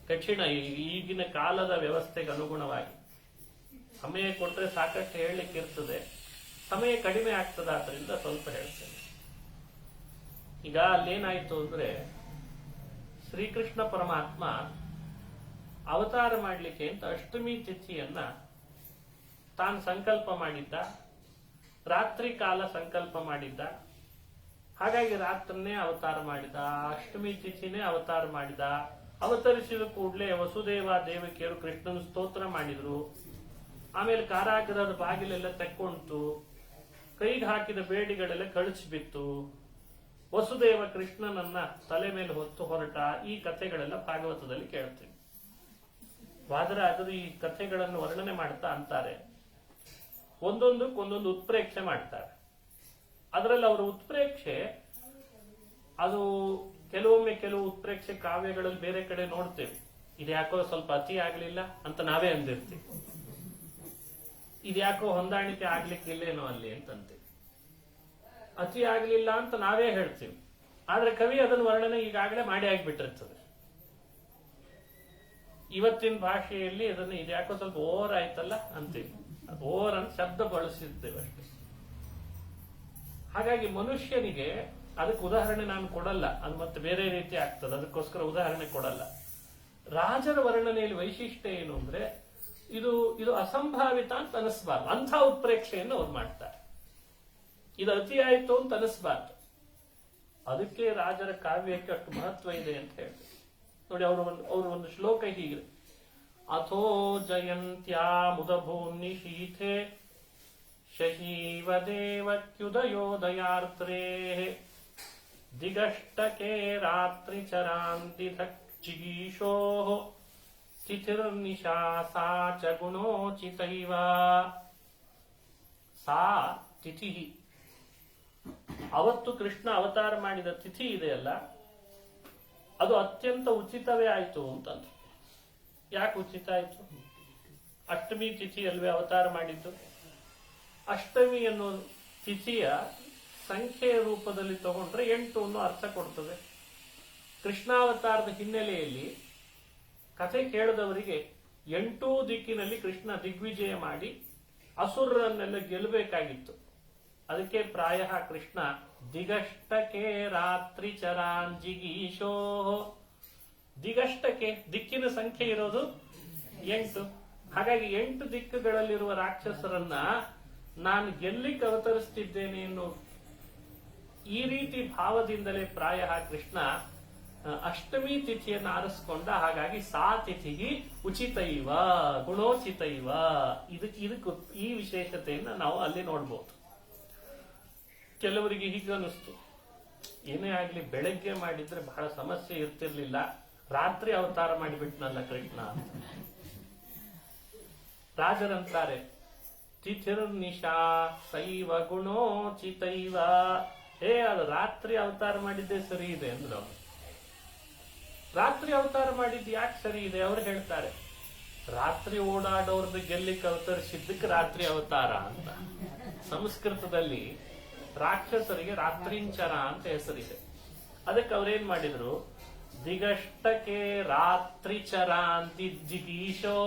Speaker 1: ಕಠಿಣ ಈಗಿನ ಕಾಲದ ವ್ಯವಸ್ಥೆಗೆ ಅನುಗುಣವಾಗಿ. ಸಮಯ ಕೊಟ್ಟರೆ ಸಾಕಷ್ಟು ಹೇಳಲಿಕ್ಕೆ ಇರ್ತದೆ, ಸಮಯ ಕಡಿಮೆ ಆಗ್ತದ, ಆದ್ರಿಂದ ಸ್ವಲ್ಪ ಹೇಳ್ತೇನೆ. ಈಗ ಅಲ್ಲೇನಾಯ್ತು ಅಂದ್ರೆ ಶ್ರೀಕೃಷ್ಣ ಪರಮಾತ್ಮ ಅವತಾರ ಮಾಡಲಿಕ್ಕೆ ಅಂತ ಅಷ್ಟಮಿ ತಿಥಿಯನ್ನ ತಾನು ಸಂಕಲ್ಪ ಮಾಡಿದ್ದ, ರಾತ್ರಿ ಕಾಲ ಸಂಕಲ್ಪ ಮಾಡಿದ್ದ. ಹಾಗಾಗಿ ರಾತ್ರಿನೇ ಅವತಾರ ಮಾಡಿದ, ಅಷ್ಟಮಿ ತಿಥಿನೇ ಅವತಾರ ಮಾಡಿದ. ಅವತರಿಸಿದ ಕೂಡಲೇ ವಸುದೇವ ದೇವಕಿಯರು ಕೃಷ್ಣನ ಸ್ತೋತ್ರ ಮಾಡಿದ್ರು. ಆಮೇಲೆ ಕಾರಾಗೃಹದ ಬಾಗಿಲೆಲ್ಲ ತೆಕ್ಕೊಂತು, ಕೈಗೆ ಹಾಕಿದ ಬೇಡಿಗಳೆಲ್ಲ ಕಳಿಸಿಬಿತ್ತು. ವಸುದೇವ ಕೃಷ್ಣನನ್ನ ತಲೆ ಮೇಲೆ ಹೊತ್ತು ಹೊರಟ. ಈ ಕಥೆಗಳೆಲ್ಲ ಭಾಗವತದಲ್ಲಿ ಕೇಳ್ತೀವಿ. ವಾದರಾಜರು ಈ ಕಥೆಗಳನ್ನು ವರ್ಣನೆ ಮಾಡ್ತಾ ಅಂತಾರೆ, ಒಂದೊಂದಕ್ಕೊಂದೊಂದು ಉತ್ಪ್ರೇಕ್ಷೆ ಮಾಡ್ತಾರೆ. ಅದರಲ್ಲಿ ಅವರ ಉತ್ಪ್ರೇಕ್ಷೆ ಅದು ಕೆಲವೊಮ್ಮೆ ಕೆಲವು ಉತ್ಪ್ರೇಕ್ಷೆ ಕಾವ್ಯಗಳಲ್ಲಿ ಬೇರೆ ಕಡೆ ನೋಡ್ತೇವೆ. ಇದ್ಯಾಕೋ ಸ್ವಲ್ಪ ಅತಿ ಆಗ್ಲಿಲ್ಲ ಅಂತ ನಾವೇ ಅಂದಿರ್ತೀವಿ, ಇದ್ಯಾಕೋ ಹೊಂದಾಣಿಕೆ ಆಗ್ಲಿಕ್ಕಿಲ್ಲೇನೋ ಅಲ್ಲಿ ಅಂತಂತೀವಿ. ಅತಿ ಆಗ್ಲಿಲ್ಲ ಅಂತ ನಾವೇ ಹೇಳ್ತೀವಿ, ಆದ್ರೆ ಕವಿ ಅದನ್ನು ವರ್ಣನೆ ಈಗಾಗಲೇ ಮಾಡಿ ಆಗ್ಬಿಟ್ಟಿರ್ತದೆ. ಇವತ್ತಿನ ಭಾಷೆಯಲ್ಲಿ ಅದನ್ನು ಇದ್ಯಾಕೋ ಸ್ವಲ್ಪ ಓವರ್ ಆಯ್ತಲ್ಲ ಅಂತೀವಿ. ಓವರ್ ಅಂತ ಶಬ್ದ ಬಳಸಿದ್ದೇವೆ ಅಷ್ಟೇ. ಹಾಗಾಗಿ ಮನುಷ್ಯನಿಗೆ ಅದಕ್ಕೆ ಉದಾಹರಣೆ ನಾನು ಕೊಡಲ್ಲ, ಅದು ಮತ್ತೆ ಬೇರೆ ರೀತಿ ಆಗ್ತದೆ, ಅದಕ್ಕೋಸ್ಕರ ಉದಾಹರಣೆ ಕೊಡಲ್ಲ. ರಾಜರ ವರ್ಣನೆಯಲ್ಲಿ ವೈಶಿಷ್ಟ್ಯ ಏನು ಅಂದ್ರೆ ಇದು ಅಸಂಭಾವಿತ ಅಂತ ಅನಿಸ್ಬಾರ್ದು, ಅಂಥ ಉತ್ಪ್ರೇಕ್ಷೆಯನ್ನು ಅವ್ರು ಮಾಡ್ತಾರೆ. ಇದು ಅತಿ ಆಯ್ತು ಅಂತ ಅನಿಸ್ಬಾರ್ದು. ಅದಕ್ಕೆ ರಾಜರ ಕಾವ್ಯಕ್ಕೆ ಅಷ್ಟು ಮಹತ್ವ ಇದೆ ಅಂತ ಹೇಳ್ತಾರೆ. ನೋಡಿ, ಅವರು ಒಂದು ಶ್ಲೋಕ ಹೀಗಿದೆ: ಅಥೋ ಜಯಂತ್ಯಾ ಮುದಭೂನ್ನಿ ಶೀಥೆ ಶಶೀವ ದೇವತ್ಯುದಯೋದಯಾರ್ತ್ರೇ ದಿಗಷ್ಟಕೆ ರಾತ್ರಿ ಚರಾಂತಿ ಜಿಗೀಶೋ ತಿಥಿರ್ನಿಶಾ ಸಾ ಚ ಗುಣೋಚಿತೈವ. ಸಾ ತಿಥಿ, ಅವತ್ತು ಕೃಷ್ಣ ಅವತಾರ ಮಾಡಿದ ತಿಥಿ ಇದೆಯಲ್ಲ, ಅದು ಅತ್ಯಂತ ಉಚಿತವೇ ಆಯಿತು ಅಂತಂದ್ರೆ. ಯಾಕೆ ಉಚಿತ ಆಯಿತು? ಅಷ್ಟಮಿ ತಿಥಿ ಅಲ್ವೇ ಅವತಾರ ಮಾಡಿದ್ದು. ಅಷ್ಟಮಿ ಅನ್ನೋ ತಿಥಿಯ ಸಂಖ್ಯೆಯ ರೂಪದಲ್ಲಿ ತಗೊಂಡ್ರೆ 8 ಅನ್ನೋ ಅರ್ಥ ಕೊಡ್ತದೆ. ಕೃಷ್ಣಾವತಾರದ ಹಿನ್ನೆಲೆಯಲ್ಲಿ ಕಥೆ ಕೇಳಿದವರಿಗೆ 8 ದಿಕ್ಕಿನಲ್ಲಿ ಕೃಷ್ಣ ದಿಗ್ವಿಜಯ ಮಾಡಿ ಅಸುರರನ್ನೆಲ್ಲ ಗೆಲ್ಲಬೇಕಾಗಿತ್ತು. ಅದಕ್ಕೆ ಪ್ರಾಯ ಕೃಷ್ಣ ದಿಗಷ್ಟಕೆ ರಾತ್ರಿ ಚರಾಂಜಿಗೀಶೋ. ದಿಗಷ್ಟಕೆ ದಿಕ್ಕಿನ ಸಂಖ್ಯೆ ಇರೋದು 8. ಹಾಗಾಗಿ 8 ದಿಕ್ಕುಗಳಲ್ಲಿರುವ ರಾಕ್ಷಸರನ್ನ ನಾನು ಗೆಲ್ಲಿಕ್ಕೆ ಅವತರಿಸ್ತಿದ್ದೇನೆ ಎನ್ನುವ ಈ ರೀತಿ ಭಾವದಿಂದಲೇ ಪ್ರಾಯ ಕೃಷ್ಣ ಅಷ್ಟಮಿ ತಿಥಿಯನ್ನು ಆರಿಸ್ಕೊಂಡ. ಹಾಗಾಗಿ ಸಾ ತಿಥಿಗಿ ಉಚಿತೈವ ಗುಣೋಚಿತೈವ. ಇದಕ್ಕೆ ಈ ವಿಶೇಷತೆಯನ್ನ ನಾವು ಅಲ್ಲಿ ನೋಡ್ಬೋದು. ಕೆಲವರಿಗೆ ಹೀಗನ್ನಿಸ್ತು, ಏನೇ ಆಗ್ಲಿ ಬೆಳಗ್ಗೆ ಮಾಡಿದ್ರೆ ಬಹಳ ಸಮಸ್ಯೆ ಇರ್ತಿರ್ಲಿಲ್ಲ, ರಾತ್ರಿ ಅವತಾರ ಮಾಡಿಬಿಟ್ನಲ್ಲ ಕೃಷ್ಣ ಅಂತ. ರಾಜರಂತಾರೆ ತಿಥಿರ್ನಿಶಾ ಸೈವ ಗುಣೋಚಿತೈವ. ಅದು ರಾತ್ರಿ ಅವತಾರ ಮಾಡಿದ್ದೆ ಸರಿ ಇದೆ ಅಂದ್ರು. ರಾತ್ರಿ ಅವತಾರ ಮಾಡಿದ್ದು ಯಾಕೆ ಸರಿ ಇದೆ? ಅವ್ರು ಹೇಳ್ತಾರೆ, ರಾತ್ರಿ ಓಡಾಡೋರ್ದು ಗೆಲ್ಲಿಕ್ಕೆ ಅವತರಿಸಿದ್ದಕ್ಕೆ ರಾತ್ರಿ ಅವತಾರ ಅಂತ. ಸಂಸ್ಕೃತದಲ್ಲಿ ರಾಕ್ಷಸರಿಗೆ ರಾತ್ರಿಂಚರ ಅಂತ ಹೆಸರಿದೆ. ಅದಕ್ಕೆ ಅವ್ರೇನ್ ಮಾಡಿದ್ರು, ದಿಗಷ್ಟಕೆ ರಾತ್ರಿ ಚರ ಅಂತಿದ್ದೀಶೋ.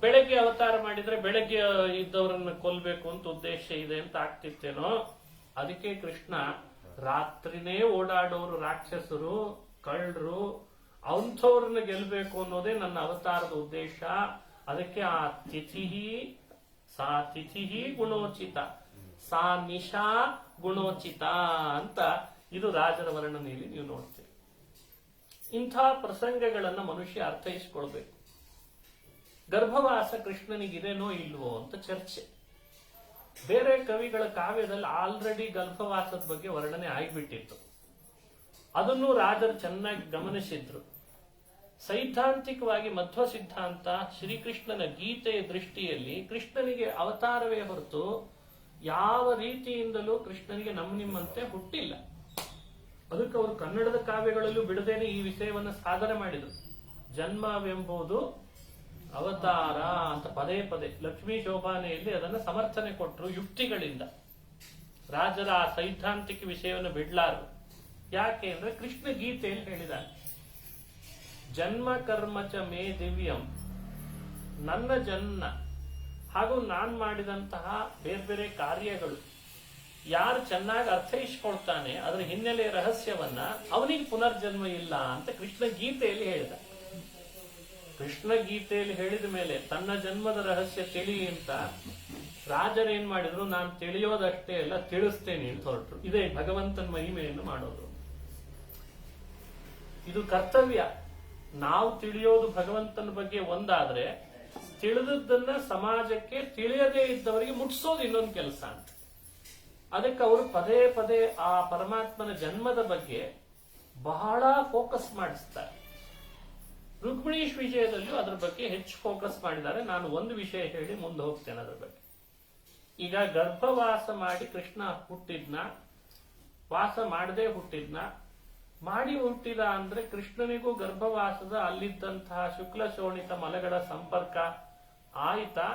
Speaker 1: ಬೆಳಗ್ಗೆ ಅವತಾರ ಮಾಡಿದ್ರೆ ಬೆಳಗ್ಗೆ ಇದ್ದವರನ್ನ ಕೊಲ್ಬೇಕು ಅಂತ ಉದ್ದೇಶ ಇದೆ ಅಂತ ಆಗ್ತಿತ್ತೇನೋ. ಅದಕ್ಕೆ ಕೃಷ್ಣ ರಾತ್ರಿನೇ ಓಡಾಡೋರು ರಾಕ್ಷಸರು, ಕಳ್ಳರು, ಅಂಥವ್ರನ್ನ ಗೆಲ್ಬೇಕು ಅನ್ನೋದೇ ನನ್ನ ಅವತಾರದ ಉದ್ದೇಶ. ಅದಕ್ಕೆ ಆ ತಿಥಿ ಸಾ ತಿಥಿ ಗುಣೋಚಿತ, ಸಾ ನಿಶಾ ಗುಣೋಚಿತ ಅಂತ ಇದು ರಾಜರ ವರ್ಣನೆಯಲ್ಲಿ ನೀವು ನೋಡ್ತೀರಿ. ಇಂಥ ಪ್ರಸಂಗಗಳನ್ನ ಮನುಷ್ಯ ಅರ್ಥೈಸಿಕೊಳ್ಬೇಕು. ಗರ್ಭವಾಸ ಕೃಷ್ಣನಿಗಿದೇನೋ ಇಲ್ವೋ ಅಂತ ಚರ್ಚೆ. ಬೇರೆ ಕವಿಗಳ ಕಾವ್ಯದಲ್ಲಿ ಆಲ್ರೆಡಿ ಗರ್ಭವಾಸದ ಬಗ್ಗೆ ವರ್ಣನೆ ಆಗಿಬಿಟ್ಟಿತ್ತು. ಅದನ್ನು ರಾಜರು ಚೆನ್ನಾಗಿ ಗಮನಿಸಿದ್ರು. ಸೈದ್ಧಾಂತಿಕವಾಗಿ ಮಧ್ವ ಸಿದ್ಧಾಂತ ಶ್ರೀಕೃಷ್ಣನ ಗೀತೆಯ ದೃಷ್ಟಿಯಲ್ಲಿ ಕೃಷ್ಣನಿಗೆ ಅವತಾರವೇ ಹೊರತು ಯಾವ ರೀತಿಯಿಂದಲೂ ಕೃಷ್ಣನಿಗೆ ನಿಮ್ಮಂತೆ ಹುಟ್ಟಿಲ್ಲ. ಅದಕ್ಕೆ ಅವರು ಕನ್ನಡದ ಕಾವ್ಯಗಳಲ್ಲೂ ಬಿಡದೇನೆ ಈ ವಿಷಯವನ್ನು ಸಾಧನೆ ಮಾಡಿದರು. ಜನ್ಮವೆಂಬುದು ಅವತಾರ ಅಂತ ಪದೇ ಪದೇ ಲಕ್ಷ್ಮೀ ಶೋಭಾನೆಯಲ್ಲಿ ಅದನ್ನು ಸಮರ್ಥನೆ ಕೊಟ್ಟರು ಯುಕ್ತಿಗಳಿಂದ. ರಾಜರ ಆ ಸೈದ್ಧಾಂತಿಕ ವಿಷಯವನ್ನು ಬಿಡ್ಲಾರು. ಯಾಕೆ ಅಂದ್ರೆ ಕೃಷ್ಣ ಗೀತೆಯಲ್ಲಿ ಹೇಳಿದಾನೆ, ಜನ್ಮ ಕರ್ಮ ಚ ಮೇ ದಿವ್ಯಂ, ನನ್ನ ಜನ್ಮ ಹಾಗೂ ನಾನ್ ಮಾಡಿದಂತಹ ಬೇರೆ ಬೇರೆ ಕಾರ್ಯಗಳು ಯಾರು ಚೆನ್ನಾಗಿ ಅರ್ಥೈಸ್ಕೊಳ್ತಾನೆ ಅದರ ಹಿನ್ನೆಲೆ ರಹಸ್ಯವನ್ನ ಅವನಿಗೆ ಪುನರ್ಜನ್ಮ ಇಲ್ಲ ಅಂತ ಕೃಷ್ಣ ಗೀತೆಯಲ್ಲಿ ಹೇಳಿದ. ಕೃಷ್ಣ ಗೀತೆಯಲ್ಲಿ ಹೇಳಿದ ಮೇಲೆ ತನ್ನ ಜನ್ಮದ ರಹಸ್ಯ ತಿಳಿ ಅಂತ ರಾಜರೇನ್ ಮಾಡಿದ್ರು, ನಾನು ತಿಳಿಯೋದಷ್ಟೇ ಅಲ್ಲ ತಿಳಿಸ್ತೇನೆ ಅಂತ ಹೊರಟರು. ಇದೇ ಭಗವಂತನ ಮಹಿಮೆಯನ್ನು ಮಾಡೋದು. ಇದು ಕರ್ತವ್ಯ. ನಾವು ತಿಳಿಯೋದು ಭಗವಂತನ ಬಗ್ಗೆ ಒಂದಾದ್ರೆ, ತಿಳಿದದ್ದನ್ನ ಸಮಾಜಕ್ಕೆ ತಿಳಿಯದೇ ಇದ್ದವರಿಗೆ ಮುಟ್ಸೋದು ಇನ್ನೊಂದು ಕೆಲಸ ಅಂತ. ಅದಕ್ಕೆ ಅವರು ಪದೇ ಪದೇ ಆ ಪರಮಾತ್ಮನ ಜನ್ಮದ ಬಗ್ಗೆ ಬಹಳ ಫೋಕಸ್ ಮಾಡಿಸ್ತಾರೆ. ರುಕ್ಮಿಣೀಶ್ ವಿಜಯದಲ್ಲೂ ಅದರ ಬಗ್ಗೆ ಹೆಚ್ಚು ಫೋಕಸ್ ಮಾಡಿದ್ದಾರೆ. ನಾನು ಒಂದು ವಿಷಯ ಹೇಳಿ ಮುಂದೆ ಹೋಗ್ತೇನೆ ಅದರ ಬಗ್ಗೆ. ಈಗ ಗರ್ಭವಾಸ ಮಾಡಿ ಕೃಷ್ಣ ಹುಟ್ಟಿದ್ನ, ವಾಸ ಮಾಡದೆ ಹುಟ್ಟಿದ್ನ, ಮಾಡಿ ಹುಟ್ಟಿದ ಅಂದ್ರೆ ಕೃಷ್ಣನಿಗೂ ಗರ್ಭವಾಸದ ಅಲ್ಲಿದ್ದಂತಹ ಶುಕ್ಲ ಶೋಣಿತ ಮಲಗಳ ಸಂಪರ್ಕ ಆಯ್ತಾ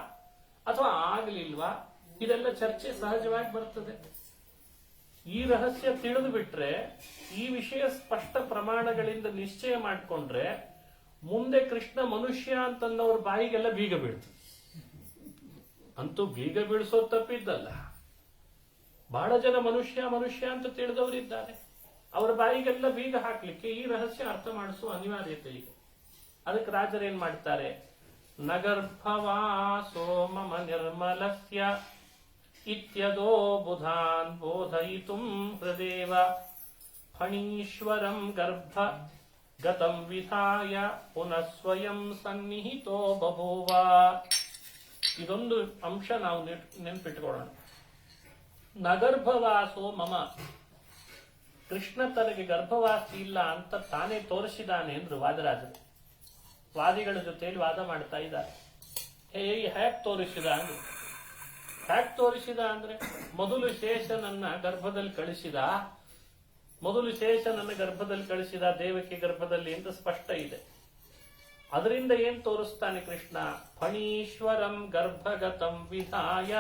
Speaker 1: ಅಥವಾ ಆಗ್ಲಿಲ್ವಾ, ಇದೆಲ್ಲ ಚರ್ಚೆ ಸಹಜವಾಗಿ ಬರ್ತದೆ. ಈ ರಹಸ್ಯ ತಿಳಿದು ಬಿಟ್ರೆ, ಈ ವಿಷಯ ಸ್ಪಷ್ಟ ಪ್ರಮಾಣಗಳಿಂದ ನಿಶ್ಚಯ ಮಾಡಿಕೊಂಡ್ರೆ ಮುಂದೆ ಕೃಷ್ಣ ಮನುಷ್ಯ ಅಂತನ್ನೋರ ಬಾಯಿಗೆಲ್ಲ ಬೀಗ ಬೀಳ್ತದೆ. ಅಂತೂ ಬೀಗ ಬೀಳಿಸೋದು ತಪ್ಪಿದ್ದಲ್ಲ. ಬಹಳ ಜನ ಮನುಷ್ಯ ಮನುಷ್ಯ ಅಂತ ತಿಳಿದವರಿದ್ದಾರೆ. ಅವರ ಬಾಯಿಗೆಲ್ಲ ಬೀಗ ಹಾಕ್ಲಿಕ್ಕೆ ಈ ರಹಸ್ಯ ಅರ್ಥ ಮಾಡಿಸುವ ಅನಿವಾರ್ಯತೆ ಇದೆ. ಅದಕ್ಕೆ ರಾಜರೇನ್ ಮಾಡ್ತಾರೆ, ನಗರ್ಭವಾಸೋ ಮಮ ನಿರ್ಮಲಸ್ಯ ಇತ್ಯದೋ ಬುಧಾನ್ ಬೋಧಯಿತುಂ ಹೃದೇವ ಫಣೀಶ್ವರಂ ಗರ್ಭ ಗತಂ ವಿಧಾಯ ಪುನಃ ಸ್ವಯಂ ಸನ್ನಿಹಿತೋ ಬಭೂವ. ಇದೊಂದು ಅಂಶ ನಾವು ನೆನ್ಪಿಟ್ಕೊಳ್ಳೋಣ. ನಗರ್ಭವಾಸೋ ಮಮ, ಕೃಷ್ಣ ತನಗೆ ಗರ್ಭವಾಸಿ ಇಲ್ಲ ಅಂತ ತಾನೇ ತೋರಿಸಿದಾನೆ ಅಂದ್ರು ವಾದರಾಜರು. ವಾದಿಗಳ ಜೊತೆಯಲ್ಲಿ ವಾದ ಮಾಡ್ತಾ ಇದ್ದಾರೆ. ಹ್ಯಾಕ್ ತೋರಿಸಿದ ಅಂದ್ರೆ, ಹ್ಯಾಕ್ ತೋರಿಸಿದ ಅಂದ್ರೆ ಮೊದಲು ಶೇಷನನ್ನ ಗರ್ಭದಲ್ಲಿ ಕಳಿಸಿದ ದೇವಕಿ ಗರ್ಭದಲ್ಲಿ ಅಂತ ಸ್ಪಷ್ಟ ಇದೆ. ಅದರಿಂದ ಏನ್ ತೋರಿಸ್ತಾನೆ ಕೃಷ್ಣ? ಫಣೀಶ್ವರಂ ಗರ್ಭಗತಂ ವಿಧಾಯ.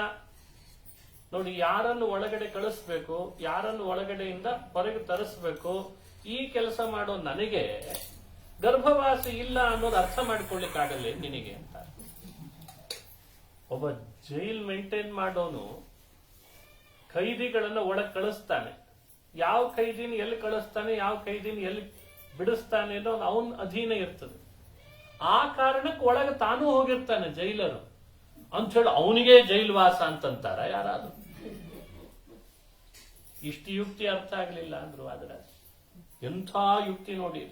Speaker 1: ನೋಡಿ, ಯಾರನ್ನು ಒಳಗಡೆ ಕಳಿಸ್ಬೇಕು, ಯಾರನ್ನು ಒಳಗಡೆಯಿಂದ ಹೊರಗೆ ತರಿಸ್ಬೇಕು, ಈ ಕೆಲಸ ಮಾಡೋ ನನಗೆ ಗರ್ಭವಾಸಿ ಇಲ್ಲ ಅನ್ನೋದು ಅರ್ಥ ಮಾಡ್ಕೊಳ್ಳಿಕ್ಕಾಗಲ್ಲ ನಿನಗೆ ಅಂತ. ಒಬ್ಬ ಜೈಲ್ ಮೇಂಟೈನ್ ಮಾಡೋನು ಖೈದಿಗಳನ್ನ ಒಳಗೆ ಕಳಿಸ್ತಾನೆ. ಯಾವ ಖೈದಿನ ಎಲ್ಲಿ ಕಳಿಸ್ತಾನೆ, ಯಾವ ಖೈದಿನ ಎಲ್ಲಿ ಬಿಡಿಸ್ತಾನೆ ಅನ್ನೋ ಅವನ ಅಧೀನ ಇರ್ತದೆ. ಆ ಕಾರಣಕ್ಕೆ ಒಳಗೆ ತಾನೂ ಹೋಗಿರ್ತಾನೆ ಜೈಲರು ಅಂಥೇಳಿ ಅವನಿಗೆ ಜೈಲ್ವಾಸ ಅಂತಂತಾರ ಯಾರಾದ್ರೂ? ಇಷ್ಟು ಯುಕ್ತಿ ಅರ್ಥ ಆಗ್ಲಿಲ್ಲ ಅಂದ್ರು ಆದ್ರೆ ಎಂಥ ಯುಕ್ತಿ ನೋಡಿ.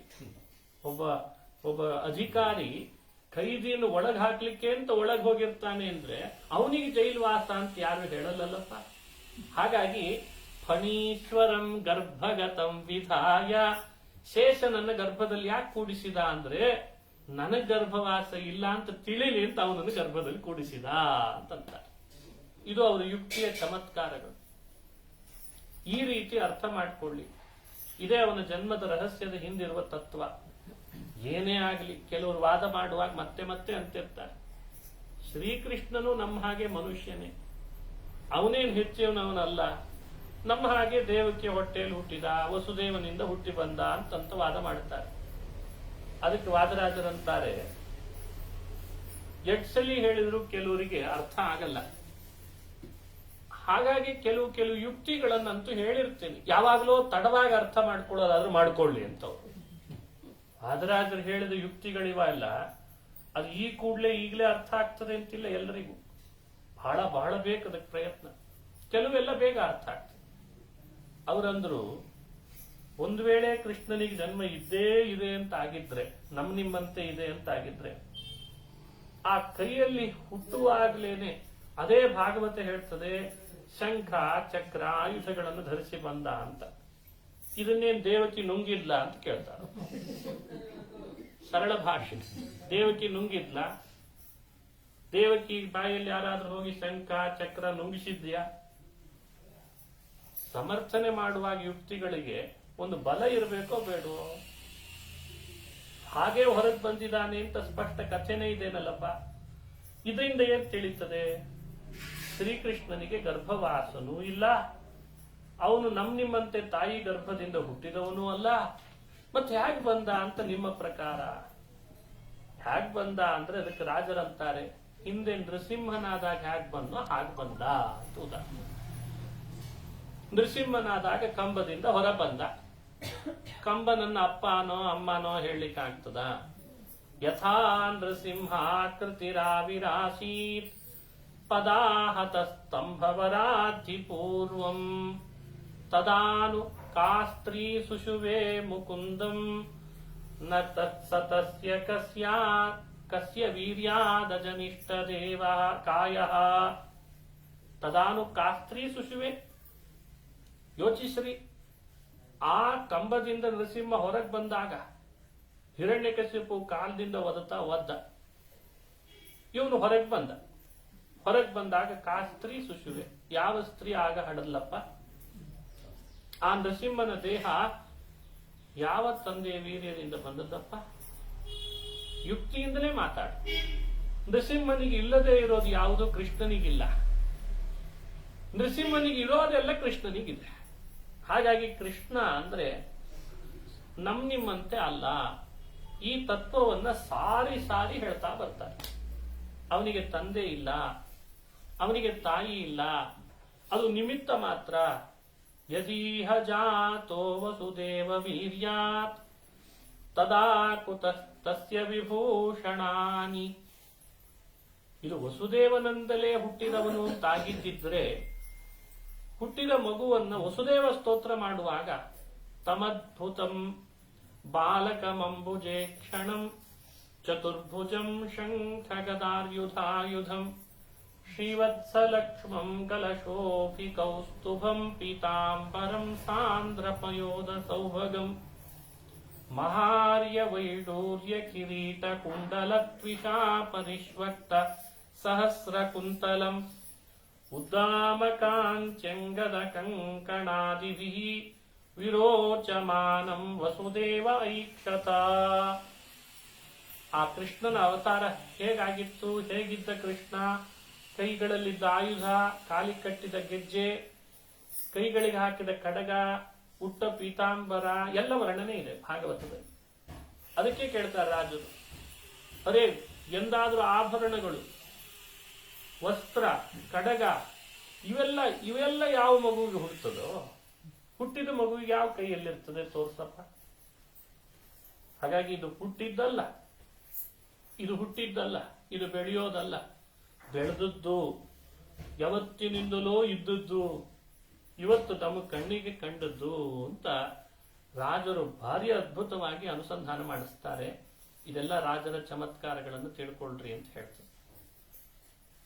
Speaker 1: ಒಬ್ಬ ಅಧಿಕಾರಿ ಖೈದಿಯನ್ನು ಒಳಗ್ ಹಾಕ್ಲಿಕ್ಕೆ ಅಂತ ಒಳಗ್ ಹೋಗಿರ್ತಾನೆ ಅಂದ್ರೆ ಅವನಿಗೆ ಜೈಲ್ವಾಸ ಅಂತ ಯಾರು ಹೇಳಲ್ಲಪ್ಪ. ಹಾಗಾಗಿ ಫಣೀಶ್ವರಂ ಗರ್ಭಗತಂ ವಿಧಾಯ, ಶೇಷನನ್ನ ಗರ್ಭದಲ್ಲಿ ಯಾಕೆ ಕೂಡಿಸಿದ ಅಂದ್ರೆ ನನಗ್ ಗರ್ಭವಾಸ ಇಲ್ಲ ಅಂತ ತಿಳಿಲಿ ಅಂತ ಅವನನ್ನು ಗರ್ಭದಲ್ಲಿ ಕೂಡಿಸಿದ ಅಂತಂತ. ಇದು ಅವರ ಯುಕ್ತಿಯ ಚಮತ್ಕಾರಗಳು. ಈ ರೀತಿ ಅರ್ಥ ಮಾಡ್ಕೊಳ್ಳಿ. ಇದೇ ಅವನ ಜನ್ಮದ ರಹಸ್ಯದ ಹಿಂದಿರುವ ತತ್ವ. ಏನೇ ಆಗಲಿ ಕೆಲವರು ವಾದ ಮಾಡುವಾಗ ಮತ್ತೆ ಮತ್ತೆ ಅಂತಿರ್ತಾರೆ, ಶ್ರೀಕೃಷ್ಣನು ನಮ್ಮ ಹಾಗೆ ಮನುಷ್ಯನೇ, ಅವನೇನು ಹೆಚ್ಚಿನವನಲ್ಲ, ನಮ್ಮ ಹಾಗೆ ದೇವಕ್ಕೆ ಹೊಟ್ಟೆಯಲ್ಲಿ ಹುಟ್ಟಿದ, ವಸುದೇವನಿಂದ ಹುಟ್ಟಿ ಬಂದ ಅಂತಂತ ವಾದ ಮಾಡ್ತಾರೆ. ಅದಕ್ಕೆ ವಾದರಾಜರಂತಾರೆ, ಎಡ್ಸಲಿ ಹೇಳಿದ್ರು ಕೆಲವರಿಗೆ ಅರ್ಥ ಆಗಲ್ಲ. ಹಾಗಾಗಿ ಕೆಲವು ಯುಕ್ತಿಗಳನ್ನಂತೂ ಹೇಳಿರ್ತೇನೆ, ಯಾವಾಗಲೂ ತಡವಾಗಿ ಅರ್ಥ ಮಾಡ್ಕೊಳ್ಳೋದಾದ್ರೂ ಮಾಡ್ಕೊಳ್ಳಿ ಅಂತವ್ರು. ವಾದರಾಜರು ಹೇಳಿದ ಯುಕ್ತಿಗಳಿವಲ್ಲ, ಅದು ಈ ಕೂಡಲೇ ಈಗಲೇ ಅರ್ಥ ಆಗ್ತದೆ ಅಂತಿಲ್ಲ ಎಲ್ಲರಿಗೂ. ಬಹಳ ಬೇಕು ಅದಕ್ಕೆ ಪ್ರಯತ್ನ. ಕೆಲವೆಲ್ಲ ಬೇಗ ಅರ್ಥ ಆಗ್ತದೆ. ಅವರಂದ್ರು, ಒಂದು ವೇಳೆ ಕೃಷ್ಣನಿಗೆ ಜನ್ಮ ಇದ್ದೇ ಇದೆ ಅಂತ ಆಗಿದ್ರೆ, ನಿಮ್ಮಂತೆ ಇದೆ ಅಂತ ಆಗಿದ್ರೆ, ಆ ಕೈಯಲ್ಲಿ ಹುಟ್ಟುವಾಗ್ಲೇನೆ ಅದೇ ಭಾಗವತ ಹೇಳ್ತದೆ, ಶಂಖ ಚಕ್ರ ಆಯುಧಗಳನ್ನು ಧರಿಸಿ ಬಂದ ಅಂತ. ಇದನ್ನೇನ್ ದೇವಕಿ ನುಂಗಿದ್ಲ ಅಂತ ಕೇಳ್ತಾರೆ. ಸರಳ ಭಾಷೆ. ದೇವಕಿ ನುಂಗಿದ್ಲ? ದೇವಕಿ ಬಾಯಲ್ಲಿ ಯಾರಾದ್ರೂ ಹೋಗಿ ಶಂಖ ಚಕ್ರ ನುಂಗಿಸಿದ್ಯಾ? ಸಮರ್ಥನೆ ಮಾಡುವಾಗ ಯುಕ್ತಿಗಳಿಗೆ ಒಂದು ಬಲ ಇರಬೇಕೋ ಬೇಡೋ? ಹಾಗೆ ಹೊರಗೆ ಬಂದಿದ್ದಾನೆ ಅಂತ ಸ್ಪಷ್ಟ ಕಥೆನೇ ಇದೇನಲ್ಲಪ್ಪ. ಇದರಿಂದ ಏನ್ ತಿಳಿಯುತ್ತದೆ? ಶ್ರೀಕೃಷ್ಣನಿಗೆ ಗರ್ಭವಾಸನೂ ಇಲ್ಲ, ಅವನು ನಿಮ್ಮಂತೆ ತಾಯಿ ಗರ್ಭದಿಂದ ಹುಟ್ಟಿದವನೂ ಅಲ್ಲ. ಮತ್ತೆ ಹೇಗೆ ಬಂದ ಅಂತ ನಿಮ್ಮ ಪ್ರಕಾರ? ಹೇಗೆ ಬಂದ ಅಂದ್ರೆ ಅದಕ್ಕೆ ರಾಜರಂತಾರೆ, ಹಿಂದೆ ನೃಸಿಂಹನಾದಾಗ ಹೇಗೆ ಬಂದೋ ಹಾಗೆ ಬಂದ ಅಂತ ಉದಾಹರಣೆ. ನೃಸಿಂಹನಾದಾಗ ಕಂಬದಿಂದ ಹೊರ ಬಂದ. ಕಂಬನನ್ನ ಅಪ್ಪನೋ ಅಮ್ಮನೋ ಹೇಳಲಿಕ್ಕೆ ಆಗ್ತದ? ಯಥಾ ನೃಸಿಂಹ ಕೃತಿರಾವಿರಾಸೀತ್ ಪದಾಹತಸ್ತಂಭವರಾಧಿ ಪೂರ್ವಂ ತದಾನು ಕಾಸ್ತ್ರೀ ಸುಷುವೆ ಮುಕುಂದಂ ನ ತತ್ಸತಸ್ಯ ಕಸ್ಯ ವೀರ್ಯಾದಜನಿಷ್ಠ ದೇವ ಕಾಯಃ. ತದಾನು ಕಾಸ್ತ್ರೀ ಸುಷುವೆ. ಯೋಚಿಸ್ರಿ, ಆ ಕಂಬದಿಂದ ನರಸಿಂಹ ಹೊರಗೆ ಬಂದಾಗ ಹಿರಣ್ಯಕಶಿಪು ಕಾಲದಿಂದ ಒದ್ದ. ಇವನು ಹೊರಗೆ ಬಂದಾಗ ಕಾಸ್ತ್ರೀ ಸುಷುವೆ. ಯಾವ ಸ್ತ್ರೀ ಆಗ ಹಡಲ್ಲಪ್ಪ? ಆ ನರಸಿಂಹನ ದೇಹ ಯಾವ ತಂದೆಯ ವೀರ್ಯದಿಂದ ಬಂದದ್ದಪ್ಪ? ಯುಕ್ತಿಯಿಂದಲೇ ಮಾತಾಡ. ನರಸಿಂಹನಿಗೆ ಇಲ್ಲದೆ ಇರೋದು ಯಾವುದು ಕೃಷ್ಣನಿಗಿಲ್ಲ, ನರಸಿಂಹನಿಗೆ ಇರೋದೆಲ್ಲ ಕೃಷ್ಣನಿಗಿದೆ. ಹಾಗಾಗಿ ಕೃಷ್ಣ ಅಂದ್ರೆ ನಿಮ್ಮಂತೆ ಅಲ್ಲ. ಈ ತತ್ವವನ್ನ ಸಾರಿ ಹೇಳ್ತಾ ಬರ್ತಾರೆ. ಅವನಿಗೆ ತಂದೆ ಇಲ್ಲ, ಅವನಿಗೆ ತಾಯಿ ಇಲ್ಲ, ಅದು ನಿಮಿತ್ತ ಮಾತ್ರ. ಯದೀಹ ಜಾತೋ ವಸುದೇವ ವೀರ್ಯಾತ್ ತದಾ ಕುತಸ್ತಸ್ಯ ವಿಭೂಷಣಾನಿ. ಇದು ವಸುದೇವನಂದಲೇ ಹುಟ್ಟಿದವನು ಅಂತಾಗಿದ್ದಿದ್ರೆ ಹುಟ್ಟಿದ ಮಗುವನ್ನ ವಸುದೇವ ಸ್ತೋತ್ರ ಮಾಡುವಾಗ ತಮದ್ಭುತಂ ಬಾಲಕಮಂಬುಜೇ ಕ್ಷಣಂ ಚತುರ್ಭುಜಂ ಶಂಖಗದಾರ್ಯುಧಾಯುಧಂ ಶ್ರೀವತ್ಸಲಕ್ಷ್ಮಂ ಕಲಶೋಪಿ ಕೌಸ್ತುಭಂ ಪೀತಾಂಬರಂ ಸಾಂದ್ರಪಯೋಧ ಸೌಭಗಂ ಮಹಾರ್ಯ ವೈಡೂರ್ಯ ಕಿರೀಟ ಕುಂಡಲ ತ್ವಿಷಾ ಪರಿಷ್ವಕ್ತ ಸಹಸ್ರ ಕುಂತಲಂ ಉದ್ದಾಮ ಕಾಂಚಂಗದ ಕಂಕಣಾದಿಭಿಃ ವಿರೋಚಮಾನಂ ವಸುದೇವ ಐಕ್ಷತ. ಆ ಕೃಷ್ಣನ ಅವತಾರ ಹೇಗಾಗಿತ್ತು, ಹೇಗಿದ್ದ ಕೃಷ್ಣ, ಕೈಗಳಲ್ಲಿದ್ದ ಆಯುಧ, ಕಾಲಿಗೆ ಕಟ್ಟಿದ ಗೆಜ್ಜೆ, ಕೈಗಳಿಗೆ ಹಾಕಿದ ಕಡಗ, ಉಟ್ಟ ಪೀತಾಂಬರ ಎಲ್ಲ ವರ್ಣನೆ ಇದೆ ಭಾಗವತದಲ್ಲಿ. ಅದಕ್ಕೆ ಕೇಳ್ತಾರೆ ರಾಜರು, ಅರೇ ಎಂದಾದ್ರೂ ಆಭರಣಗಳು, ವಸ್ತ್ರ, ಕಡಗ ಇವೆಲ್ಲ ಯಾವ ಮಗುವಿಗೆ ಹುಟ್ಟುತ್ತದೋ, ಹುಟ್ಟಿದ ಮಗುವಿಗೆ ಯಾವ ಕೈಯಲ್ಲಿರ್ತದೆ ತೋರ್ಸಪ್ಪ. ಹಾಗಾಗಿ ಇದು ಹುಟ್ಟಿದ್ದಲ್ಲ, ಇದು ಬೆಳೆಯೋದಲ್ಲ, ಬೆಳೆದದ್ದು, ಯಾವತ್ತಿನಿಂದಲೂ ಇದ್ದದ್ದು, ಇವತ್ತು ತಮ್ಮ ಕಣ್ಣಿಗೆ ಕಂಡದ್ದು ಅಂತ ರಾಜರು ಭಾರಿ ಅದ್ಭುತವಾಗಿ ಅನುಸಂಧಾನ ಮಾಡಿಸ್ತಾರೆ. ಇದೆಲ್ಲ ರಾಜರ ಚಮತ್ಕಾರಗಳನ್ನು ತಿಳ್ಕೊಳ್ರಿ ಅಂತ ಹೇಳ್ತಾರೆ.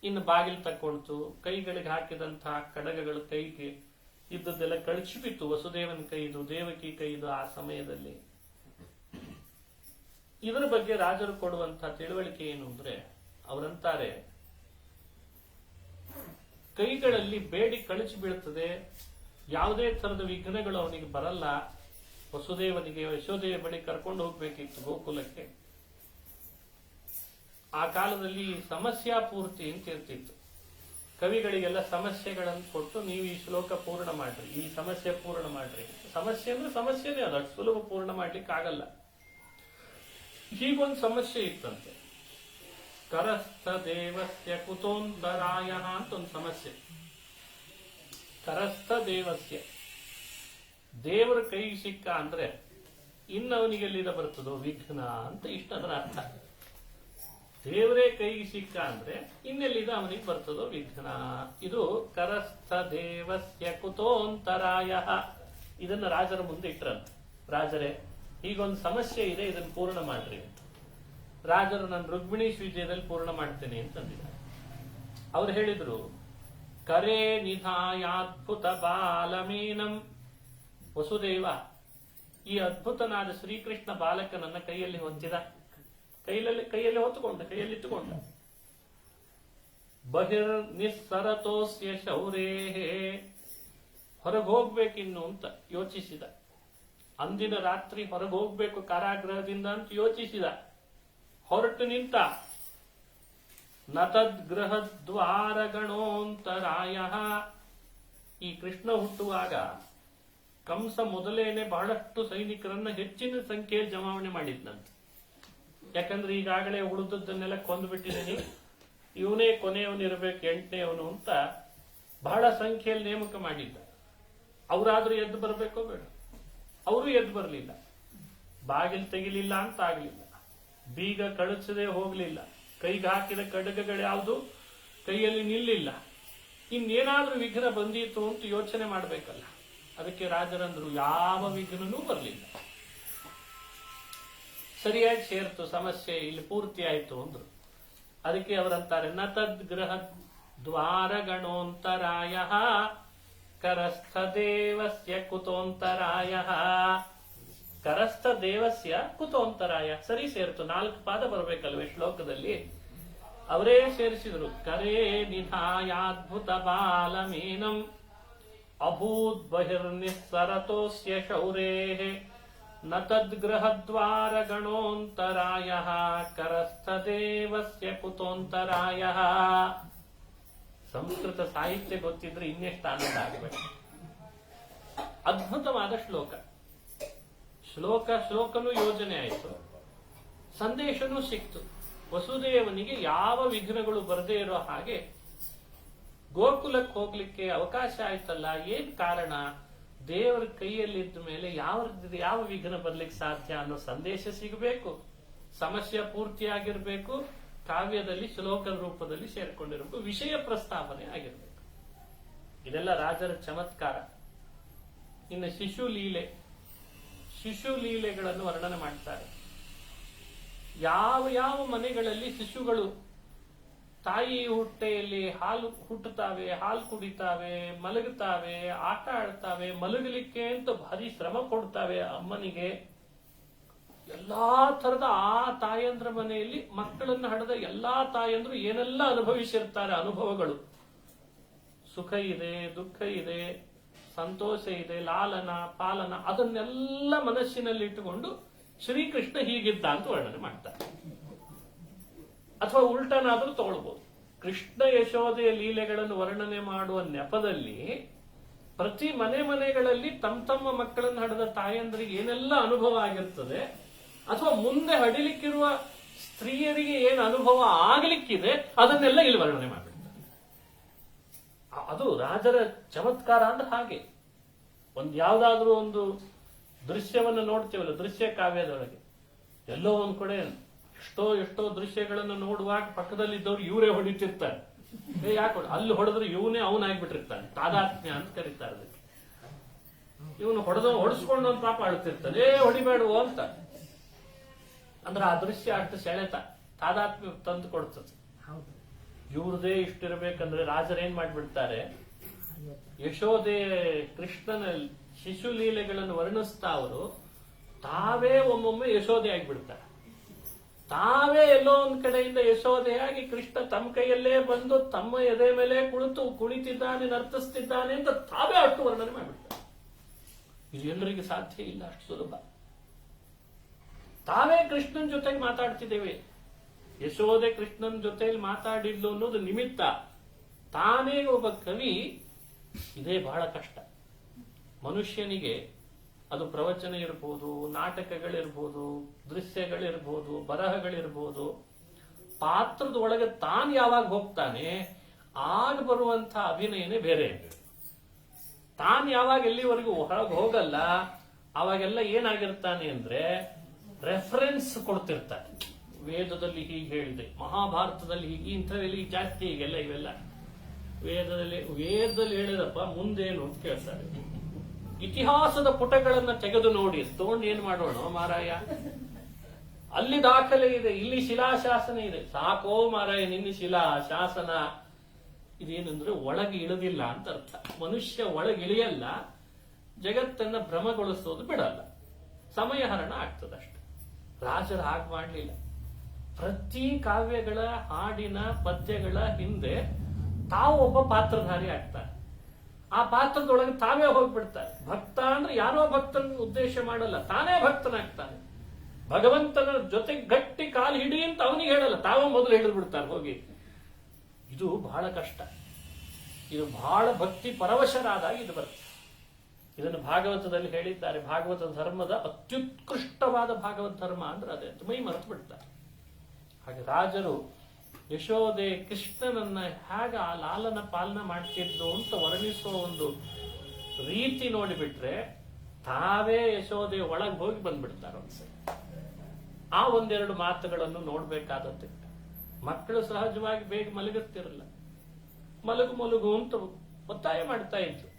Speaker 1: ಇನ್ನು ಬಾಗಿಲು ತಕ್ಕೊಳ್ತು, ಕೈಗಳಿಗೆ ಹಾಕಿದಂತಹ ಕಡಗಗಳು ಕೈಗೆ ಇದ್ದದ್ದೆಲ್ಲ ಕಳಚಿಬಿತ್ತು. ವಸುದೇವನ ಕೈದು, ದೇವಕಿ ಕೈದು ಆ ಸಮಯದಲ್ಲಿ. ಇದರ ಬಗ್ಗೆ ರಾಜರು ಕೊಡುವಂತಹ ತಿಳುವಳಿಕೆ ಏನು ಅಂದ್ರೆ, ಅವರಂತಾರೆ ಕೈಗಳಲ್ಲಿ ಬೇಡಿ ಕಳಚಿ ಬೀಳುತ್ತದೆ, ಯಾವುದೇ ತರದ ವಿಘ್ನಗಳು ಅವನಿಗೆ ಬರಲ್ಲ. ವಸುದೇವನಿಗೆ ಯಶೋದೆಯ ಬಳಿ ಕರ್ಕೊಂಡು ಹೋಗ್ಬೇಕಿತ್ತು ಗೋಕುಲಕ್ಕೆ. ಆ ಕಾಲದಲ್ಲಿ ಸಮಸ್ಯಾ ಪೂರ್ತಿ ಅಂತ ಇರ್ತಿತ್ತು. ಕವಿಗಳಿಗೆಲ್ಲ ಸಮಸ್ಯೆಗಳನ್ನು ಕೊಟ್ಟು ನೀವು ಈ ಶ್ಲೋಕ ಪೂರ್ಣ ಮಾಡ್ರಿ, ಈ ಸಮಸ್ಯೆ ಪೂರ್ಣ ಮಾಡ್ರಿ. ಸಮಸ್ಯೆ ಅಂದ್ರೆ ಸಮಸ್ಯೆನೇ, ಅದು ಅಷ್ಟು ಸುಲಭ ಪೂರ್ಣ ಮಾಡ್ಲಿಕ್ಕೆ ಆಗಲ್ಲ. ಹೀಗೊಂದು ಸಮಸ್ಯೆ ಇತ್ತಂತೆ. ಕರಸ್ಥ ದೇವಸ್ಯ ಕುತೋಂತರಾಯ ಅಂತ ಒಂದು ಸಮಸ್ಯೆ. ಕರಸ್ಥ ದೇವಸ್ಯ, ದೇವರ ಕೈಗೆ ಸಿಕ್ಕ ಅಂದ್ರೆ ಇನ್ನವನಿಗೆಲ್ಲಿದ ಬರ್ತದೋ ವಿಘ್ನ ಅಂತ ಇಷ್ಟದರ ಅರ್ಥ. ದೇವರೇ ಕೈಗೆ ಸಿಕ್ಕ ಅಂದ್ರೆ ಇನ್ನೆಲ್ಲಿದ ಅವನಿಗೆ ಬರ್ತದೋ ವಿಘ್ನ. ಇದು ಕರಸ್ಥ ದೇವಸ್ಯ ಕುತೋಂತರಾಯ. ಇದನ್ನ ರಾಜರ ಮುಂದೆ ಇಟ್ರಂತ. ರಾಜರೇ, ಹೀಗೊಂದು ಸಮಸ್ಯೆ ಇದೆ, ಇದನ್ನು ಪೂರ್ಣ ಮಾಡ್ರಿ. ರಾಜರು ನಾನು ರುಕ್ಮಿಣೀಶ್ ವಿಜಯದಲ್ಲಿ ಪೂರ್ಣ ಮಾಡ್ತೇನೆ ಅಂತಂದಿದ್ದಾರೆ. ಅವ್ರು ಹೇಳಿದ್ರು, ಕರೇ ನಿಧಾಯಾದ್ಭುತ ಬಾಲಮೀನಂ. ವಸುದೇವ ಈ ಅದ್ಭುತನಾದ ಶ್ರೀಕೃಷ್ಣ ಬಾಲಕನನ್ನ ಕೈಯಲ್ಲಿ ಹೊಂದಿದ, ಕೈಯಲ್ಲಿ ಹೊತ್ತುಕೊಂಡ, ಕೈಯಲ್ಲಿಟ್ಟುಕೊಂಡ. ಬಹಿರ್ ನಿಸ್ಸರತೋಸ್ಯ ಶೌರೇ, ಹೊರಗೋಗ್ಬೇಕಿನ್ನು ಅಂತ ಯೋಚಿಸಿದ. ಅಂದಿನ ರಾತ್ರಿ ಹೊರಗೋಗ್ಬೇಕು ಕಾರಾಗೃಹದಿಂದ ಅಂತ ಯೋಚಿಸಿದ. ಹೊರಟು ನಿಂತ. ನತದ್ಗೃಹದ್ವಾರ ಗಣೋಂತರಾಯ. ಈ ಕೃಷ್ಣ ಹುಟ್ಟುವಾಗ ಕಂಸ ಮೊದಲೇನೆ ಬಹಳಷ್ಟು ಸೈನಿಕರನ್ನ ಹೆಚ್ಚಿನ ಸಂಖ್ಯೆಯಲ್ಲಿ ಜಮಾವಣೆ ಮಾಡಿದ್ನಂತೆ. ಯಾಕಂದ್ರೆ ಈಗಾಗಲೇ ಉಳಿದದ್ದನ್ನೆಲ್ಲ ಕೊಂದುಬಿಟ್ಟಿದ್ದೀನಿ, ಇವನೇ ಕೊನೆಯವನಿರ್ಬೇಕು, 8ನೇವನು ಅಂತ ಬಹಳ ಸಂಖ್ಯೆಯಲ್ಲಿ ನೇಮಕ ಮಾಡಿದ್ದ. ಅವರಾದ್ರೂ ಎದ್ದು ಬರಬೇಕೋ ಬೇಡ, ಅವರು ಎದ್ದು ಬರಲಿಲ್ಲ. ಬಾಗಿಲು ತೆಗಿಲಿಲ್ಲ ಅಂತ ಆಗ್ಲಿಲ್ಲ, ಬೀಗ ಕಳಿಸದೆ ಹೋಗ್ಲಿಲ್ಲ, ಕೈಗೆ ಹಾಕಿದ ಕಡಗಗಳ್ಯಾವುದು ಕೈಯಲ್ಲಿ ನಿಲ್ಲಿಲ್ಲ. ಇನ್ನೇನಾದ್ರೂ ವಿಘ್ನ ಬಂದೀತು ಅಂತ ಯೋಚನೆ ಮಾಡಬೇಕಲ್ಲ. ಅದಕ್ಕೆ ರಾಜರಂದ್ರು ಯಾವ ವಿಘ್ನನೂ ಬರಲಿಲ್ಲ. ಸರಿಯಾಗಿ ಸೇರ್ತು ಸಮಸ್ಯೆ, ಇಲ್ಲಿ ಪೂರ್ತಿ ಆಯ್ತು ಅಂದ್ರು. ಅದಕ್ಕೆ ಅವರಂತಾರೆ, ನತದ್ಗೃಹ ದ್ವಾರ ಗಣೋಂತರಾಯ ಕರಸ್ಥ ದೇವಸ್ಯ ಕುತೋಂತರಾಯ. ಕರಸ್ಥ ದೇವಸ್ಯ ಕುತೋಂತರಾಯ ಸರಿ ಸೇರ್ತು. 4 ಪಾದ ಬರಬೇಕಲ್ವೇ ಶ್ಲೋಕದಲ್ಲಿ, ಅವರೇ ಸೇರಿಸಿದ್ರು. ಕರೇ ನಿಧಾಯಾದ್ಭುತ ಬಾಲಮೀನಂ ಅಭೂತ್ ಬಹಿರ್ನಿಸ್ಸರತೋಸ್ಯ ಶೌರೇ ನ ತದ್ಗೃಹದ್ವಾರ ಗಣೋಂತರಾಯ ಕರಸ್ಥ ದೇವಸ್ಯ ಕುತೋಂತರಾಯ. ಸಂಸ್ಕೃತ ಸಾಹಿತ್ಯ ಗೊತ್ತಿದ್ರೆ ಇನ್ನೆಷ್ಟು ಆನಂದ ಆಗಬೇಕು. ಅದ್ಭುತವಾದ ಶ್ಲೋಕನೂ ಯೋಜನೆ ಆಯಿತು, ಸಂದೇಶನೂ ಸಿಕ್ತು. ವಸುದೇವನಿಗೆ ಯಾವ ವಿಘ್ನಗಳು ಬರದೇ ಇರೋ ಹಾಗೆ ಗೋಕುಲಕ್ಕೆ ಹೋಗ್ಲಿಕ್ಕೆ ಅವಕಾಶ ಆಯ್ತಲ್ಲ. ಏನ್ ಕಾರಣ? ದೇವರ ಕೈಯಲ್ಲಿದ್ದ ಮೇಲೆ ಯಾವ ವಿಘ್ನ ಬರ್ಲಿಕ್ಕೆ ಸಾಧ್ಯ ಅನ್ನೋ ಸಂದೇಶ ಸಿಗಬೇಕು, ಸಮಸ್ಯೆ ಪೂರ್ತಿಯಾಗಿರ್ಬೇಕು, ಕಾವ್ಯದಲ್ಲಿ ಶ್ಲೋಕದ ರೂಪದಲ್ಲಿ ಸೇರ್ಕೊಂಡಿರಬೇಕು, ವಿಷಯ ಪ್ರಸ್ತಾಪನೆ ಆಗಿರ್ಬೇಕು. ಇದೆಲ್ಲ ರಾಜರ ಚಮತ್ಕಾರ. ಇನ್ನು ಶಿಶು ಲೀಲೆ, ಶಿಶು ಲೀಲೆಗಳನ್ನು ವರ್ಣನೆ ಮಾಡ್ತಾರೆ. ಯಾವ ಯಾವ ಮನೆಗಳಲ್ಲಿ ಶಿಶುಗಳು ತಾಯಿ ಹೊಟ್ಟೆಯಲ್ಲಿ ಹಾಲು ಹುಟ್ಟುತ್ತಾವೆ, ಹಾಲು ಕುಡಿತಾವೆ, ಮಲಗುತ್ತಾವೆ, ಆಟ ಆಡ್ತಾವೆ, ಮಲಗಲಿಕ್ಕೆ ಅಂತ ಭಾರಿ ಶ್ರಮ ಕೊಡ್ತಾವೆ ಅಮ್ಮನಿಗೆ. ಎಲ್ಲಾ ತರದ ಆ ತಾಯಂದ್ರ ಮನೆಯಲ್ಲಿ ಮಕ್ಕಳನ್ನು ಹಡೆದ ಎಲ್ಲಾ ತಾಯಂದ್ರು ಏನೆಲ್ಲ ಅನುಭವಿಸಿರ್ತಾರೆ, ಅನುಭವಗಳು. ಸುಖ ಇದೆ, ದುಃಖ ಇದೆ, ಸಂತೋಷ ಇದೆ, ಲಾಲನ ಪಾಲನ, ಅದನ್ನೆಲ್ಲ ಮನಸ್ಸಿನಲ್ಲಿ ಇಟ್ಟುಕೊಂಡು ಶ್ರೀಕೃಷ್ಣ ಹೀಗಿದ್ದ ಅಂತ ವರ್ಣನೆ ಮಾಡ್ತಾರೆ. ಅಥವಾ ಉಲ್ಟನಾದ್ರೂ ತಗೊಳ್ಬಹುದು. ಕೃಷ್ಣ ಯಶೋದೆಯ ಲೀಲೆಗಳನ್ನು ವರ್ಣನೆ ಮಾಡುವ ನೆಪದಲ್ಲಿ ಪ್ರತಿ ಮನೆಗಳಲ್ಲಿ ತಮ್ಮ ಮಕ್ಕಳನ್ನು ಹಡೆದ ತಾಯಂದ್ರಿಗೆ ಏನೆಲ್ಲ ಅನುಭವ ಆಗಿರ್ತದೆ, ಅಥವಾ ಮುಂದೆ ಹಡಿಲಿಕ್ಕಿರುವ ಸ್ತ್ರೀಯರಿಗೆ ಏನು ಅನುಭವ ಆಗ್ಲಿಕ್ಕಿದೆ, ಅದನ್ನೆಲ್ಲ ಇಲ್ಲಿ ವರ್ಣನೆ ಮಾಡಿಬಿಡ್ತಾರೆ. ಅದು ರಾಜರ ಚಮತ್ಕಾರ ಅಂದ್ರೆ ಹಾಗೆ. ಯಾವ್ದಾದ್ರೂ ಒಂದು ದೃಶ್ಯವನ್ನು ನೋಡ್ತೀವಲ್ಲ, ದೃಶ್ಯ ಕಾವ್ಯದೊಳಗೆ ಎಲ್ಲೋ ಒಂದ್ ಕಡೆ ಎಷ್ಟೋ ದೃಶ್ಯಗಳನ್ನು ನೋಡುವಾಗ ಪಕ್ಕದಲ್ಲಿದ್ದವ್ರು ಇವರೇ ಹೊಡಿತಿರ್ತಾರೆ. ಯಾಕೆ ಅಲ್ಲಿ ಹೊಡೆದ್ರೆ ಇವನೇ ಅವನಾಗ್ಬಿಟ್ಟಿರ್ತಾನೆ, ತಾದಾತ್ಮ್ಯ ಅಂತ ಕರೀತಾರೆ ಅದಕ್ಕೆ. ಇವನು ಹೊಡೆಸ್ಕೊಂಡು ಒಂದು ಪಾಪ ಆಡ್ತಿರ್ತಾನೆ, ಹೊಡಿಬೇಡುವ ಅಂತ. ಅಂದ್ರೆ ಆ ದೃಶ್ಯ ಅಷ್ಟು ಸೆಳೆತ, ತಾದಾತ್ಮ್ಯ ತಂದು ಕೊಡ್ತದೆ. ಇವ್ರದೇ ಇಷ್ಟಿರ್ಬೇಕಂದ್ರೆ ರಾಜರೇನ್ ಮಾಡ್ಬಿಡ್ತಾರೆ, ಯಶೋದೆ ಕೃಷ್ಣನ ಶಿಶು ಲೀಲೆಗಳನ್ನು ವರ್ಣಿಸ್ತಾ ಅವರು ತಾವೇ ಒಮ್ಮೊಮ್ಮೆ ಯಶೋದೆ ಆಗಿಬಿಡ್ತಾರೆ. ತಾವೇ ಎಲ್ಲೋ ಒಂದ್ ಕಡೆಯಿಂದ ಯಶೋದೆಯಾಗಿ ಕೃಷ್ಣ ತಮ್ಮ ಕೈಯಲ್ಲೇ ಬಂದು ತಮ್ಮ ಎದೆ ಮೇಲೆ ಕುಳಿತು ಕುಣಿತಿದ್ದಾನೆ, ನರ್ತಿಸ್ತಿದ್ದಾನೆ ಅಂತ ತಾವೇ ಅಷ್ಟು ವರ್ಣನೆ ಮಾಡಿಬಿಡ್ತಾರೆ. ಇದು ಎಲ್ಲರಿಗೆ ಸಾಧ್ಯ ಇಲ್ಲ, ಅಷ್ಟು ಸುಲಭ. ತಾವೇ ಕೃಷ್ಣನ್ ಜೊತೆಗೆ ಮಾತಾಡ್ತಿದ್ದೇವೆ. ಯಶೋದೆ ಕೃಷ್ಣನ್ ಜೊತೆಯಲ್ಲಿ ಮಾತಾಡಿದ್ಲು ಅನ್ನೋದು ನಿಮಿತ್ತ. ತಾನೇ ಒಬ್ಬ ಕವಿ, ಇದೇ ಬಹಳ ಕಷ್ಟ. ಮನುಷ್ಯನಿಗೆ ಅದು ಪ್ರವಚನ ಇರ್ಬೋದು, ನಾಟಕಗಳಿರ್ಬೋದು, ದೃಶ್ಯಗಳಿರ್ಬೋದು, ಬರಹಗಳಿರ್ಬೋದು, ಪಾತ್ರದ ಒಳಗೆ ತಾನು ಯಾವಾಗ ಹೋಗ್ತಾನೆ ಆಗ ಬರುವಂತ ಅಭಿನಯನೇ ಬೇರೆ. ತಾನು ಯಾವಾಗ ಎಲ್ಲಿವರೆಗೂ ಹೊರಗೆ ಹೋಗಲ್ಲ ಅವಾಗೆಲ್ಲ ಏನಾಗಿರ್ತಾನೆ ಅಂದ್ರೆ ರೆಫರೆನ್ಸ್ ಕೊಡ್ತಿರ್ತಾನೆ. ವೇದದಲ್ಲಿ ಹೀಗೆ ಹೇಳಿದೆ, ಮಹಾಭಾರತದಲ್ಲಿ ಹೀಗೆ, ಇಂಥವೆಲ್ಲ ಜಾಸ್ತಿ ಹೀಗೆಲ್ಲ ಇವೆಲ್ಲ ವೇದದಲ್ಲಿ ಹೇಳಿದಪ್ಪ ಮುಂದೇನು ಅಂತ ಕೇಳ್ತಾರೆ. ಇತಿಹಾಸದ ಪುಟಗಳನ್ನ ತೆಗೆದು ನೋಡಿ, ತಗೊಂಡು ಏನ್ ಮಾಡೋಣ ಮಾರಾಯ, ಅಲ್ಲಿ ದಾಖಲೆ ಇದೆ, ಇಲ್ಲಿ ಶಿಲಾಶಾಸನ ಇದೆ, ಸಾಕೋ ಮಾರಾಯ ನಿನ್ನ ಶಿಲಾ ಶಾಸನ. ಇದೇನಂದ್ರೆ ಒಳಗೆ ಇಳಿದಿಲ್ಲ ಅಂತ ಅರ್ಥ. ಮನುಷ್ಯ ಒಳಗಿಳಿಯಲ್ಲ, ಜಗತ್ತನ್ನ ಭ್ರಮಗೊಳಿಸೋದು ಬಿಡಲ್ಲ, ಸಮಯಹರಣ ಆಗ್ತದಷ್ಟೆ. ರಾಜರು ಹಾಗೆ ಮಾಡಲಿಲ್ಲ. ಪ್ರತಿ ಕಾವ್ಯಗಳ ಹಾಡಿನ ಪದ್ಯಗಳ ಹಿಂದೆ ತಾವು ಒಬ್ಬ ಪಾತ್ರಧಾರಿ ಆಗ್ತಾರೆ. ಆ ಪಾತ್ರದೊಳಗೆ ತಾವೇ ಹೋಗ್ಬಿಡ್ತಾರೆ. ಭಕ್ತ ಅಂದ್ರೆ ಯಾರೋ ಭಕ್ತನ ಉದ್ದೇಶ ಮಾಡಲ್ಲ, ತಾನೇ ಭಕ್ತನಾಗ್ತಾನೆ. ಭಗವಂತನ ಜೊತೆ ಗಟ್ಟಿ ಕಾಲು ಹಿಡಿ ಅಂತ ಅವನಿಗೆ ಹೇಳಲ್ಲ, ತಾವೇ ಮೊದಲು ಹಿಡಿದು ಬಿಡ್ತಾರೆ ಹೋಗಿ. ಇದು ಬಹಳ ಕಷ್ಟ. ಇದು ಬಹಳ ಭಕ್ತಿ ಪರವಶರಾದಾಗ ಇದು ಬರುತ್ತೆ. ಇದನ್ನು ಭಾಗವತದಲ್ಲಿ ಹೇಳಿದ್ದಾರೆ. ಭಾಗವತ ಧರ್ಮದ ಅತ್ಯುತ್ಕೃಷ್ಟವಾದ ಭಾಗವತ ಧರ್ಮ ಅಂದ್ರೆ ಅದೇ ಅಂತ ಮೈ ಮರೆತು ಬಿಡ್ತಾರೆ. ಹಾಗೆ ರಾಜರು ಯಶೋದೆ ಕೃಷ್ಣನನ್ನ ಹೇಗ ಆ ಲಾಲನ ಪಾಲನ ಮಾಡ್ತಿದ್ದು ಅಂತ ವರ್ಣಿಸುವ ಒಂದು ರೀತಿ ನೋಡಿಬಿಟ್ರೆ ತಾವೇ ಯಶೋದೆ ಒಳಗೆ ಹೋಗಿ ಬಂದ್ಬಿಡ್ತಾರೆ ಒಂದ್ಸರಿ. ಆ ಒಂದೆರಡು ಮಾತುಗಳನ್ನು ನೋಡ್ಬೇಕಾದದ್ದು. ಮಕ್ಕಳು ಸಹಜವಾಗಿ ಬೇಗ ಮಲಗುತ್ತಿರಲ್ಲ, ಮಲಗು ಅಂತ ಒತ್ತಾಯ ಮಾಡ್ತಾ ಇದ್ರು.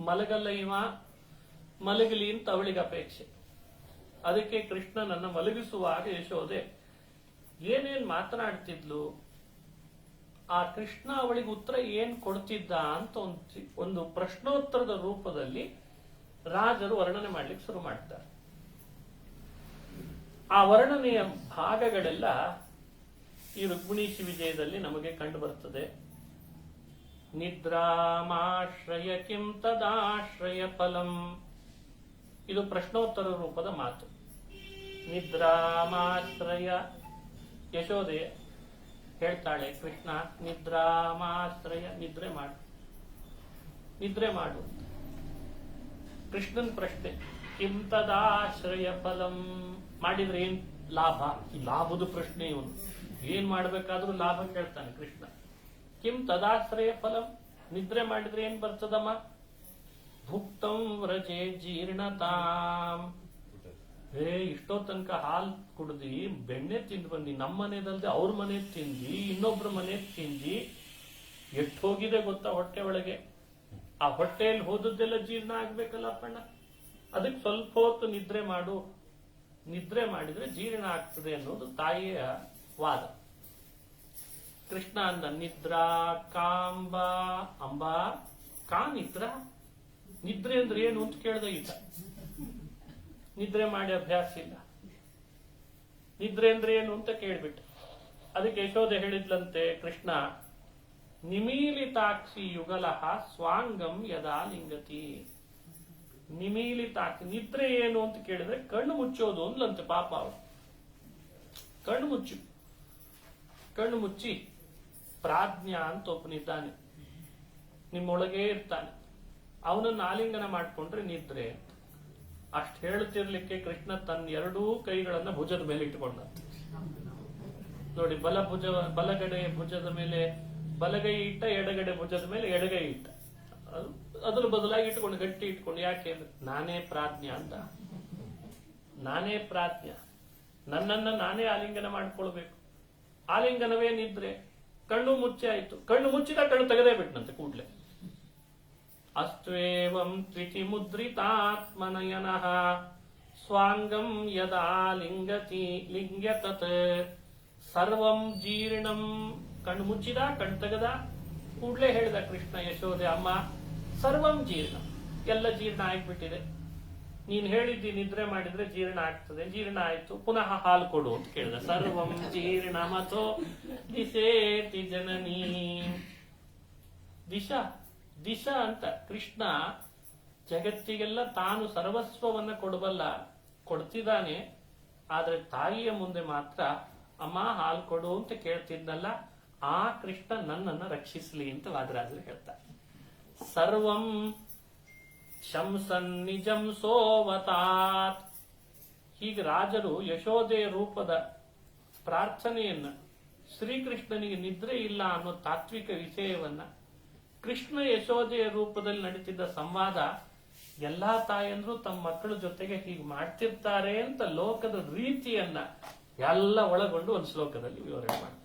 Speaker 1: ಮಲಗಲ್ಲ ಇವ, ಮಲಗಲಿ ಅಂತ ಅವಳಿಗೆ ಅಪೇಕ್ಷೆ. ಅದಕ್ಕೆ ಕೃಷ್ಣನನ್ನ ಮಲಗಿಸುವಾಗ ಯಶೋದೆ ಏನೇನ್ ಮಾತನಾಡ್ತಿದ್ಲು, ಆ ಕೃಷ್ಣ ಅವಳಿಗೆ ಉತ್ತರ ಏನ್ ಕೊಡ್ತಿದ್ದ ಅಂತ ಒಂದು ಪ್ರಶ್ನೋತ್ತರದ ರೂಪದಲ್ಲಿ ರಾಜರು ವರ್ಣನೆ ಮಾಡ್ಲಿಕ್ಕೆ ಶುರು ಮಾಡ್ತಾರೆ. ಆ ವರ್ಣನೆಯ ಭಾಗಗಳೆಲ್ಲ ಈ ರುಕ್ಮಿಣೀಶಿ ವಿಜಯದಲ್ಲಿ ನಮಗೆ ಕಂಡು ಬರ್ತದೆ. ನಿದ್ರಾಮಾಶ್ರಯ ಕಿಂ ತದಾಶ್ರಯ ಫಲಂ, ಇದು ಪ್ರಶ್ನೋತ್ತರ ರೂಪದ ಮಾತು. ನಿದ್ರಾಮಾಶ್ರಯ, ಯಶೋದೆ ಹೇಳ್ತಾಳೆ ಕೃಷ್ಣ ನಿದ್ರಾಮಾಶ್ರಯ, ನಿದ್ರೆ ಮಾಡು. ಕೃಷ್ಣನ್ ಪ್ರಶ್ನೆ, ಕಿಂ ತದಾಶ್ರಯ ಫಲಂ, ಮಾಡಿದ್ರೆ ಏನ್ ಲಾಭ? ಈ ಲಾಭದ ಪ್ರಶ್ನೆ ಇವನು. ಏನ್ ಮಾಡ್ಬೇಕಾದ್ರೂ ಲಾಭ ಕೇಳ್ತಾನೆ ಕೃಷ್ಣ. ಕಿಂ ತದಾಶ್ರಯ ಫಲಂ, ನಿದ್ರೆ ಮಾಡಿದ್ರೆ ಏನ್ ಬರ್ತದಮ್ಮ? ಭುಕ್ತಂ ವ್ರಜೆ ಜೀರ್ಣತಾಂ, ಇಷ್ಟೋ ತನಕ ಹಾಲು ಕುಡ್ದಿ ಬೆಣ್ಣೆ ತಿಂದು ಬಂದಿ, ನಮ್ಮ ಮನೆದಲ್ದೆ ಅವ್ರ ಮನೆ ತಿಂದಿ, ಇನ್ನೊಬ್ರ ಮನೆ ತಿಂದಿ, ಎಷ್ಟು ಹೋಗಿದೆ ಗೊತ್ತಾ ಹೊಟ್ಟೆ ಒಳಗೆ. ಆ ಹೊಟ್ಟೆಯಲ್ಲಿ ಹೋದದ್ದೆಲ್ಲ ಜೀರ್ಣ ಆಗ್ಬೇಕಲ್ಲ ಅಪ್ಪಣ್ಣ. ಅದಕ್ಕೆ ಸ್ವಲ್ಪ ಹೊತ್ತು ನಿದ್ರೆ ಮಾಡು, ನಿದ್ರೆ ಮಾಡಿದ್ರೆ ಜೀರ್ಣ ಆಗ್ತದೆ ಅನ್ನೋದು ತಾಯಿಯ ವಾದ. ಕೃಷ್ಣ ಅಂದ, ನಿದ್ರಾ ಕಾಂಬ ಅಂಬಾ ಕಾ ನಿದ್ರಾ. ನಿದ್ರೆ ಅಂದ್ರೆ ಏನು ಅಂತ ಕೇಳ್ದ ಈತ. ನಿದ್ರೆ ಮಾಡಿ ಅಭ್ಯಾಸ ಇಲ್ಲ. ನಿದ್ರೆ ಅಂದ್ರೆ ಏನು ಅಂತ ಕೇಳ್ಬಿಟ್ಟ. ಅದಕ್ಕೆ ಯಶೋದೆ ಹೇಳಿದ್ಲಂತೆ, ಕೃಷ್ಣ ನಿಮೀಲಿತಾಕ್ಷಿ ಯುಗಲಹ ಸ್ವಾಂಗಂ ಯದಾ ಲಿಂಗತಿ. ನಿಮೀಲಿತಾಕ್ಷಿ ನಿದ್ರೆ ಏನು ಅಂತ ಕೇಳಿದ್ರೆ ಕಣ್ಣು ಮುಚ್ಚೋದು ಅಂದ್ಲಂತೆ. ಪಾಪ ಅವಳು ಕಣ್ಣು ಮುಚ್ಚಿ ಪ್ರಾಜ್ಞ ಅಂತ ಒಬ್ಬನಿದ್ದಾನೆ, ನಿಮ್ಮೊಳಗೇ ಇರ್ತಾನೆ, ಅವನನ್ನು ಆಲಿಂಗನ ಮಾಡ್ಕೊಂಡ್ರೆ ನಿದ್ರೆ. ಅಷ್ಟು ಹೇಳ್ತಿರ್ಲಿಕ್ಕೆ ಕೃಷ್ಣ ತನ್ನ ಎರಡೂ ಕೈಗಳನ್ನ ಭುಜದ ಮೇಲೆ ಇಟ್ಟುಕೊಂಡಂತೆ. ನೋಡಿ, ಬಲಗಡೆ ಭುಜದ ಮೇಲೆ ಬಲಗೈ ಇಟ್ಟ, ಎಡಗಡೆ ಭುಜದ ಮೇಲೆ ಎಡಗೈ ಇಟ್ಟ. ಅದ್ರ ಬದಲಾಗಿ ಇಟ್ಕೊಂಡು ಗಟ್ಟಿ ಇಟ್ಕೊಂಡು. ಯಾಕೆ? ನಾನೇ ಪ್ರಾಜ್ಞ ಅಂತ. ನಾನೇ ಪ್ರಾಜ್ಞ, ನನ್ನನ್ನ ನಾನೇ ಆಲಿಂಗನ ಮಾಡ್ಕೊಳ್ಬೇಕು. ಆಲಿಂಗನವೇ ನಿದ್ರೆ. ಕಣ್ಣು ಮುಚ್ಚಿ ಆಯ್ತು. ಕಣ್ಣು ಮುಚ್ಚಿದ ಕಣ್ಣು ತೆಗೆದೇ ಬಿಟ್ನಂತೆ ಕೂಡ್ಲೆ. ಅಸ್ತ್ವೇವಂ ತ್ವಿತಿ ಮುದ್ರಿತಾತ್ಮನಯನಃ ಸ್ವಾಂಗಂ ಯದಾ ಲಿಂಗತಿ ಲಿಂಗ್ಯತತ್ ಸರ್ವಂ ಜೀರ್ಣಂ. ಕಣ್ಣು ಮುಚ್ಚಿದ, ಕಣ್ಣು ತೆಗೆದ ಕೂಡ್ಲೆ ಹೇಳಿದ ಕೃಷ್ಣ ಯಶೋದೆ, ಅಮ್ಮ ಸರ್ವಂ ಜೀರ್ಣ, ಎಲ್ಲ ಜೀರ್ಣ ಆಗ್ಬಿಟ್ಟಿದೆ. ನೀನ್ ಹೇಳಿದ್ದಿ ನಿದ್ರೆ ಮಾಡಿದ್ರೆ ಜೀರ್ಣ ಆಗ್ತದೆ, ಜೀರ್ಣ ಆಯ್ತು, ಪುನಃ ಹಾಲು ಕೊಡು ಅಂತ ಕೇಳಿದ. ಸರ್ವಂ ಜೀರ್ಣ ಮಥೋ ದಿಶೇತಿ ಜನನೀ. ದಿಶಾ ಅಂತ ಕೃಷ್ಣ ಜಗತ್ತಿಗೆಲ್ಲ ತಾನು ಸರ್ವಸ್ವವನ್ನ ಕೊಡಬಲ್ಲ, ಕೊಡ್ತಿದ್ದಾನೆ. ಆದ್ರೆ ತಾಯಿಯ ಮುಂದೆ ಮಾತ್ರ ಅಮ್ಮ ಹಾಲು ಕೊಡು ಅಂತ ಕೇಳ್ತಿದ್ನಲ್ಲ, ಆ ಕೃಷ್ಣ ನನ್ನನ್ನು ರಕ್ಷಿಸಲಿ ಅಂತ ವಾದರಾಜರು ಹೇಳ್ತಾರೆ. ಸರ್ವಂ ಶಂಸನ್ ನಿಜಂ ಸೋವತಾತ್. ಹೀಗೆ ರಾಜರು ಯಶೋದೆಯ ರೂಪದ ಪ್ರಾರ್ಥನೆಯನ್ನ, ಶ್ರೀಕೃಷ್ಣನಿಗೆ ನಿದ್ರೆ ಇಲ್ಲ ಅನ್ನೋ ತಾತ್ವಿಕ ವಿಷಯವನ್ನ, ಕೃಷ್ಣ ಯಶೋದೆಯ ರೂಪದಲ್ಲಿ ನಡೀತಿದ್ದ ಸಂವಾದ, ಎಲ್ಲಾ ತಾಯಂದ್ರು ತಮ್ಮ ಮಕ್ಕಳ ಜೊತೆಗೆ ಹೀಗೆ ಮಾಡ್ತಿರ್ತಾರೆ ಅಂತ ಲೋಕದ ರೀತಿಯನ್ನ ಎಲ್ಲ ಒಳಗೊಂಡು ಒಂದು ಶ್ಲೋಕದಲ್ಲಿ ವಿವರಣೆ ಮಾಡ್ತಾರೆ.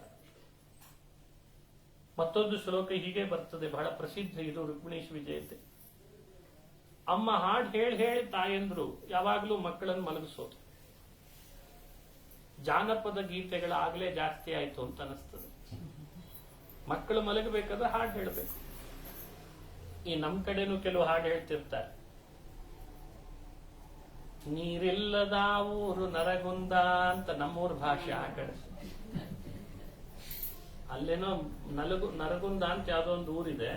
Speaker 1: ಮತ್ತೊಂದು ಶ್ಲೋಕ ಹೀಗೆ ಬರ್ತದೆ, ಬಹಳ ಪ್ರಸಿದ್ಧ ಇದು, ರುಕ್ಮಿಣೀಶ್ ವಿಜಯತೆ. ಅಮ್ಮ ಹಾಡು ಹೇಳಿ ತಾಯಂದ್ರು ಯಾವಾಗಲೂ ಮಕ್ಕಳನ್ನು ಮಲಗಿಸೋದು. ಜಾನಪದ ಗೀತೆಗಳಾಗಲೇ ಜಾಸ್ತಿ ಆಯ್ತು ಅಂತ ಅನಿಸ್ತದೆ. ಮಕ್ಕಳು ಮಲಗಬೇಕಾದ್ರೆ ಹಾಡು ಹೇಳಬೇಕು. ಈ ನಮ್ ಕಡೆನೂ ಕೆಲವು ಹಾಡು ಹೇಳ್ತಿರ್ತಾರೆ. ನೀರಿಲ್ಲದ ಊರು ನರಗುಂದ ಅಂತ ನಮ್ಮೂರ್ ಭಾಷೆ. ಆ ಕಡೆ ಅಲ್ಲೇನೋ ನರಗುಂದ ಅಂತ ಯಾವ್ದೋ ಒಂದು ಊರಿದೆ,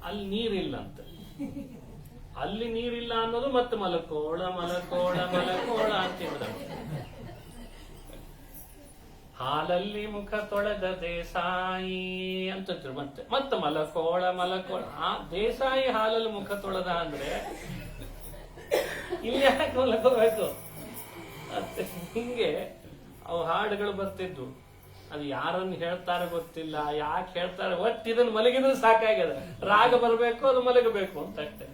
Speaker 1: ಅಲ್ಲಿ ನೀರಿಲ್ಲ ಅಂತ. ಅಲ್ಲಿ ನೀರಿಲ್ಲ ಅನ್ನೋದು ಮತ್ತೆ ಮಲಕೋಳ ಮಲಕೋಳ ಮಲಕೋಳ ಅಂತಿದ್ರು. ಹಾಲಲ್ಲಿ ಮುಖ ತೊಳೆದ ದೇಸಾಯಿ ಅಂತಿದ್ರು. ಮತ್ತೆ ಮಲಕೋಳ ಮಲಕೋಳ. ಆ ದೇಸಾಯಿ ಹಾಲಲ್ಲಿ ಮುಖ ತೊಳೆದ ಅಂದ್ರೆ ಇಲ್ಲಿ ಯಾಕೆ ಮಲಕೋಬೇಕು? ಹಿಂಗೆ ಅವು ಹಾಡುಗಳು ಬರ್ತಿದ್ವು. ಅದು ಯಾರನ್ನು ಹೇಳ್ತಾರ ಗೊತ್ತಿಲ್ಲ, ಯಾಕೆ ಹೇಳ್ತಾರೆ, ಒಟ್ಟು ಇದನ್ನು ಮಲಗಿದ್ರೆ ಸಾಕಾಗ್ಯದ, ರಾಗ ಬರಬೇಕು, ಅದು ಮಲಗಬೇಕು ಅಂತ ಅಷ್ಟೇ.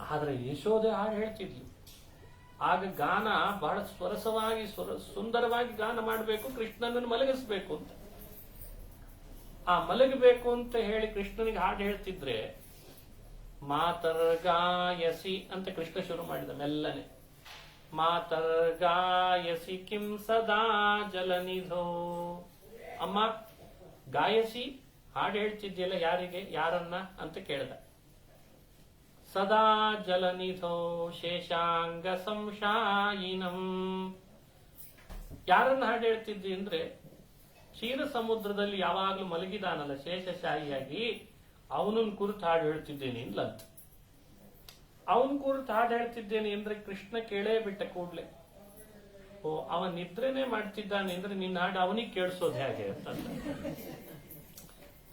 Speaker 1: ಆದ್ರೆ ಯಶೋದೆ ಹಾಡು ಹೇಳ್ತಿದ್ಲು. ಆಗ ಗಾನ ಬಹಳ ಸ್ವರಸವಾಗಿ ಸುಂದರವಾಗಿ ಗಾನ ಮಾಡಬೇಕು, ಕೃಷ್ಣನನ್ನು ಮಲಗಿಸ್ಬೇಕು ಅಂತ. ಆ ಮಲಗಬೇಕು ಅಂತ ಹೇಳಿ ಕೃಷ್ಣನಿಗೆ ಹಾಡು ಹೇಳ್ತಿದ್ರೆ, ಮಾತರ್ಗಾಯಸಿ ಅಂತ ಕೃಷ್ಣ ಶುರು ಮಾಡಿದ ಮೆಲ್ಲನೆ. ಮಾತರ್ಗಾಯಸಿ ಕಿಂ ಸದಾ ಜಲನಿಧೋ. ಅಮ್ಮ ಗಾಯಸಿ, ಹಾಡು ಹೇಳ್ತಿದ್ಯಲ್ಲ, ಯಾರಿಗೆ, ಯಾರನ್ನ ಅಂತ ಕೇಳಿದ. ಸದಾ ಜಲನಿಧೋ ಶೇಷಾಂಗ ಸಂಶಾಯಿನಂ. ಯಾರನ್ನ ಹಾಡು ಹೇಳ್ತಿದ್ದಿ ಅಂದ್ರೆ, ಕ್ಷೀರ ಸಮುದ್ರದಲ್ಲಿ ಯಾವಾಗ್ಲೂ ಮಲಗಿದಾನಲ್ಲ ಶೇಷಶಾಹಿಯಾಗಿ, ಅವನನ್ನು ಕುರಿತು ಹಾಡು ಹೇಳ್ತಿದ್ದೇನೆ ಇಲ್ಲಂತ. ಅವನ್ ಕುರಿತು ಹಾಡು ಹೇಳ್ತಿದ್ದೇನೆ ಅಂದ್ರೆ ಕೃಷ್ಣ ಕೇಳೇ ಬಿಟ್ಟ ಕೂಡ್ಲೆ. ಓ, ಅವನ್ ನಿದ್ರೆನೆ ಮಾಡ್ತಿದ್ದಾನೆ ಅಂದ್ರೆ ನಿನ್ನ ಹಾಡು ಅವನಿಗೆ ಕೇಳಿಸೋದು ಹೇಗೆ ಅಂತಂದ.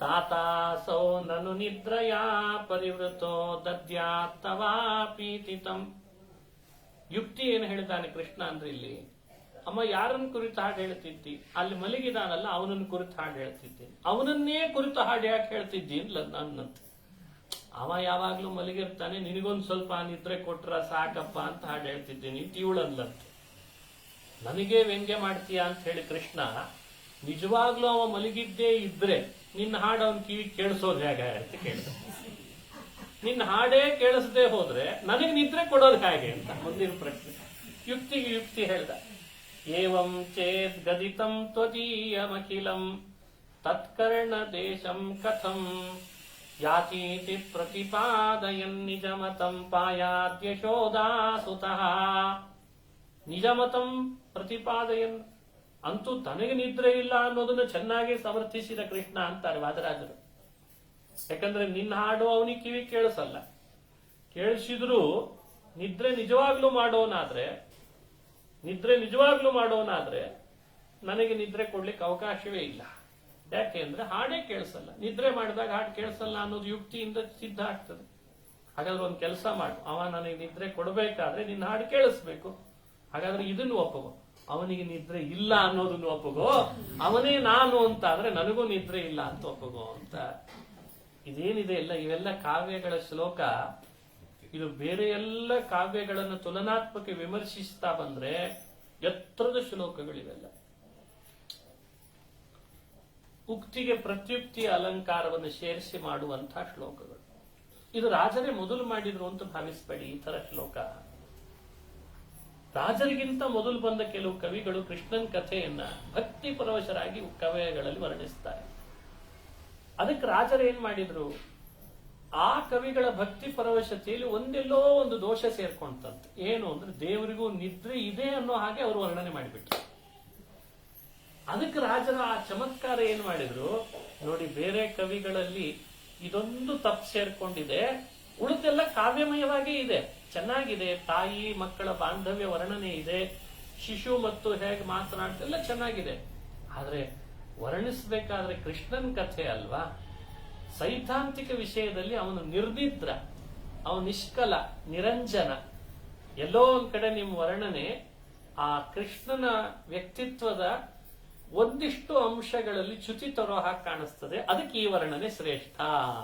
Speaker 1: ತಾತಾಸೌ ನನು ನಿದ್ರಯಾ ಪರಿವೃತೋ ದದ್ಯಾತ್ತವಾ ಪೀತಿತಂ. ಯುಕ್ತಿ ಏನು ಹೇಳಿದಾನೆ ಕೃಷ್ಣ ಅಂದ್ರೆ, ಇಲ್ಲಿ ಅಮ್ಮ ಯಾರನ್ನ ಕುರಿತು ಹಾಡು ಹೇಳ್ತಿದ್ದಿ, ಅಲ್ಲಿ ಮಲಗಿದಾನಲ್ಲ ಅವನನ್ನು ಕುರಿತು ಹಾಡು ಹೇಳ್ತಿದ್ದೀನಿ, ಅವನನ್ನೇ ಕುರಿತು ಹಾಡು ಯಾಕೆ ಹೇಳ್ತಿದ್ದಿ ನನ್ನಂತ. ಅವ ಯಾವಾಗ್ಲೂ ಮಲಗಿರ್ತಾನೆ, ನಿನಗೊಂದು ಸ್ವಲ್ಪ ನಿದ್ರೆ ಕೊಟ್ರ ಸಾಕಪ್ಪ ಅಂತ ಹಾಡು ಹೇಳ್ತಿದ್ದೀನಿ ತೀವಳಂದ್ಲಂತ. ನನಗೆ ವ್ಯಂಗ್ಯ ಮಾಡ್ತೀಯ ಅಂತ ಹೇಳಿ ಕೃಷ್ಣ, ನಿಜವಾಗ್ಲೂ ಅವ ಮಲಗಿದ್ದೇ ಇದ್ರೆ ನಿನ್ನ ಹಾಡು ಅವನ್ ಕಿವಿ ಕೇಳಿಸೋದು ಹೇಗೆ ಅಂತ ಕೇಳಿದ. ನಿನ್ನ ಹಾಡೇ ಕೇಳಿಸದೆ ಹೋದ್ರೆ ನನಗೆ ನಿದ್ರೆ ಕೊಡೋದು ಹೇಗೆ ಅಂತ ಮುಂದಿನ ಪ್ರಶ್ನೆ. ಯುಕ್ತಿಗೆ ಯುಕ್ತಿ ಹೇಳ್ದ. ಏವಂ ಚೇತ್ ಗದಿತಂ ತ್ವದೀಯಮಖಿಲಂ ತತ್ಕರ್ಣ ದೇಶಂ ಕಥಂ ಯಾತೀತಿ ಪ್ರತಿಪಾದಯನ್ ನಿಜಮತಂ ಪಾಯಾದ್ಯಶೋದಾಸುತಃ. ನಿಜಮತಂ ಪ್ರತಿಪಾದಯನ್, ಅಂತೂ ತನಗೆ ನಿದ್ರೆ ಇಲ್ಲ ಅನ್ನೋದನ್ನು ಚೆನ್ನಾಗಿ ಸಮರ್ಥಿಸಿದ ಕೃಷ್ಣ ಅಂತಾರೆ ವಾದರಾಜರು. ಯಾಕಂದ್ರೆ ನಿನ್ನ ಹಾಡು ಅವನಿಗೆ ಕಿವಿ ಕೇಳಿಸಲ್ಲ. ಕೇಳಿಸಿದ್ರು ನಿದ್ರೆ ನಿಜವಾಗ್ಲೂ ಮಾಡೋನಾದ್ರೆ ನನಗೆ ನಿದ್ರೆ ಕೊಡ್ಲಿಕ್ಕೆ ಅವಕಾಶವೇ ಇಲ್ಲ. ಯಾಕೆ ಅಂದ್ರೆ ಹಾಡೇ ಕೇಳಿಸಲ್ಲ. ನಿದ್ರೆ ಮಾಡಿದಾಗ ಹಾಡು ಕೇಳಿಸಲ್ಲ ಅನ್ನೋದು ಯುಕ್ತಿಯಿಂದ ಸಿದ್ಧ ಆಗ್ತದೆ. ಹಾಗಾದ್ರೆ ಒಂದು ಕೆಲಸ ಮಾಡು, ಅವ ನನಗೆ ನಿದ್ರೆ ಕೊಡಬೇಕಾದ್ರೆ ನಿನ್ನ ಹಾಡು ಕೇಳಿಸ್ಬೇಕು. ಹಾಗಾದ್ರೆ ಇದನ್ನು ಒಪ್ಪಗೋ, ಅವನಿಗೆ ನಿದ್ರೆ ಇಲ್ಲ ಅನ್ನೋದನ್ನು ಒಪ್ಪಗೋ, ಅವನೇ ನಾನು ಅಂತ ಆದ್ರೆ ನನಗೂ ನಿದ್ರೆ ಇಲ್ಲ ಅಂತ ಒಪ್ಪಗೋ ಅಂತ. ಇದೇನಿದೆ ಇಲ್ಲ, ಇವೆಲ್ಲ ಕಾವ್ಯಗಳ ಶ್ಲೋಕ. ಇದು ಬೇರೆ ಎಲ್ಲ ಕಾವ್ಯಗಳನ್ನು ತುಲನಾತ್ಮಕ ವಿಮರ್ಶಿಸ್ತಾ ಬಂದ್ರೆ ಎತ್ತರದ ಶ್ಲೋಕಗಳಿವೆಲ್ಲ. ಉಕ್ತಿಗೆ ಪ್ರತ್ಯುಕ್ತಿಯ ಅಲಂಕಾರವನ್ನು ಸೇರಿಸಿ ಮಾಡುವಂತಹ ಶ್ಲೋಕಗಳು. ಇದು ರಾಜರೇ ಮೊದಲು ಮಾಡಿದ್ರು ಅಂತ ಭಾವಿಸಬೇಡಿ. ಈ ತರ ಶ್ಲೋಕ ರಾಜರಿಗಿಂತ ಮೊದಲು ಬಂದ ಕೆಲವು ಕವಿಗಳು ಕೃಷ್ಣನ್ ಕಥೆಯನ್ನ ಭಕ್ತಿ ಪರವಶರಾಗಿ ಕವಯಗಳಲ್ಲಿ ವರ್ಣಿಸ್ತಾರೆ. ಅದಕ್ಕೆ ರಾಜರು ಏನ್ ಮಾಡಿದ್ರು, ಆ ಕವಿಗಳ ಭಕ್ತಿ ಪರವಶತೆಯಲ್ಲಿ ಒಂದೆಲ್ಲೋ ಒಂದು ದೋಷ ಸೇರ್ಕೊಂತಂತೆ. ಏನು ಅಂದ್ರೆ ದೇವರಿಗೂ ನಿದ್ರೆ ಇದೆ ಅನ್ನೋ ಹಾಗೆ ಅವರು ವರ್ಣನೆ ಮಾಡಿಬಿಟ್ರು. ಅದಕ್ಕೆ ರಾಜರ ಆ ಚಮತ್ಕಾರ ಏನ್ ಮಾಡಿದ್ರು ನೋಡಿ, ಬೇರೆ ಕವಿಗಳಲ್ಲಿ ಇದೊಂದು ತಪ್ಪು ಸೇರ್ಕೊಂಡಿದೆ, ಉಳಿದೆಲ್ಲ ಕಾವ್ಯಮಯವಾಗೇ ಇದೆ, ಚೆನ್ನಾಗಿದೆ. ತಾಯಿ ಮಕ್ಕಳ ಬಾಂಧವ್ಯ ವರ್ಣನೆ ಇದೆ, ಶಿಶು ಮತ್ತು ಹೇಗೆ ಮಾತನಾಡ್ತೆಲ್ಲ ಚೆನ್ನಾಗಿದೆ. ಆದ್ರೆ ವರ್ಣಿಸಬೇಕಾದ್ರೆ ಕೃಷ್ಣನ್ ಕಥೆ ಅಲ್ವಾ, ಸೈದ್ಧಾಂತಿಕ ವಿಷಯದಲ್ಲಿ ಅವನು ನಿರ್ನಿದ್ರ, ಅವನು ನಿಷ್ಕಲ ನಿರಂಜನ. ಎಲ್ಲೋ ಒಂದ್ ಕಡೆ ನಿಮ್ಮ ವರ್ಣನೆ ಆ ಕೃಷ್ಣನ ವ್ಯಕ್ತಿತ್ವದ ಒಂದಿಷ್ಟು ಅಂಶಗಳಲ್ಲಿ ಚ್ಯುತಿ ತರೋ ಹಾಗೆ ಕಾಣಿಸ್ತದೆ. ಅದಕ್ಕೆ ಈ ವರ್ಣನೆ ಶ್ರೇಷ್ಠ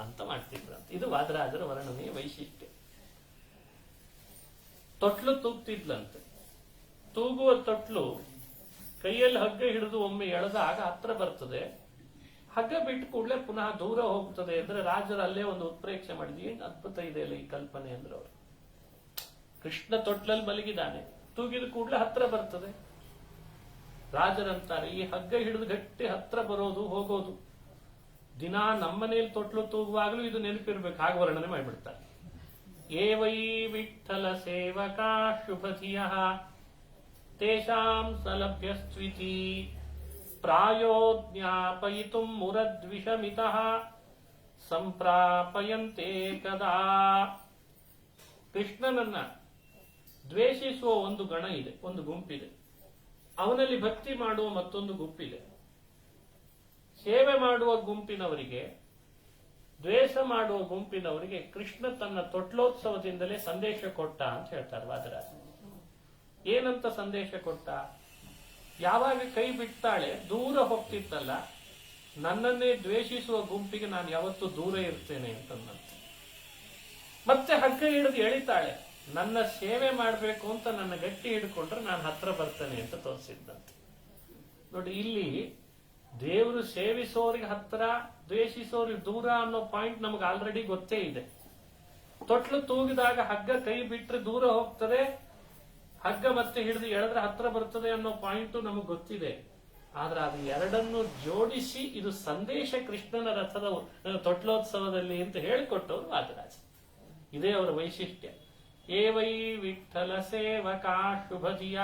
Speaker 1: ಅಂತ ಮಾಡ್ತಿದ್ರಂತೆ. ಇದು ವಾದರಾಜರ ವರ್ಣನೆಯ ವೈಶಿಷ್ಟ್ಯ. ತೊಟ್ಲು ತೂಗ್ತಿದ್ಲಂತೆ. ತೂಗುವ ತೊಟ್ಲು ಕೈಯಲ್ಲಿ ಹಗ್ಗ ಹಿಡಿದು ಒಮ್ಮೆ ಎಳೆದಾಗ ಹತ್ರ ಬರ್ತದೆ, ಹಗ್ಗ ಬಿಟ್ಟು ಕೂಡಲೇ ಪುನಃ ದೂರ ಹೋಗ್ತದೆ ಅಂದ್ರೆ ರಾಜರು ಅಲ್ಲೇ ಒಂದು ಉತ್ಪ್ರೇಕ್ಷೆ ಮಾಡಿದ್ವಿ. ಏನ್ ಅದ್ಭುತ ಇದೆ ಅಲ್ಲ ಈ ಕಲ್ಪನೆ ಅಂದ್ರೆ ಅವರು. ಕೃಷ್ಣ ತೊಟ್ಲಲ್ಲಿ ಮಲಗಿದಾನೆ, ತೂಗಿದ ಕೂಡಲೇ ಹತ್ರ ಬರ್ತದೆ. ರಾಜರಂತಾರೆ ಈ ಹಗ್ಗ ಹಿಡಿದು ಗಟ್ಟಿ ಹತ್ರ ಬರೋದು ಹೋಗೋದು ದಿನಾ ನಮ್ಮನೇಲಿ ತೊಟ್ಲು ತೂಗುವಾಗಲೂ ಇದು ನೆನಪಿರ್ಬೇಕು, ಹಾಗೆ ವರ್ಣನೆ ಮಾಡಿಬಿಡ್ತಾರೆ. ಏವೈ ವಿಠ್ಠಲ ಸೇವಕಾ ಶುಭಧಿಯ ತೇಷಾಂ ಸಲಭ್ಯಸ್ತ್ವಿತಿ ಪ್ರಾಯೋ ಜ್ಞಾಪಯಿತು ಮುರದ್ವಿಷಮಿತಃ ಸಂಪ್ರಾಪಯಂತೆ ಕದಾ. ಕೃಷ್ಣನನ್ನ ದ್ವೇಷಿಸುವ ಒಂದು ಗಣ ಇದೆ, ಒಂದು ಗುಂಪಿದೆ. ಅವನಲ್ಲಿ ಭಕ್ತಿ ಮಾಡುವ ಮತ್ತೊಂದು ಗುಂಪಿದೆ. ಸೇವೆ ಮಾಡುವ ಗುಂಪಿನವರಿಗೆ, ದ್ವೇಷ ಮಾಡುವ ಗುಂಪಿನವರಿಗೆ ಕೃಷ್ಣ ತನ್ನ ತೊಟ್ಲೋತ್ಸವದಿಂದಲೇ ಸಂದೇಶ ಕೊಟ್ಟ ಅಂತ ಹೇಳ್ತಾರೆ ವಾದರಾಜ. ಏನಂತ ಸಂದೇಶ ಕೊಟ್ಟ? ಯಾವಾಗ ಕೈ ಬಿಡ್ತಾಳೆ ದೂರ ಹೋಗ್ತಿತ್ತಲ್ಲ, ನನ್ನನ್ನೇ ದ್ವೇಷಿಸುವ ಗುಂಪಿಗೆ ನಾನು ಯಾವತ್ತೂ ದೂರ ಇರ್ತೇನೆ ಅಂತಂದಂತೆ. ಮತ್ತೆ ಹಗ್ಗ ಹಿಡಿದು ಎಳಿತಾಳೆ, ನನ್ನ ಸೇವೆ ಮಾಡಬೇಕು ಅಂತ ನನ್ನ ಗಟ್ಟಿ ಹಿಡ್ಕೊಂಡ್ರೆ ನಾನು ಹತ್ರ ಬರ್ತೇನೆ ಅಂತ ತೋರಿಸಿದ್ದಂತೆ. ನೋಡಿ, ಇಲ್ಲಿ ದೇವರು ಸೇವಿಸೋರಿಗೆ ಹತ್ರ, ದ್ವೇಷಿಸೋರಿಗೆ ದೂರ ಅನ್ನೋ ಪಾಯಿಂಟ್ ನಮಗೆ ಆಲ್ರೆಡಿ ಗೊತ್ತೇ ಇದೆ. ತೊಟ್ಲು ತೂಗಿದಾಗ ಹಗ್ಗ ಕೈ ಬಿಟ್ರೆ ದೂರ ಹೋಗ್ತದೆ, ಹಗ್ಗ ಮತ್ತೆ ಹಿಡಿದು ಎಳೆದ್ರೆ ಹತ್ರ ಬರ್ತದೆ ಅನ್ನೋ ಪಾಯಿಂಟು ನಮಗೆ ಗೊತ್ತಿದೆ. ಆದ್ರೆ ಅದು ಎರಡನ್ನು ಜೋಡಿಸಿ ಇದು ಸಂದೇಶ ಕೃಷ್ಣನ ರಥದ ತೊಟ್ಲೋತ್ಸವದಲ್ಲಿ ಅಂತ ಹೇಳಿಕೊಟ್ಟವರು ವಾದರಾಜ. ಇದೇ ಅವರ ವೈಶಿಷ್ಟ್ಯ. ಏವೈ ವಿಠ್ಠಲ ಸೇವಕಾ ಶುಭಧಿಯ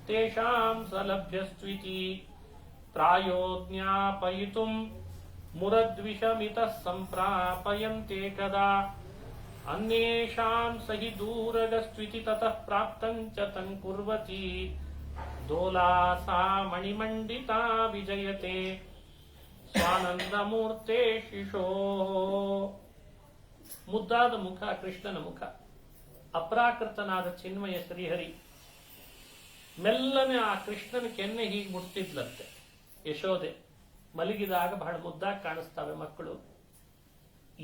Speaker 1: ತೇಷಾಂ ಸಲಭ್ಯಸ್ತ್ವಿತಿ ಪ್ರಾಯೋ ಜ್ಞಾಪಯಿತು ಮುರದ್ವಿಷಮಿತಃ ಸಂಪ್ರಾಪಯಂತೆ ಕದಾ ಅನ್ಯೇಷಾಂ ಸಹಿ ದೂರಗಸ್ತ್ವಿತಿ ತತಃ ಪ್ರಾಪ್ತಂ ಚ ತಂ ಕುರ್ವತಿ ದೋಲಾಸಾ ಮಣಿಮಂಡಿತಾ ವಿಜಯತೆ ಸ್ವಾನಂದಮೂರ್ತೆ ಶಿಶೋ. ಮುದ್ದಾದ ಮುಖ ಕೃಷ್ಣನ ಮುಖ, ಅಪ್ರಾಕೃತನಾದ ಚಿನ್ಮಯ ಶ್ರೀಹರಿ. ಮೆಲ್ಲನೆ ಆ ಕೃಷ್ಣನ ಕೆನ್ನೆ ಹೀಗೆ ಮುಟ್ತಿದ್ಲಂತೆ ಯಶೋದೆ. ಮಲಗಿದಾಗ ಬಹಳ ಮುದ್ದಾಗಿ ಕಾಣಿಸ್ತಾವೆ ಮಕ್ಕಳು.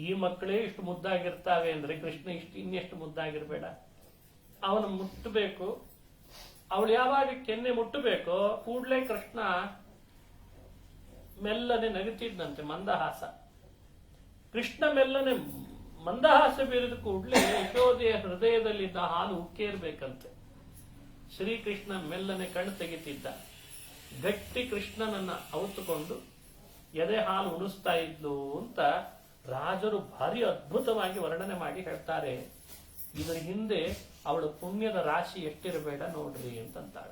Speaker 1: ಈ ಮಕ್ಕಳೇ ಇಷ್ಟು ಮುದ್ದಾಗಿರ್ತಾವೆ ಅಂದ್ರೆ ಕೃಷ್ಣ ಇನ್ನೆಷ್ಟು ಮುದ್ದಾಗಿರ್ಬೇಡ. ಅವನು ಮುಟ್ಟಬೇಕು. ಅವಳು ಯಾವಾಗ ಕೆನ್ನೆ ಮುಟ್ಟಬೇಕೋ ಕೂಡ್ಲೇ ಕೃಷ್ಣ ಮೆಲ್ಲನೆ ನಗುತ್ತಿದ್ದಂತೆ, ಮಂದಹಾಸ. ಕೃಷ್ಣ ಮೆಲ್ಲನೆ ಮಂದಹಾಸ ಬೀರಿದ ಕೂಡಲೇ ಯಶೋದೆಯ ಹೃದಯದಲ್ಲಿದ್ದ ಹಾಲು ಉಕ್ಕೇರ್ಬೇಕಂತೆ. ಶ್ರೀಕೃಷ್ಣ ಮೆಲ್ಲನೆ ಕಣ್ಣು ತೆಗಿತಿದ್ದ. ಗಟ್ಟಿ ಕೃಷ್ಣನನ್ನ ಅವತ್ತುಕೊಂಡು ಎದೆ ಹಾಲು ಉಣಿಸ್ತಾ ಇದ್ಲು ಅಂತ ರಾಜರು ಭಾರಿ ಅದ್ಭುತವಾಗಿ ವರ್ಣನೆ ಮಾಡಿ ಹೇಳ್ತಾರೆ. ಇದರ ಹಿಂದೆ ಅವಳ ಪುಣ್ಯದ ರಾಶಿ ಎಷ್ಟಿರಬೇಡ ನೋಡ್ರಿ ಅಂತಂತಾಳ.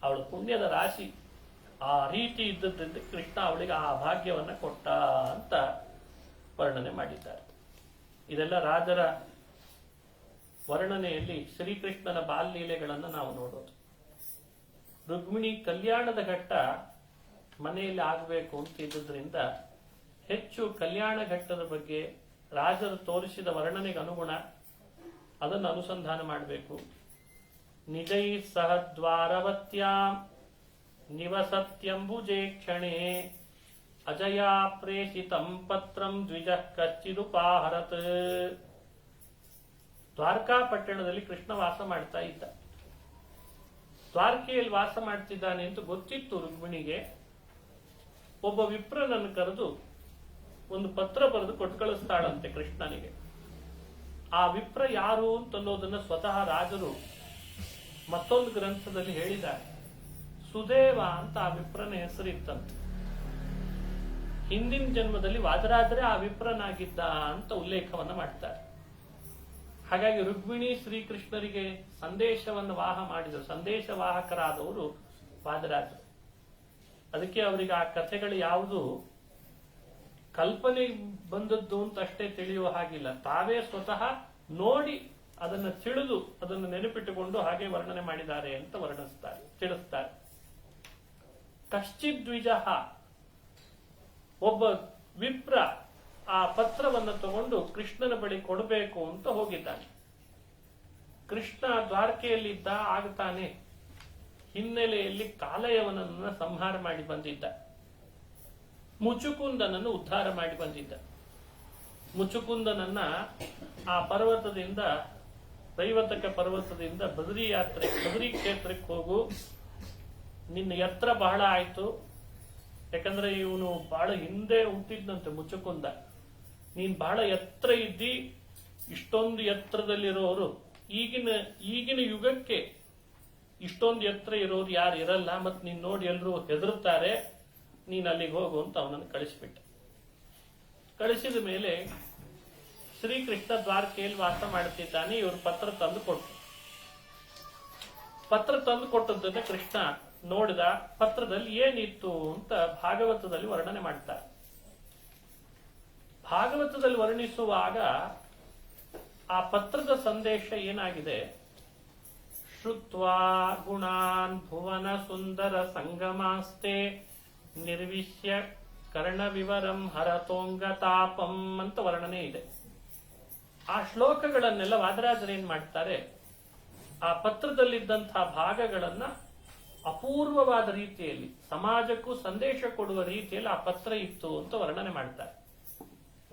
Speaker 1: ಅವಳ ಪುಣ್ಯದ ರಾಶಿ ಆ ರೀತಿ ಇದ್ದದ್ರಿಂದ ಕೃಷ್ಣ ಅವಳಿಗೆ ಆ ಭಾಗ್ಯವನ್ನ ಕೊಟ್ಟ ಅಂತ ವರ್ಣನೆ ಮಾಡಿದ್ದಾರೆ. ಇದೆಲ್ಲ ರಾಜರ ವರ್ಣನೆಯಲ್ಲಿ ಶ್ರೀಕೃಷ್ಣನ ಬಾಲ್ಯಲೀಲೆಗಳನ್ನು ನಾವು ನೋಡೋದು. ರುಕ್ಮಿಣಿ ಕಲ್ಯಾಣದ ಘಟ್ಟ ಮನೆಯಲ್ಲಿ ಆಗಬೇಕು ಅಂತಿದ್ದರಿಂದ ಹೆಚ್ಚು ಕಲ್ಯಾಣ ಘಟ್ಟದ ಬಗ್ಗೆ ರಾಜರು ತೋರಿಸಿದ ವರ್ಣನೆಗೆ ಅನುಗುಣ ಅದನ್ನು ಅನುಸಂಧಾನ ಮಾಡಬೇಕು. ನಿಜೈ ಸಹ ದ್ವಾರವತ್ಯಾಂ ನಿವಸತ್ಯಂಬುಜೇ ಕ್ಷಣೇ ಅಜಯಾ ಪ್ರೇಷಿತಂ ಪತ್ರಂ ದ್ವಿಜಃ ಕಚ್ಚಿದುಪಾಹರತ್. ದ್ವಾರಕಾ ಪಟ್ಟಣದಲ್ಲಿ ಕೃಷ್ಣ ವಾಸ ಮಾಡ್ತಾ ಇದ್ದ. ದ್ವಾರಕೆಯಲ್ಲಿ ವಾಸ ಮಾಡ್ತಿದ್ದಾನೆ ಅಂತ ಗೊತ್ತಿತ್ತು ರುಕ್ಮಿಣಿಗೆ. ಒಬ್ಬ ವಿಪ್ರನನ್ನು ಕರೆದು ಒಂದು ಪತ್ರ ಬರೆದು ಕೊಟ್ಟು ಕಳಿಸ್ತಾಳಂತೆ ಕೃಷ್ಣನಿಗೆ. ಆ ವಿಪ್ರ ಯಾರು ಅಂತನ್ನೋದನ್ನ ಸ್ವತಃ ರಾಜರು ಮತ್ತೊಂದು ಗ್ರಂಥದಲ್ಲಿ ಹೇಳಿದ್ದಾರೆ. ಸುದೇವ ಅಂತ ಆ ವಿಪ್ರನ ಹೆಸರಿತ್ತಂತೆ. ಹಿಂದಿನ ಜನ್ಮದಲ್ಲಿ ವಾದರಾಜರೇ ಆ ವಿಪ್ರನಾಗಿದ್ದ ಅಂತ ಉಲ್ಲೇಖವನ್ನ ಮಾಡ್ತಾರೆ. ಹಾಗಾಗಿ ರುಕ್ಮಿಣಿ ಶ್ರೀಕೃಷ್ಣರಿಗೆ ಸಂದೇಶವನ್ನು ಮಾಡಿದರು. ಸಂದೇಶವಾಹಕರಾದವರು ವಾದರಾಜರು. ಅದಕ್ಕೆ ಅವರಿಗೆ ಆ ಕಥೆಗಳು ಯಾವುದು ಕಲ್ಪನೆ ಬಂದದ್ದು ಅಂತ ಅಷ್ಟೇ ತಿಳಿಯುವ ಹಾಗಿಲ್ಲ. ತಾವೇ ಸ್ವತಃ ನೋಡಿ ಅದನ್ನು ತಿಳಿದು ಅದನ್ನು ನೆನಪಿಟ್ಟುಕೊಂಡು ಹಾಗೆ ವರ್ಣನೆ ಮಾಡಿದ್ದಾರೆ ಅಂತ ತಿಳಿಸ್ತಾರೆ. ಕಶ್ಚಿತ್ ದ್ವಿಜಃ, ಒಬ್ಬ ವಿಪ್ರ ಆ ಪತ್ರವನ್ನು ತಗೊಂಡು ಕೃಷ್ಣನ ಬಳಿ ಕೊಡಬೇಕು ಅಂತ ಹೋಗಿದ್ದಾನೆ. ಕೃಷ್ಣ ದ್ವಾರಕೆಯಲ್ಲಿದ್ದ. ಆಗ್ತಾನೆ ಹಿನ್ನೆಲೆಯಲ್ಲಿ ಕಾಲಯವನನ್ನ ಸಂಹಾರ ಮಾಡಿ ಬಂದಿದ್ದ. ಮುಚುಕುಂದನನ್ನು ಉದ್ಧಾರ ಮಾಡಿ ಬಂದಿದ್ದ. ಮುಚುಕುಂದನನ್ನ ಆ ಪರ್ವತದಿಂದ ದೈವತಕ ಪರ್ವತದಿಂದ ಬದರಿ ಕ್ಷೇತ್ರಕ್ಕೆ ಹೋಗು, ನಿನ್ನ ಎತ್ತರ ಬಹಳ ಆಯ್ತು. ಯಾಕಂದ್ರೆ ಇವನು ಬಹಳ ಹಿಂದೆ ಹುಟ್ಟಿದ್ನಂತೆ ಮುಚುಕುಂದ. ನೀನ್ ಬಹಳ ಎತ್ತರ ಇದ್ದಿ, ಇಷ್ಟೊಂದು ಎತ್ತರದಲ್ಲಿರೋರು ಈಗಿನ ಯುಗಕ್ಕೆ ಇಷ್ಟೊಂದು ಎತ್ತರ ಇರೋರು ಯಾರು ಇರಲ್ಲ. ಮತ್ ನೀನ್ ನೋಡಿ ಎಲ್ರು ಹೆದರುತ್ತಾರೆ, ನೀನ್ ಅಲ್ಲಿಗೆ ಹೋಗು ಅಂತ ಅವನನ್ನು ಕಳಿಸ್ಬಿಟ್ಟ. ಕಳಿಸಿದ ಮೇಲೆ ಶ್ರೀಕೃಷ್ಣ ದ್ವಾರಕೆಯಲ್ಲಿ ವಾಸ ಮಾಡುತ್ತಿದ್ದಾನೆ. ಇವರು ಪತ್ರ ತಂದು ಕೊಟ್ಟು ಕೊಟ್ಟದ್ದನ್ನ ಕೃಷ್ಣ ನೋಡಿದ. ಪತ್ರದಲ್ಲಿ ಏನಿತ್ತು ಅಂತ ಭಾಗವತದಲ್ಲಿ ವರ್ಣನೆ ಮಾಡ್ತಾರೆ. ಭಾಗವತದಲ್ಲಿ ವರ್ಣಿಸುವಾಗ ಆ ಪತ್ರದ ಸಂದೇಶ ಏನಾಗಿದೆ? ಶ್ರುತ್ವಾ ಗುಣಾನ್ ಭುವನ ಸುಂದರ ಸಂಗಮಾಸ್ತೆ ನಿರ್ವಿಶ್ಯ ಕರ್ಣ ವಿವರಂ ಹರತೋಂಗತಾಪಂ ಅಂತ ವರ್ಣನೆ ಇದೆ. ಆ ಶ್ಲೋಕಗಳನ್ನೆಲ್ಲ ವಾದರಾಜರು ಏನ್ ಮಾಡ್ತಾರೆ, ಆ ಪತ್ರದಲ್ಲಿದ್ದಂತಹ ಭಾಗಗಳನ್ನ ಅಪೂರ್ವವಾದ ರೀತಿಯಲ್ಲಿ ಸಮಾಜಕ್ಕೂ ಸಂದೇಶ ಕೊಡುವ ರೀತಿಯಲ್ಲಿ ಆ ಪತ್ರ ಇತ್ತು ಅಂತ ವರ್ಣನೆ ಮಾಡ್ತಾರೆ.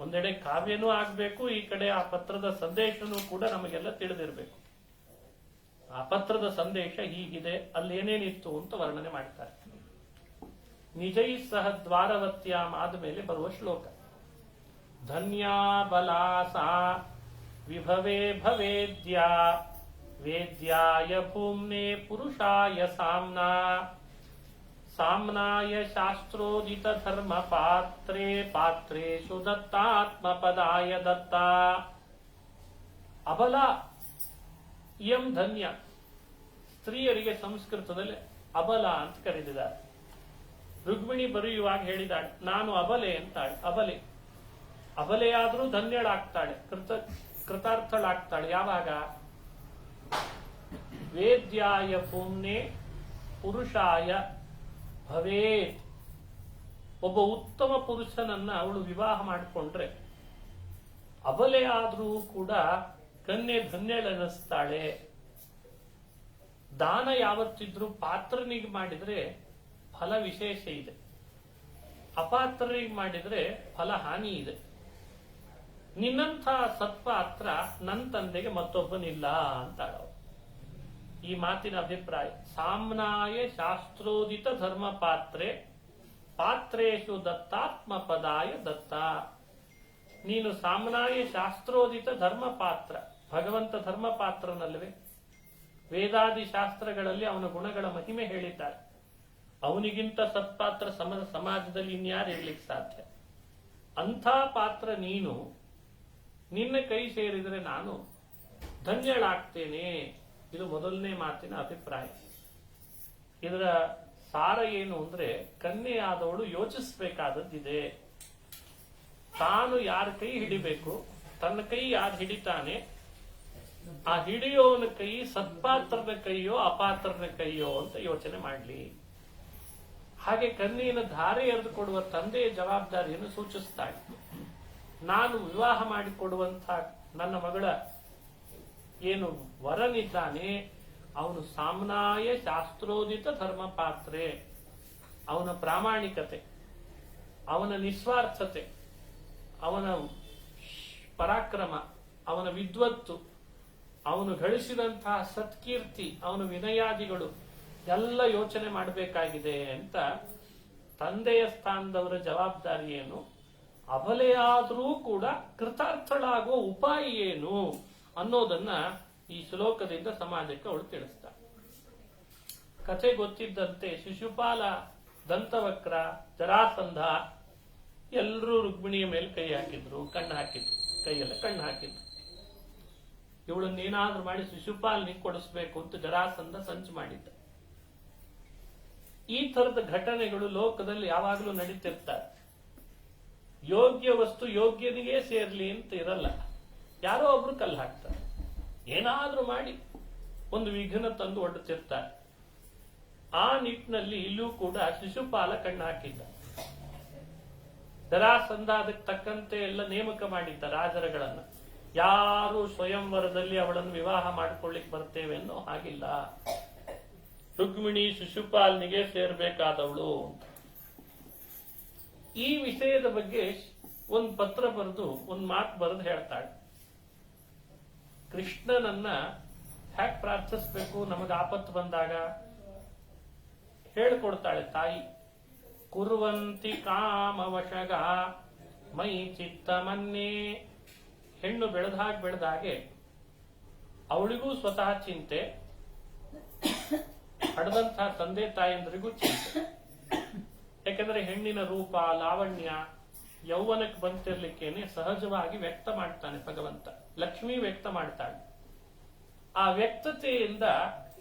Speaker 1: ಒಂದೆಡೆ ಕಾವ್ಯನೂ ಆಗ್ಬೇಕು, ಈ ಕಡೆ ಆ ಪತ್ರದ ಸಂದೇಶನೂ ಕೂಡ ನಮಗೆಲ್ಲ ತಿಳಿದಿರಬೇಕು. ಆ ಪತ್ರದ ಸಂದೇಶ ಹೀಗಿದೆ, ಅಲ್ಲಿ ಏನೇನಿತ್ತು ಅಂತ ವರ್ಣನೆ ಮಾಡ್ತಾರೆ. ನಿಜೈ ಸಹ ದ್ವಾರವತ್ಯಾಂ ಆದ್ಮೇಲೆ ಬರುವ ಶ್ಲೋಕ. ಧನ್ಯಾ ಬಲಾಸಾ ವಿಭವೇ ಭವೇದ್ಯಾ ವೇದ್ಯಾಯ ಭೂಮ್ನೆ ಪುರುಷಾಯ ಸಾಮ್ನಾ ಸಾಮ್ನಾಯ ಶಾಸ್ತ್ರೋದಿತ ಧರ್ಮ ಪಾತ್ರೇಷು ದತ್ತಾತ್ಮಪದಾಯ ದತ್ತ. ಅಬಲ ಇಯಂ ಧನ್ಯ, ಸ್ತ್ರೀಯರಿಗೆ ಸಂಸ್ಕೃತದಲ್ಲಿ ಅಬಲ ಅಂತ ಕರೆದಿದ್ದಾರೆ. ರುಕ್ಮಿಣಿ ಬರೆಯುವಾಗ ಹೇಳಿದಾಳೆ, ನಾನು ಅಬಲೆ ಅಂತಾಳೆ. ಅಬಲೆಯಾದ್ರೂ ಧನ್ಯಳಾಗ್ತಾಳೆ, ಕೃತಾರ್ಥಳಾಗ್ತಾಳೆ. ಯಾವಾಗ? ವೇದ್ಯಾಯ ಪುಣ್ಯೆ ಪುರುಷಾಯ ಭವೇತ್. ಒಬ್ಬ ಉತ್ತಮ ಪುರುಷನನ್ನ ಅವಳು ವಿವಾಹ ಮಾಡಿಕೊಂಡ್ರೆ ಅಬಲೆಯಾದ್ರೂ ಕೂಡ ಕನ್ಯೆ ಧನ್ಯಳೆನಿಸ್ತಾಳೆ. ದಾನ ಯಾವತ್ತಿದ್ರೂ ಪಾತ್ರನಿಗೆ ಮಾಡಿದ್ರೆ ಫಲ ವಿಶೇಷ ಇದೆ, ಅಪಾತ್ರರಿಗೆ ಮಾಡಿದ್ರೆ ಫಲ ಹಾನಿ ಇದೆ. ನಿನ್ನಂಥ ಸತ್ಪಾತ್ರ ನನ್ನ ತಂದೆಗೆ ಮತ್ತೊಬ್ಬನಿಲ್ಲ ಅಂತಾಳ. ಈ ಮಾತಿನ ಅಭಿಪ್ರಾಯ ಸಾಮ್ನಾಯ ಶಾಸ್ತ್ರೋದಿತ ಧರ್ಮ ಪಾತ್ರೇಷು ದತ್ತಾತ್ಮ ಪದಾಯ ದತ್ತ. ನೀನು ಸಾಮ್ನಾಯ ಶಾಸ್ತ್ರೋದಿತ ಧರ್ಮ ಪಾತ್ರ, ಭಗವಂತ ಧರ್ಮ ಪಾತ್ರನಲ್ವೇ? ವೇದಾದಿ ಶಾಸ್ತ್ರಗಳಲ್ಲಿ ಅವನ ಗುಣಗಳ ಮಹಿಮೆ ಹೇಳಿದ್ದಾರೆ. ಅವನಿಗಿಂತ ಸತ್ಪಾತ್ರ ಸಮಾಜದಲ್ಲಿ ಇನ್ಯಾರು ಇರ್ಲಿಕ್ಕೆ ಸಾಧ್ಯ? ಅಂಥ ಪಾತ್ರ ನೀನು, ನಿನ್ನ ಕೈ ಸೇರಿದರೆ ನಾನು ಧನ್ಯಳಾಗ್ತೇನೆ. ಇದು ಮೊದಲನೇ ಮಾತಿನ ಅಭಿಪ್ರಾಯ. ಇದರ ಸಾರ ಏನು ಅಂದ್ರೆ, ಕನ್ಯೆಯಾದವಳು ಯೋಚಿಸಬೇಕಾದದ್ದಿದೆ. ತಾನು ಯಾರ ಕೈ ಹಿಡಿಬೇಕು, ತನ್ನ ಕೈ ಯಾರು ಹಿಡಿತಾನೆ, ಆ ಹಿಡಿಯೋವನ ಕೈ ಸತ್ಪಾತ್ರದ ಕೈಯೋ ಅಪಾತ್ರದ ಕೈಯೋ ಅಂತ ಯೋಚನೆ ಮಾಡಲಿ. ಹಾಗೆ ಕನ್ಯೆಯನ್ನು ಧಾರೆ ಎರೆದು ಕೊಡುವ ತಂದೆಯ ಜವಾಬ್ದಾರಿಯನ್ನು ಸೂಚಿಸ್ತಾಳೆ. ನಾನು ವಿವಾಹ ಮಾಡಿಕೊಡುವಂತಹ ನನ್ನ ಮಗಳ ಏನು ವರನಿದ್ದಾನೆ, ಅವನು ಸಾಮ್ನಾಯ ಶಾಸ್ತ್ರೋದಿತ ಧರ್ಮ ಪಾತ್ರೆ. ಅವನ ಪ್ರಾಮಾಣಿಕತೆ, ಅವನ ನಿಸ್ವಾರ್ಥತೆ, ಅವನ ಪರಾಕ್ರಮ, ಅವನ ವಿದ್ವತ್ತು, ಅವನು ಗಳಿಸಿದಂತಹ ಸತ್ಕೀರ್ತಿ, ಅವನ ವಿನಯಾದಿಗಳು ಎಲ್ಲ ಯೋಚನೆ ಮಾಡಬೇಕಾಗಿದೆ ಅಂತ ತಂದೆಯ ಸ್ಥಾನದವರ ಜವಾಬ್ದಾರಿ ಏನು, ಅಬಲೆಯಾದರೂ ಕೂಡ ಕೃತಾರ್ಥಳಾಗುವ ಉಪಾಯ ಏನು ಅನ್ನೋದನ್ನ ಈ ಶ್ಲೋಕದಿಂದ ಸಮಾಜಕ್ಕೆ ಅವಳು ತಿಳಿಸ್ತಾಳೆ. ಕಥೆ ಗೊತ್ತಿದ್ದಂತೆ ಶಿಶುಪಾಲ, ದಂತವಕ್ರ, ಜರಾಸಂಧ ಎಲ್ಲರೂ ರುಕ್ಮಿಣಿಯ ಮೇಲೆ ಕೈ ಹಾಕಿದ್ರು, ಕಣ್ಣು ಹಾಕಿದ್ರು, ಕೈಯೆಲ್ಲ ಕಣ್ಣು ಹಾಕಿದ್ರು. ಇವಳನ್ನೇನಾದ್ರೂ ಮಾಡಿ ಶಿಶುಪಾಲನಿಗೆ ಕೊಡಿಸ್ಬೇಕು ಅಂತ ಜರಾಸಂಧ ಸಂಚು ಮಾಡಿದ್ದ. ಈ ತರದ ಘಟನೆಗಳು ಲೋಕದಲ್ಲಿ ಯಾವಾಗಲೂ ನಡೀತಿರ್ತಾರೆ. ಯೋಗ್ಯ ವಸ್ತು ಯೋಗ್ಯನಿಗೆ ಸೇರ್ಲಿ ಅಂತ ಇರಲ್ಲ. ಯಾರೋ ಒಬ್ರು ಕಲ್ಲು ಹಾಕ್ತಾರೆ, ಏನಾದ್ರೂ ಮಾಡಿ ಒಂದು ವಿಘ್ನ ತಂದು ಒಡ್ಡುತ್ತಿರ್ತಾರೆ. ಆ ನಿಟ್ಟಿನಲ್ಲಿ ಇಲ್ಲೂ ಕೂಡ ಶಿಶುಪಾಲ ಕಣ್ಣು ಹಾಕಿದ್ದ. ಜರಾಸಂಧ ಅದಕ್ಕೆ ತಕ್ಕಂತೆ ಎಲ್ಲ ನೇಮಕ ಮಾಡಿದ್ದ ರಾಜರುಗಳನ್ನ. ಯಾರು ಸ್ವಯಂವರದಲ್ಲಿ ಅವಳನ್ನು ವಿವಾಹ ಮಾಡಿಕೊಳ್ಳಿಕ್ ಬರ್ತೇವೆ ಅನ್ನೋ ಹಾಗಿಲ್ಲ. ರುಕ್ಮಿಣಿ ಶಿಶುಪಾಲನಿಗೆ ಸೇರ್ಬೇಕಾದವಳು. ಈ ವಿಷಯದ ಬಗ್ಗೆ ಒಂದು ಪತ್ರ ಬರೆದು ಒಂದು ಮಾತು ಬರೆದು ಹೇಳ್ತಾಳೆ. ಕೃಷ್ಣನನ್ನ ಹ್ಯಾಕ್ ಪ್ರಾರ್ಥಿಸ್ಬೇಕು ನಮಗೆ ಆಪತ್ತು ಬಂದಾಗ ಹೇಳ್ಕೊಡ್ತಾಳೆ ತಾಯಿ. ಕುರುವಂತಿ ಕಾಮವಶಗ ಮೈ ಚಿತ್ತ ಮನ್ನೆ. ಹೆಣ್ಣು ಬೆಳೆದಾಗೆ ಅವಳಿಗೂ ಸ್ವತಃ ಚಿಂತೆ, ಹಡದಂತಹ ತಂದೆ ತಾಯಂದ್ರಿಗೂ ಚಿಂತೆ. ಯಾಕಂದ್ರೆ ಹೆಣ್ಣಿನ ರೂಪ, ಲಾವಣ್ಯ, ಯೌವನಕ್ಕೆ ಬಂತಿರ್ಲಿಕ್ಕೇನೆ ಸಹಜವಾಗಿ ವ್ಯಕ್ತ ಮಾಡ್ತಾನೆ ಭಗವಂತ. ಲಕ್ಷ್ಮಿ ವ್ಯಕ್ತ ಮಾಡ್ತಾಳೆ. ಆ ವ್ಯಕ್ತತೆಯಿಂದ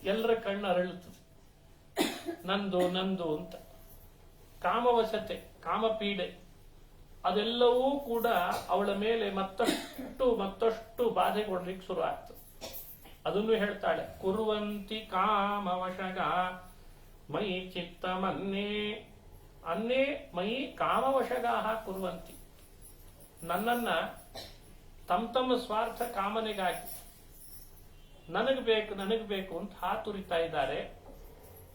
Speaker 1: ಎಲ್ಲರ ಕಣ್ಣು ಅರಳುತ್ತದೆ. ನಂದು ನಂದು ಅಂತ. ಕಾಮವಶತೆ, ಕಾಮಪೀಡೆ ಅದೆಲ್ಲವೂ ಕೂಡ ಅವಳ ಮೇಲೆ ಮತ್ತಷ್ಟು ಬಾಧೆ ಕೊಡ್ಲಿಕ್ಕೆ ಶುರು ಆಗ್ತದೆ. ಅದನ್ನು ಹೇಳ್ತಾಳೆ. ಕುರುವಂತಿ ಕಾಮವಶಗ ಮೈ ಚಿತ್ತ ಮನ್ನೇ. ಅನ್ನೇ ಮೈ ಕಾಮವಶಗಾಹ ಕುರುವಂತಿ. ನನ್ನನ್ನ ತಮ್ಮ ಸ್ವಾರ್ಥ ಕಾಮನೆಗಾಗಿ ನನಗ್ ಬೇಕು ಅಂತ ಹಾತುರಿತಾ ಇದ್ದಾರೆ.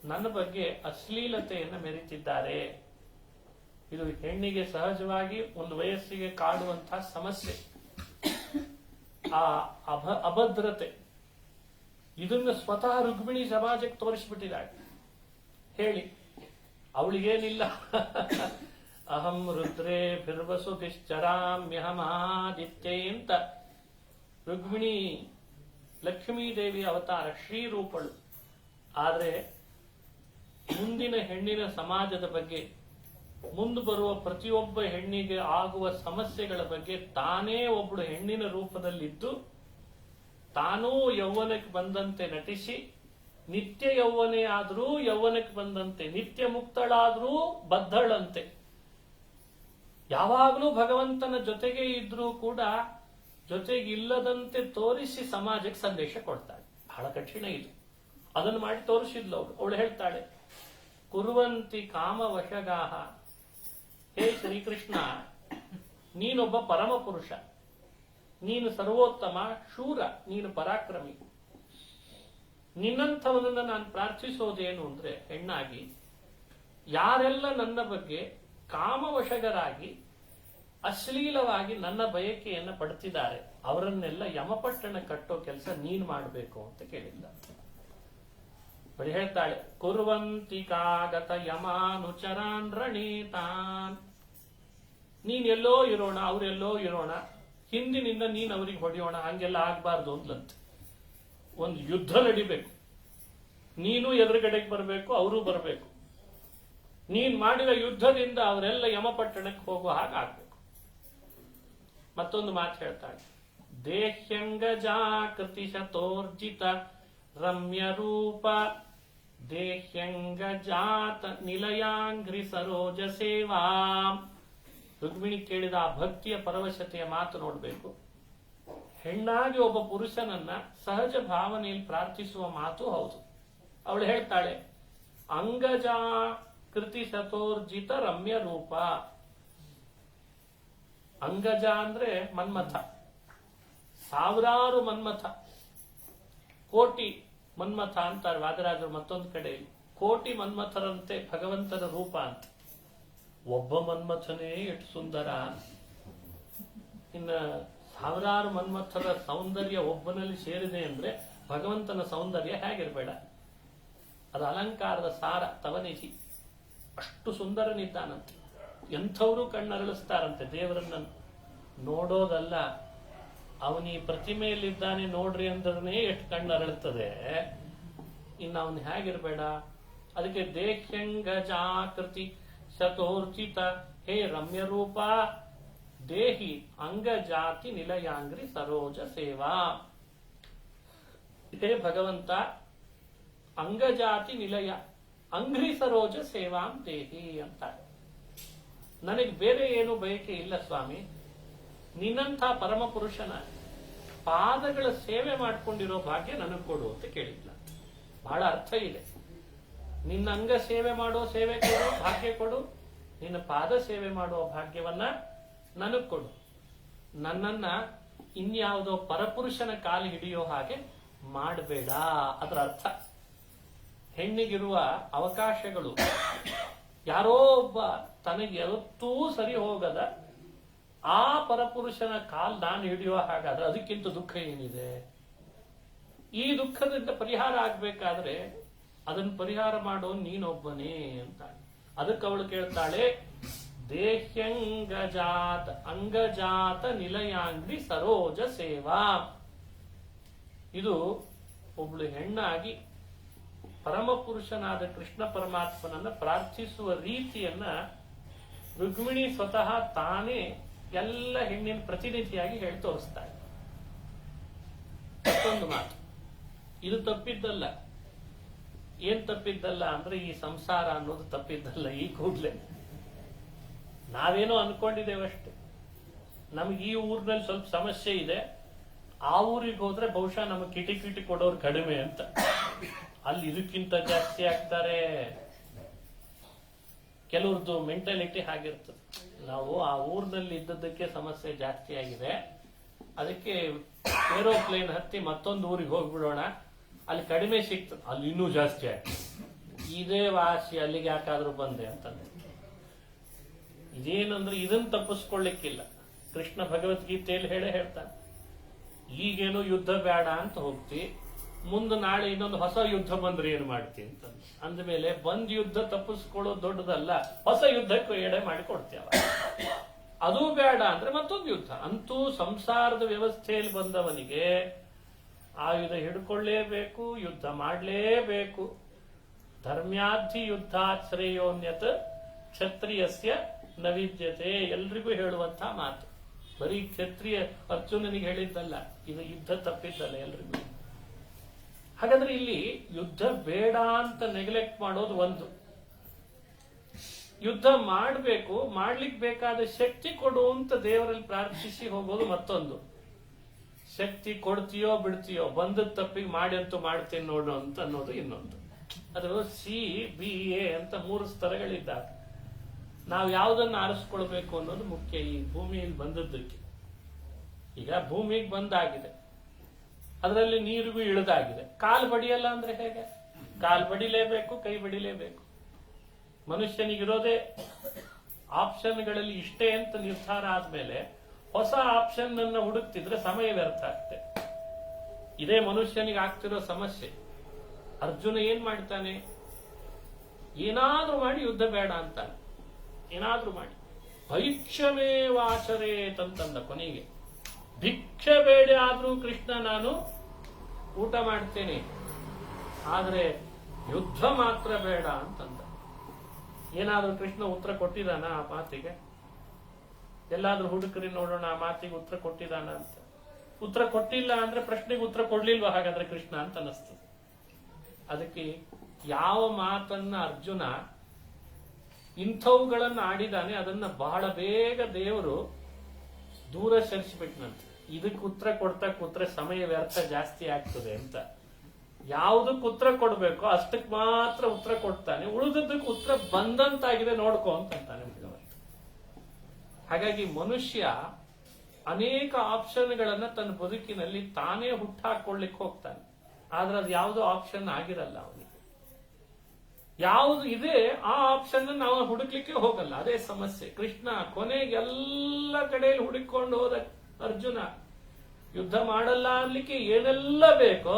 Speaker 1: ನನ್ನ ಬಗ್ಗೆ ಅಶ್ಲೀಲತೆಯನ್ನು ಮೆರೀತಿದ್ದಾರೆ. ಇದು ಹೆಣ್ಣಿಗೆ ಸಹಜವಾಗಿ ಒಂದು ವಯಸ್ಸಿಗೆ ಕಾಡುವಂತಹ ಸಮಸ್ಯೆ. ಆ ಅಭದ್ರತೆ ಇದನ್ನು ಸ್ವತಃ ರುಕ್ಮಿಣಿ ಸಮಾಜಕ್ಕೆ ತೋರಿಸ್ಬಿಟ್ಟಿದ್ದಾಳೆ. ಹೇಳಿ ಅವಳಿಗೇನಿಲ್ಲ. ಅಹಂ ರುದ್ರೇ ಭಿರ್ವಸು ತಿಶ್ಚರಾಮ್ಯಹಮಾದಿತ್ಯೆ ಅಂತ ರುಕ್ಮಿಣಿ ಲಕ್ಷ್ಮೀದೇವಿ ಅವತಾರ, ಶ್ರೀರೂಪಳು. ಆದ್ರೆ ಮುಂದಿನ ಹೆಣ್ಣಿನ ಸಮಾಜದ ಬಗ್ಗೆ, ಮುಂದೆ ಬರುವ ಪ್ರತಿಯೊಬ್ಬ ಹೆಣ್ಣಿಗೆ ಆಗುವ ಸಮಸ್ಯೆಗಳ ಬಗ್ಗೆ ತಾನೇ ಒಬ್ಬಳು ಹೆಣ್ಣಿನ ರೂಪದಲ್ಲಿದ್ದು ತಾನೂ ಯೌವನಕ್ಕೆ ಬಂದಂತೆ ನಟಿಸಿ, ನಿತ್ಯ ಯೌವನೆ ಆದರೂ ಯೌವನಕ್ಕೆ ಬಂದಂತೆ, ನಿತ್ಯ ಮುಕ್ತಳಾದರೂ ಬದ್ಧಳಂತೆ, ಯಾವಾಗಲೂ ಭಗವಂತನ ಜೊತೆಗೆ ಇದ್ರೂ ಕೂಡ ಜೊತೆಗಿಲ್ಲದಂತೆ ತೋರಿಸಿ ಸಮಾಜಕ್ಕೆ ಸಂದೇಶ ಕೊಡ್ತಾಳೆ. ಬಹಳ ಕಠಿಣ ಇದು. ಅದನ್ನು ಮಾಡಿ ತೋರಿಸಿದ್ಲು ಅವಳು ಹೇಳ್ತಾಳೆ. ಕುರುವಂತಿ ಕಾಮವಶಗಾಹ. ಹೇ ಶ್ರೀಕೃಷ್ಣ, ನೀನೊಬ್ಬ ಪರಮ ಪುರುಷ, ನೀನು ಸರ್ವೋತ್ತಮ, ಶೂರ, ನೀನು ಪರಾಕ್ರಮಿ. ನಿನ್ನಂಥವನನ್ನ ನಾನು ಪ್ರಾರ್ಥಿಸೋದೇನು ಅಂದ್ರೆ, ಹೆಣ್ಣಾಗಿ ಯಾರೆಲ್ಲ ನನ್ನ ಬಗ್ಗೆ ಕಾಮವಶಗರಾಗಿ ಅಶ್ಲೀಲವಾಗಿ ನನ್ನ ಬಯಕೆಯನ್ನು ಪಡ್ತಿದ್ದಾರೆ ಅವರನ್ನೆಲ್ಲ ಯಮಪಟ್ಟಣ ಕಟ್ಟೋ ಕೆಲಸ ನೀನು ಮಾಡಬೇಕು ಅಂತ ಕೇಳಿದ್ದ. ಬಳಿ ಹೇಳ್ತಾಳೆ. ಕುರುವಂತಿ ಕಾಗತ ಯಮಾನುಚರಾನ್ ರಣೇತಾನ್. ನೀನ್ ಎಲ್ಲೋ ಇರೋಣ, ಅವರೆಲ್ಲೋ ಇರೋಣ, ಹಿಂದಿನಿಂದ ನೀನ್ ಅವ್ರಿಗೆ ಹೊಡೆಯೋಣ, ಹಂಗೆಲ್ಲ ಆಗ್ಬಾರ್ದು ಅಂದ್ಲಂತೆ. ಒಂದು ಯುದ್ಧ ನಡಿಬೇಕು, ನೀನು ಎದುರುಗಡೆಗೆ ಬರಬೇಕು, ಅವರು ಬರಬೇಕು. ನೀನ್ ಮಾಡಿದ ಯುದ್ಧದಿಂದ ಅವರೆಲ್ಲ ಯಮಪಟ್ಟಣಕ್ಕೆ ಹೋಗುವ ಹಾಗೆ ಆಗ್ಬೇಕು. ಮತ್ತೊಂದು ಮಾತು ಹೇಳ್ತಾಳೆ, ದೇಹ್ಯಂಗಜಾಕೃತಿ ಶತೋರ್ಜಿತ ರಮ್ಯ ರೂಪ ದೇಹ್ಯಂಗಜಾತ ನಿಲಯಾಂಗ್ರಿ ಸರೋಜ ಸೇವಾ. ರುಕ್ಮಿಣಿ ಕೇಳಿದ ಆ ಭಕ್ತಿಯ ಪರವಶತೆಯ ಮಾತು ನೋಡಬೇಕು. ಹೆಣ್ಣಾಗಿ ಒಬ್ಬ ಪುರುಷನನ್ನ ಸಹಜ ಭಾವನೆಯಲ್ಲಿ ಪ್ರಾರ್ಥಿಸುವ ಮಾತು ಹೌದು. ಅವಳು ಹೇಳ್ತಾಳೆ, ಅಂಗಜಾ ಕೃತಿ ಶತೋರ್ಜಿತ ರಮ್ಯ ರೂಪ. ಅಂಗಜ ಅಂದ್ರೆ ಮನ್ಮಥ, ಸಾವಿರಾರು ಮನ್ಮಥ, ಕೋಟಿ ಮನ್ಮಥ ಅಂತಾರೆ ವಾದರಾಜರು ಮತ್ತೊಂದು ಕಡೆಯಲ್ಲಿ. ಕೋಟಿ ಮನ್ಮಥರಂತೆ ಭಗವಂತನ ರೂಪ ಅಂತ. ಒಬ್ಬ ಮನ್ಮಥನೇ ಎಷ್ಟು ಸುಂದರ, ಇನ್ನ ಸಾವಿರಾರು ಮನ್ಮಥರ ಸೌಂದರ್ಯ ಒಬ್ಬನಲ್ಲಿ ಸೇರಿದೆ ಅಂದ್ರೆ ಭಗವಂತನ ಸೌಂದರ್ಯ ಹೇಗಿರ್ಬೇಡ. ಅದು ಅಲಂಕಾರದ ಸಾರ, ತವನಿಧಿ. ಅಷ್ಟು ಸುಂದರನಿದ್ದಾನಂತೆ. ಎಂಥವರು ಕಣ್ಣರಳಿಸ್ತಾರಂತೆ ದೇವರನ್ನ ನೋಡೋದಲ್ಲ, ಅವನಿ ಪ್ರತಿಮೆಯಲ್ಲಿದ್ದಾನೆ ನೋಡ್ರಿ ಅಂದ್ರೆ ಎಷ್ಟು ಕಣ್ಣರಳುತ್ತದೆ, ಇನ್ನು ಅವನು ಹೇಗಿರ್ಬೇಡ. ಅದಕ್ಕೆ ದೇಹ್ಯಂಗಜಾಕೃತಿ ಶತೋರ್ಚಿತ ಹೇ ರಮ್ಯ ರೂಪ ದೇಹಿ ಅಂಗಜಾತಿ ನಿಲಯಾಂಗ್ರಿ ಸರೋಜ ಸೇವಾ. ಹೇ ಭಗವಂತ, ಅಂಗಜಾತಿ ನಿಲಯ ಅಂಗ್ರಿ ಸರೋಜ ಸೇವಾಂ ದೇಹಿ ಅಂತ. ನನಗೆ ಬೇರೆ ಏನು ಬಯಕೆ ಇಲ್ಲ ಸ್ವಾಮಿ, ನಿನ್ನಂಥ ಪರಮ ಪುರುಷನ ಪಾದಗಳ ಸೇವೆ ಮಾಡ್ಕೊಂಡಿರೋ ಭಾಗ್ಯ ನನಗೆ ಕೊಡು ಅಂತ ಕೇಳಿದ್ಲ. ಬಹಳ ಅರ್ಥ ಇದೆ. ನಿನ್ನ ಅಂಗ ಸೇವೆ ಮಾಡೋ ಸೇವೆ ಕೊಡು, ಭಾಗ್ಯ ಕೊಡು. ನಿನ್ನ ಪಾದ ಸೇವೆ ಮಾಡುವ ಭಾಗ್ಯವನ್ನ ನನಗ್ ಕೊಡು. ನನ್ನನ್ನ ಇನ್ಯಾವುದೋ ಪರಪುರುಷನ ಕಾಲು ಹಿಡಿಯೋ ಹಾಗೆ ಮಾಡಬೇಡ. ಅದರ ಅರ್ಥ ಹೆಣ್ಣಿಗಿರುವ ಅವಕಾಶಗಳು ಯಾರೋ ಒಬ್ಬ ತನಗೆ ಯಾವತ್ತೂ ಸರಿ ಹೋಗದ ಆ ಪರಪುರುಷನ ಕಾಲ್ ನಾನು ಹಿಡಿಯುವ ಹಾಗಾದ್ರೆ ಅದಕ್ಕಿಂತ ದುಃಖ ಏನಿದೆ? ಈ ದುಃಖದಿಂದ ಪರಿಹಾರ ಆಗ್ಬೇಕಾದ್ರೆ ಅದನ್ನು ಪರಿಹಾರ ಮಾಡೋ ನೀನೊಬ್ಬನೇ ಅಂತ. ಅದಕ್ಕೆ ಅವಳು ಕೇಳ್ತಾಳೆ, ದೇಹ್ಯಂಗಜಾತ ಅಂಗಜಾತ ನಿಲಯಾಂಗ್ರಿ ಸರೋಜ ಸೇವಾ. ಇದು ಒಬ್ಳು ಹೆಣ್ಣಾಗಿ ಪರಮಪುರುಷನಾದ ಕೃಷ್ಣ ಪರಮಾತ್ಮನನ್ನ ಪ್ರಾರ್ಥಿಸುವ ರೀತಿಯನ್ನ ರುಕ್ಮಿಣಿ ಸ್ವತಃ ತಾನೇ ಎಲ್ಲ ಹೆಣ್ಣಿನ ಪ್ರತಿನಿಧಿಯಾಗಿ ಹೇಳಿ ತೋರಿಸ್ತಾಳೆ. ಮತ್ತೊಂದು ಮಾತು, ಇದು ತಪ್ಪಿದ್ದಲ್ಲ. ಏನ್ ತಪ್ಪಿದ್ದಲ್ಲ ಅಂದ್ರೆ ಈ ಸಂಸಾರ ಅನ್ನೋದು ತಪ್ಪಿದ್ದಲ್ಲ. ಈ ಕೂಡ್ಲೆ ನಾವೇನೋ ಅನ್ಕೊಂಡಿದ್ದೇವಷ್ಟೇ. ನಮ್ಗೆ ಈ ಊರಿನಲ್ಲಿ ಸ್ವಲ್ಪ ಸಮಸ್ಯೆ ಇದೆ, ಆ ಊರಿಗೆ ಹೋದ್ರೆ ಬಹುಶಃ ನಮಗೆ ಕಿಟಿ ಕೊಡೋರು ಕಡಿಮೆ ಅಂತ. ಅಲ್ಲಿ ಇದಕ್ಕಿಂತ ಜಾಸ್ತಿ ಆಗ್ತಾರೆ. ಕೆಲವ್ರದ್ದು ಮೆಂಟಾಲಿಟಿ ಹಾಗಿರ್ತದೆ. ನಾವು ಆ ಊರಿನಲ್ಲಿ ಇದ್ದದ್ದಕ್ಕೆ ಸಮಸ್ಯೆ ಜಾಸ್ತಿ ಆಗಿದೆ, ಅದಕ್ಕೆ ಏರೋಪ್ಲೇನ್ ಹತ್ತಿ ಮತ್ತೊಂದು ಊರಿಗೆ ಹೋಗ್ಬಿಡೋಣ, ಅಲ್ಲಿ ಕಡಿಮೆ ಸಿಗ್ತದೆ, ಅಲ್ಲಿ ಇನ್ನೂ ಜಾಸ್ತಿ ಆಗ್ತದೆ. ಇದೇ ವಾಸಿ, ಅಲ್ಲಿಗೆ ಯಾಕಾದ್ರೂ ಬಂದೆ ಅಂತಂದ್ರೆ ಇದೇನಂದ್ರೆ ಇದನ್ನ ತಪ್ಪಿಸ್ಕೊಳ್ಳಿಕ್ಕಿಲ್ಲ. ಕೃಷ್ಣ ಭಗವದ್ಗೀತೆಯಲ್ಲಿ ಹೇಳ್ತಾನೆ, ಈಗೇನು ಯುದ್ಧ ಬೇಡ ಅಂತ ಹೋಗ್ತಿ, ಮುಂದೆ ನಾಳೆ ಇನ್ನೊಂದು ಹೊಸ ಯುದ್ಧ ಬಂದ್ರೆ ಏನ್ ಮಾಡ್ತಿ ಅಂತ ಅಂದ್ಮೇಲೆ ಬಂದ್ ಯುದ್ಧ ತಪ್ಪಿಸ್ಕೊಳ್ಳೋದು ದೊಡ್ಡದಲ್ಲ, ಹೊಸ ಯುದ್ಧಕ್ಕೂ ಎಡೆ ಮಾಡಿ ಕೊಡ್ತೇವ. ಅದು ಬೇಡ ಅಂದ್ರೆ ಮತ್ತೊಂದು ಯುದ್ಧ. ಅಂತೂ ಸಂಸಾರದ ವ್ಯವಸ್ಥೆಯಲ್ಲಿ ಬಂದವನಿಗೆ ಆಯುಧ ಹಿಡ್ಕೊಳ್ಳೇಬೇಕು, ಯುದ್ಧ ಮಾಡಲೇಬೇಕು. ಧರ್ಮ್ಯಾಧಿ ಯುದ್ಧಾಶ್ರೇಯೋನ್ಯತ ಕ್ಷತ್ರಿಯಸ್ಯ ನವಿದ್ಯತೆ, ಎಲ್ರಿಗೂ ಹೇಳುವಂತಹ ಮಾತು. ಬರೀ ಕ್ಷತ್ರಿಯ ಅರ್ಜುನನಿಗೆ ಹೇಳಿದ್ದಲ್ಲ, ಇದು ಯುದ್ಧ ತಪ್ಪಿದ್ದಲ್ಲ ಎಲ್ರಿಗೂ. ಹಾಗಾದ್ರೆ ಇಲ್ಲಿ ಯುದ್ಧ ಬೇಡ ಅಂತ ನೆಗ್ಲೆಕ್ಟ್ ಮಾಡೋದು ಒಂದು, ಯುದ್ಧ ಮಾಡಬೇಕು, ಮಾಡ್ಲಿಕ್ಕೆ ಬೇಕಾದ ಶಕ್ತಿ ಕೊಡು ಅಂತ ದೇವರಲ್ಲಿ ಪ್ರಾರ್ಥಿಸಿ ಹೋಗೋದು ಮತ್ತೊಂದು. ಶಕ್ತಿ ಕೊಡ್ತೀಯೋ ಬಿಡ್ತೀಯೋ, ಬಂದದ ತಪ್ಪಿಗೆ ಮಾಡಿ ಅಂತೂ ಮಾಡ್ತೀನಿ ನೋಡು ಅಂತ ಅನ್ನೋದು ಇನ್ನೊಂದು. ಅದು CBA ಅಂತ 3 ಸ್ತರಗಳಿದ್ದಾವೆ. ನಾವು ಯಾವುದನ್ನು ಆರಿಸ್ಕೊಳ್ಬೇಕು ಅನ್ನೋದು ಮುಖ್ಯ. ಈ ಭೂಮಿಯಲ್ಲಿ ಬಂದದ್ದಕ್ಕೆ ಈಗ ಭೂಮಿಗೆ ಬಂದಾಗಿದೆ, ಅದರಲ್ಲಿ ನೀರಿಗೂ ಇಳಿದಾಗಿದೆ, ಕಾಲು ಬಡಿಯಲ್ಲ ಅಂದ್ರೆ ಹೇಗೆ? ಕಾಲು ಬಡಿಲೇಬೇಕು, ಕೈ ಬಡಿಲೇಬೇಕು. ಮನುಷ್ಯನಿಗಿರೋದೇ ಆಪ್ಷನ್ಗಳಲ್ಲಿ ಇಷ್ಟೇ ಅಂತ ನಿರ್ಧಾರ ಆದ್ಮೇಲೆ ಹೊಸ ಆಪ್ಷನ್ ಅನ್ನ ಹುಡುಕ್ತಿದ್ರೆ ಸಮಯ ವ್ಯರ್ಥ ಆಗ್ತದೆ. ಇದೇ ಮನುಷ್ಯನಿಗೆ ಆಗ್ತಿರೋ ಸಮಸ್ಯೆ. ಅರ್ಜುನ ಏನ್ ಮಾಡ್ತಾನೆ? ಏನಾದ್ರೂ ಮಾಡಿ ಯುದ್ಧ ಬೇಡ ಅಂತಾನೆ, ಏನಾದ್ರೂ ಮಾಡಿ. ಭೈಕ್ಷಮೇವಾಚರೇತಂತಂದ ಕೊನೆಗೆ. ಭಿಕ್ಷೆ ಬೇಡ ಆದ್ರೂ ಕೃಷ್ಣ ನಾನು ಊಟ ಮಾಡ್ತೇನೆ, ಆದ್ರೆ ಯುದ್ಧ ಮಾತ್ರ ಬೇಡ ಅಂತಂದ. ಏನಾದ್ರೂ ಕೃಷ್ಣ ಉತ್ತರ ಕೊಟ್ಟಿದಾನ ಆ ಮಾತಿಗೆ? ಎಲ್ಲಾದ್ರೂ ಹುಡುಕರಿ ನೋಡೋಣ ಆ ಮಾತಿಗೆ ಉತ್ತರ ಕೊಟ್ಟಿದಾನ ಅಂತ. ಉತ್ತರ ಕೊಟ್ಟಿಲ್ಲ ಅಂದ್ರೆ ಪ್ರಶ್ನೆಗೆ ಉತ್ತರ ಕೊಡ್ಲಿಲ್ವಾ ಹಾಗಾದ್ರೆ ಕೃಷ್ಣ ಅಂತ ಅನಿಸ್ತದೆ. ಅದಕ್ಕೆ ಯಾವ ಮಾತನ್ನ ಅರ್ಜುನ ಇಂಥವುಗಳನ್ನ ಆಡಿದಾನೆ ಅದನ್ನ ಬಹಳ ಬೇಗ ದೇವರು ದೂರ ಸರಿಸಿಬಿಟ್ನಂತೆ. ಇದಕ್ಕೆ ಉತ್ತರ ಕೊಡ್ತಾ ಕೂತ್ರೆ ಸಮಯ ವ್ಯರ್ಥ ಜಾಸ್ತಿ ಆಗ್ತದೆ ಅಂತ. ಯಾವುದಕ್ಕೆ ಉತ್ತರ ಕೊಡ್ಬೇಕೋ ಅಷ್ಟಕ್ಕೆ ಮಾತ್ರ ಉತ್ತರ ಕೊಡ್ತಾನೆ, ಉಳಿದದ್ದಕ್ಕೆ ಉತ್ತರ ಬಂದಂತಾಗಿದೆ ನೋಡ್ಕೋ ಅಂತಾನೆ ಭಗವಂತ. ಹಾಗಾಗಿ ಮನುಷ್ಯ ಅನೇಕ ಆಪ್ಷನ್ಗಳನ್ನ ತನ್ನ ಬದುಕಿನಲ್ಲಿ ತಾನೇ ಹುಟ್ಟಾಕೊಳ್ಳಿಕ್ಕೆ ಹೋಗ್ತಾನೆ, ಆದ್ರೆ ಅದು ಯಾವುದೋ ಆಪ್ಷನ್ ಆಗಿರಲ್ಲ ಅವನಿಗೆ. ಯಾವುದು ಇದೆ ಆ ಆಪ್ಷನ್ ನಾವು ಹುಡುಕ್ಲಿಕ್ಕೆ ಹೋಗಲ್ಲ, ಅದೇ ಸಮಸ್ಯೆ. ಕೃಷ್ಣ ಕೊನೆಗೆ ಎಲ್ಲ ಕಡೆಯಲ್ಲಿ ಹುಡುಕೊಂಡು ಹೋದ ಅರ್ಜುನ ಯುದ್ಧ ಮಾಡಲ್ಲ ಅನ್ಲಿಕ್ಕೆ ಏನೆಲ್ಲ ಬೇಕೋ